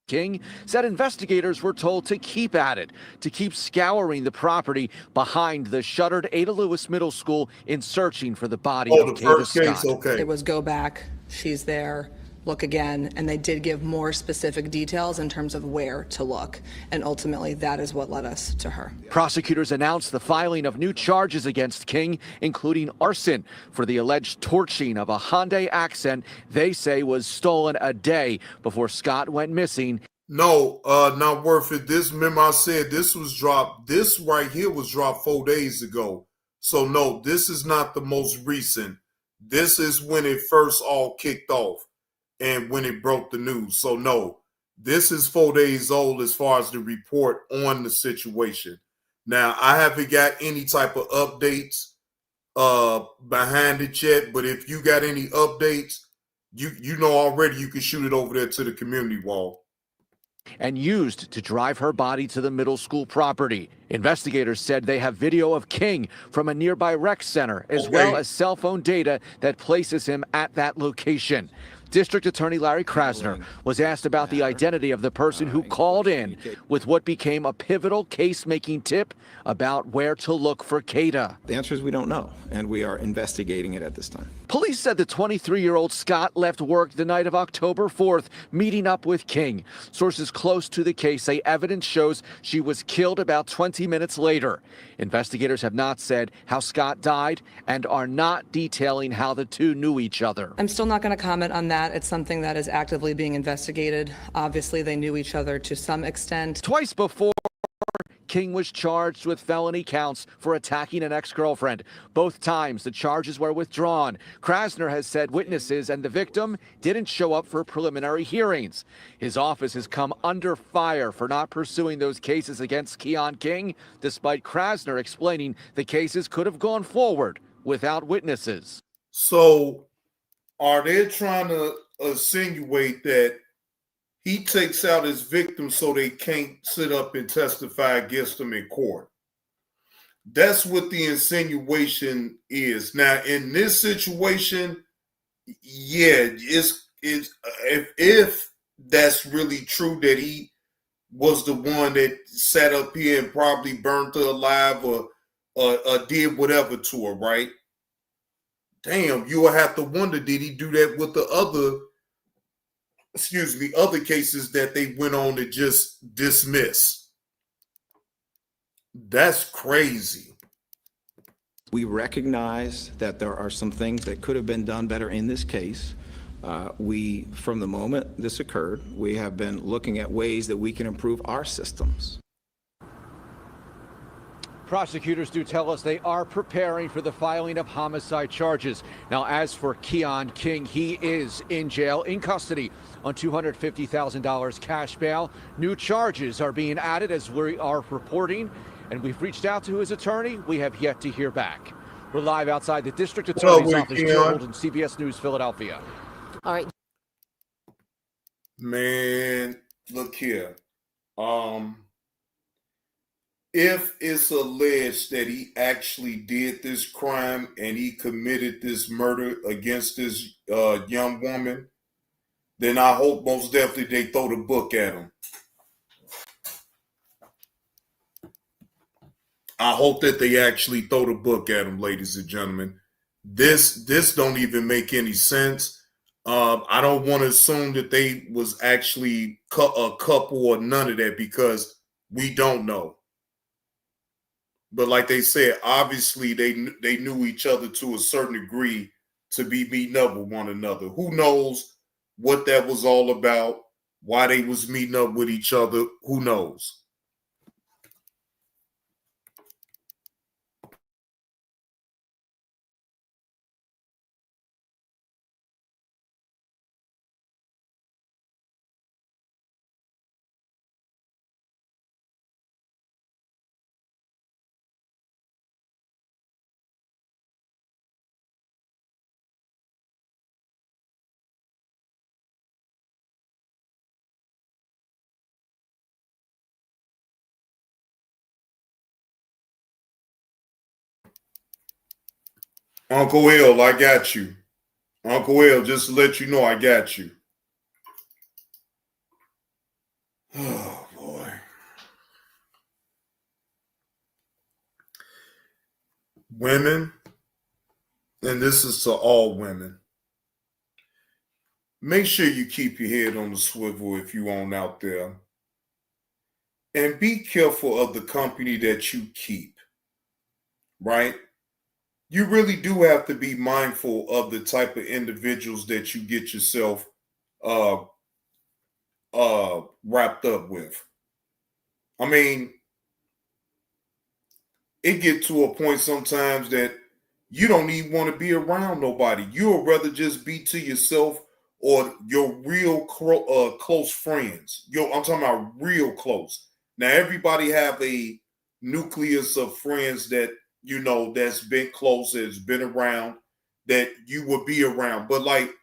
King said investigators were told to keep at it, to keep scouring the property behind the shuttered Ada Lewis Middle School in searching for the body of Kata Scott. Okay. It was go back. She's there. look again, and they did give more specific details in terms of where to look. And ultimately, that is what led us to her. Prosecutors announced the filing of new charges against King, including arson for the alleged torching of a Hyundai Accent they say was stolen a day before Scott went missing. No, not worth it. This, remember I said this was dropped. This right here was dropped 4 days ago. So no, this is not the most recent. This is when it first all kicked off and when it broke the news. So no, this is 4 days old as far as the report on the situation. Now, I haven't got any type of updates behind it yet, but if you got any updates, you know already you can shoot it over there to the community wall. And used to drive her body to the middle school property. Investigators said they have video of King from a nearby rec center, as well as cell phone data that places him at that location. District Attorney Larry Krasner was asked about the identity of the person who called in with what became a pivotal case-making tip about where to look for Kata. The answer is we don't know, and we are investigating it at this time. Police said the 23-year-old Scott left work the night of October 4th, meeting up with King. Sources close to the case say evidence shows she was killed about 20 minutes later. Investigators have not said how Scott died and are not detailing how the two knew each other. I'm still not going to comment on that. It's something that is actively being investigated. Obviously, they knew each other to some extent. Twice before, King was charged with felony counts for attacking an ex-girlfriend. Both times, the charges were withdrawn. Krasner has said witnesses and the victim didn't show up for preliminary hearings. His office has come under fire for not pursuing those cases against Keon King, despite Krasner explaining the cases could have gone forward without witnesses. So, are they trying to insinuate that he takes out his victims so they can't sit up and testify against them in court? That's what the insinuation is. Now, in this situation, yeah, it's if that's really true that he was the one that sat up here and probably burnt her alive or did whatever to her, right? Damn, you will have to wonder, did he do that with the other cases that they went on to just dismiss? That's crazy. We recognize that there are some things that could have been done better in this case. From the moment this occurred, we have been looking at ways that we can improve our systems. Prosecutors do tell us they are preparing for the filing of homicide charges. Now, as for Keon King, he is in jail, in custody on $250,000 cash bail. New charges are being added as we are reporting, and we've reached out to his attorney. We have yet to hear back. We're live outside the district attorney's office, Gerald, in CBS News, Philadelphia. All right. Man, look here. If it's alleged that he actually did this crime and he committed this murder against this young woman, then I hope most definitely they throw the book at him. I hope that they actually throw the book at him, ladies and gentlemen. This don't even make any sense. I don't want to assume that they was actually a couple or none of that because we don't know. But like they said, obviously they knew each other to a certain degree to be meeting up with one another. Who knows what that was all about, why they was meeting up with each other, who knows? Uncle L, I got you. Uncle L, just to let you know, I got you. Oh, boy. Women, and this is to all women, make sure you keep your head on the swivel if you on out there. And be careful of the company that you keep, right? You really do have to be mindful of the type of individuals that you get yourself wrapped up with. I mean, it get to a point sometimes that you don't even want to be around nobody. You'll rather just be to yourself or your real close friends. I'm talking about real close. Now, everybody have a nucleus of friends that, you know, that's been close, that's been around, that you will be around. But like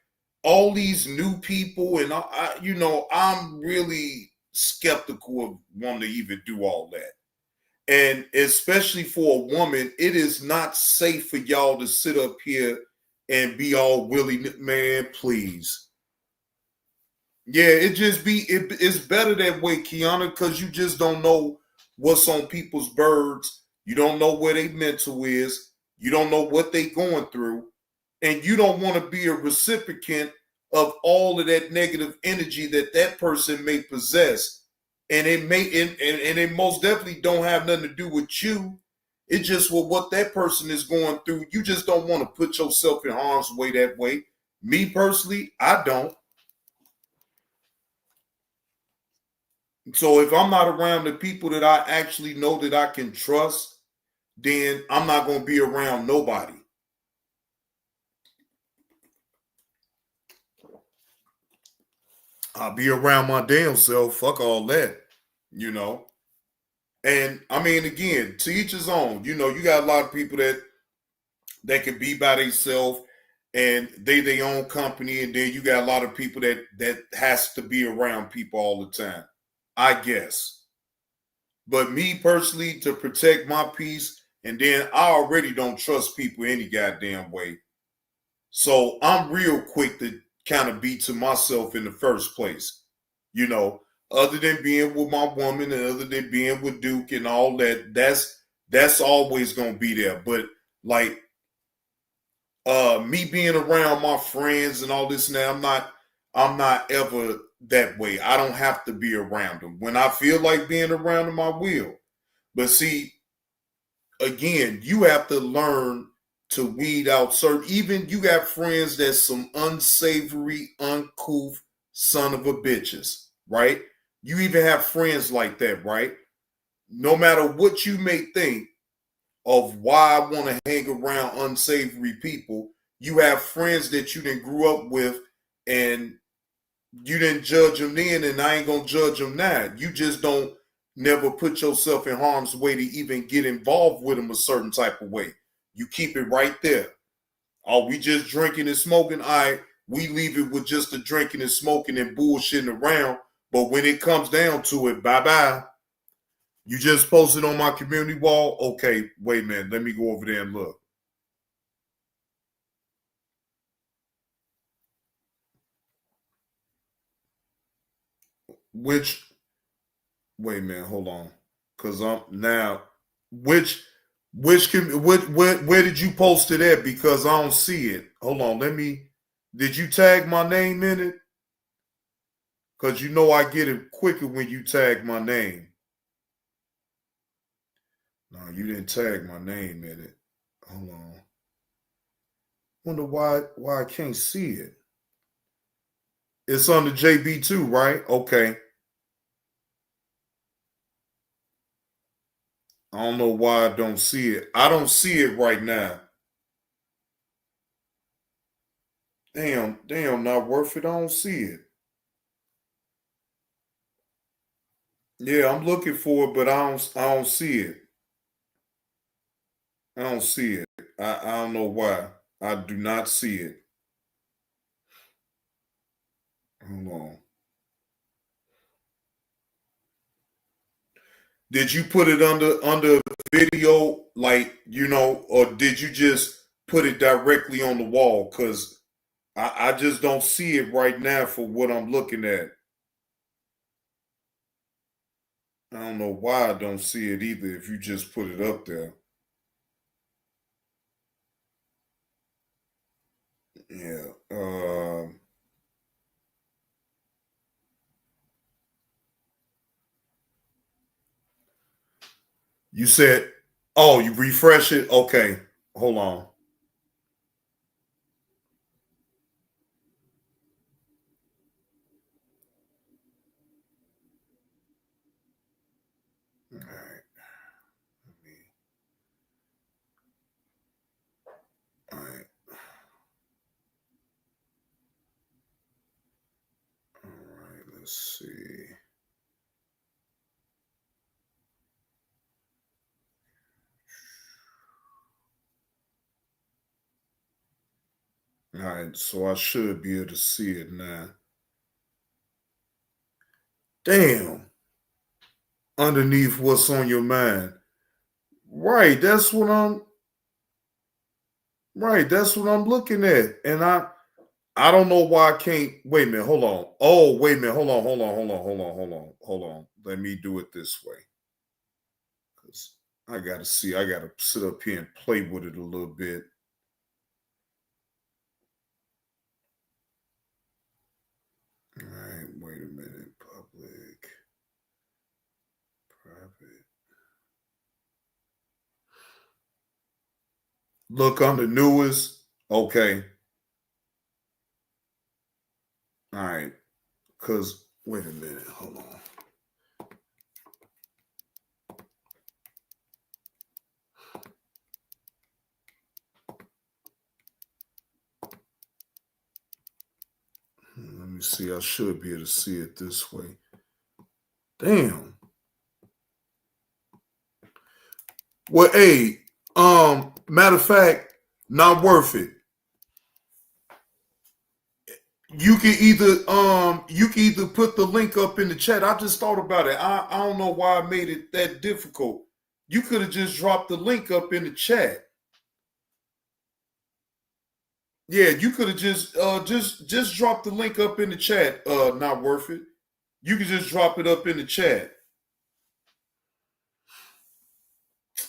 all these new people, and I'm really skeptical of wanting to even do all that. And especially for a woman, it is not safe for y'all to sit up here and be all man, please. Yeah, it's better that way, Kiana, because you just don't know what's on people's birds. You don't know where their mental is. You don't know what they going through. And you don't want to be a recipient of all of that negative energy that person may possess. And it may and it most definitely don't have nothing to do with you. It's just with what that person is going through. You just don't want to put yourself in harm's way that way. Me personally, I don't. So if I'm not around the people that I actually know that I can trust, then I'm not going to be around nobody. I'll be around my damn self. Fuck all that, you know. And I mean, again, to each his own. You know, you got a lot of people that can be by themselves and they their own company, and then you got a lot of people that has to be around people all the time. I guess. But me personally, to protect my peace, and then I already don't trust people any goddamn way. So I'm real quick to kind of be to myself in the first place. You know, other than being with my woman and other than being with Duke and all that, that's always gonna be there. But like me being around my friends and all this now, I'm not ever that way. I don't have to be around them. When I feel like being around them, I will. But see, again, you have to learn to weed out certain, even you got friends that's some unsavory, uncouth son of a bitches, right? You even have friends like that, right? No matter what you may think of why I want to hang around unsavory people, you have friends that you didn't grew up with and you didn't judge them then, and I ain't gonna judge them now. You just don't never put yourself in harm's way to even get involved with them a certain type of way. You keep it right there. Are we just drinking and smoking? All right, we leave it with just the drinking and smoking and bullshitting around. But when it comes down to it, bye-bye. You just posted on my community wall. Okay, wait a minute. Let me go over there and look. Wait a minute, hold on. Cause I'm now where did you post it at? Because I don't see it. Hold on, did you tag my name in it? Cause you know I get it quicker when you tag my name. No, you didn't tag my name in it. Hold on. Wonder why I can't see it. It's on the JB2, right? Okay. I don't know why I don't see it. I don't see it right now. Damn, not worth it. I don't see it. Yeah, I'm looking for it, but I don't see it. I don't see it. I don't know why. I do not see it. Hold on. Did you put it under video, like, you know, or did you just put it directly on the wall? Because I just don't see it right now for what I'm looking at. I don't know why I don't see it either if you just put it up there. Yeah. You said, oh, you refresh it? Okay, hold on. All right. All right. All right, let's see. All right, so I should be able to see it now. Damn. Underneath what's on your mind. Right, that's what I'm looking at. And I don't know why I can't. Wait a minute, hold on. Oh, wait a minute, hold on. Let me do it this way. Because I gotta sit up here and play with it a little bit. All right, wait a minute. Public, private. Look under newest. Okay. All right. Because, wait a minute. Hold on. Let me see. I should be able to see it this way. Damn. Well, hey, matter of fact, not worth it. You can either put the link up in the chat. I just thought about it. I don't know why I made it that difficult. You could have just dropped the link up in the chat. Yeah, you could have just drop the link up in the chat. Not worth it. You can just drop it up in the chat.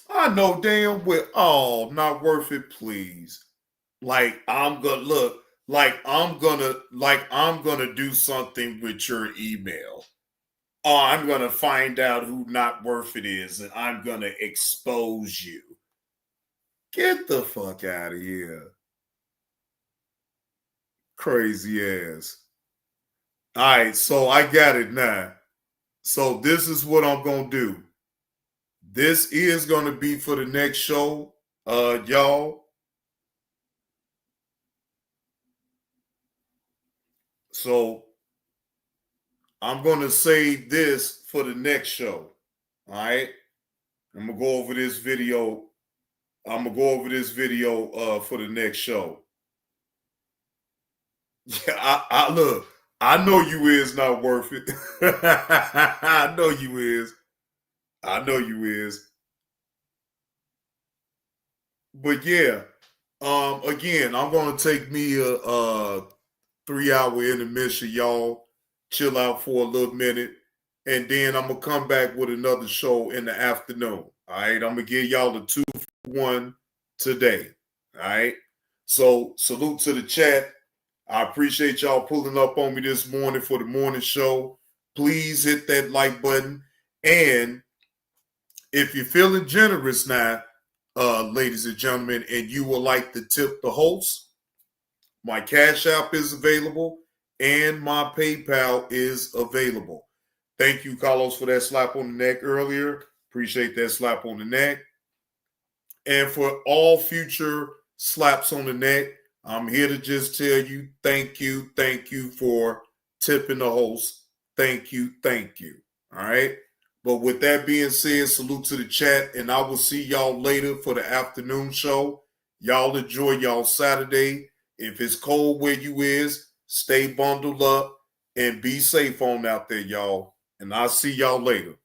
I know damn well. Oh, not worth it, please. Like I'm gonna do something with your email. Oh, I'm gonna find out who not worth it is, and I'm gonna expose you. Get the fuck out of here. Crazy ass. All right, so I got it now. So this is what I'm gonna do. This is gonna be for the next show, y'all. So I'm gonna save this for the next show. All right. I'm gonna go over this video. For the next show. Yeah, I look. I know you is not worth it. I know you is. But yeah, again, I'm gonna take me a 3-hour intermission, y'all. Chill out for a little minute, and then I'm gonna come back with another show in the afternoon. All right, I'm gonna give y'all the 2-for-1 today. All right. So salute to the chat. I appreciate y'all pulling up on me this morning for the morning show. Please hit that like button. And if you're feeling generous now, ladies and gentlemen, and you would like to tip the host, my Cash App is available and my PayPal is available. Thank you, Carlos, for that slap on the neck earlier. Appreciate that slap on the neck. And for all future slaps on the neck, I'm here to just tell you thank you for tipping the host. Thank you. All right. But with that being said, salute to the chat, and I will see y'all later for the afternoon show. Y'all enjoy y'all Saturday. If it's cold where you is, stay bundled up and be safe on out there, y'all. And I'll see y'all later.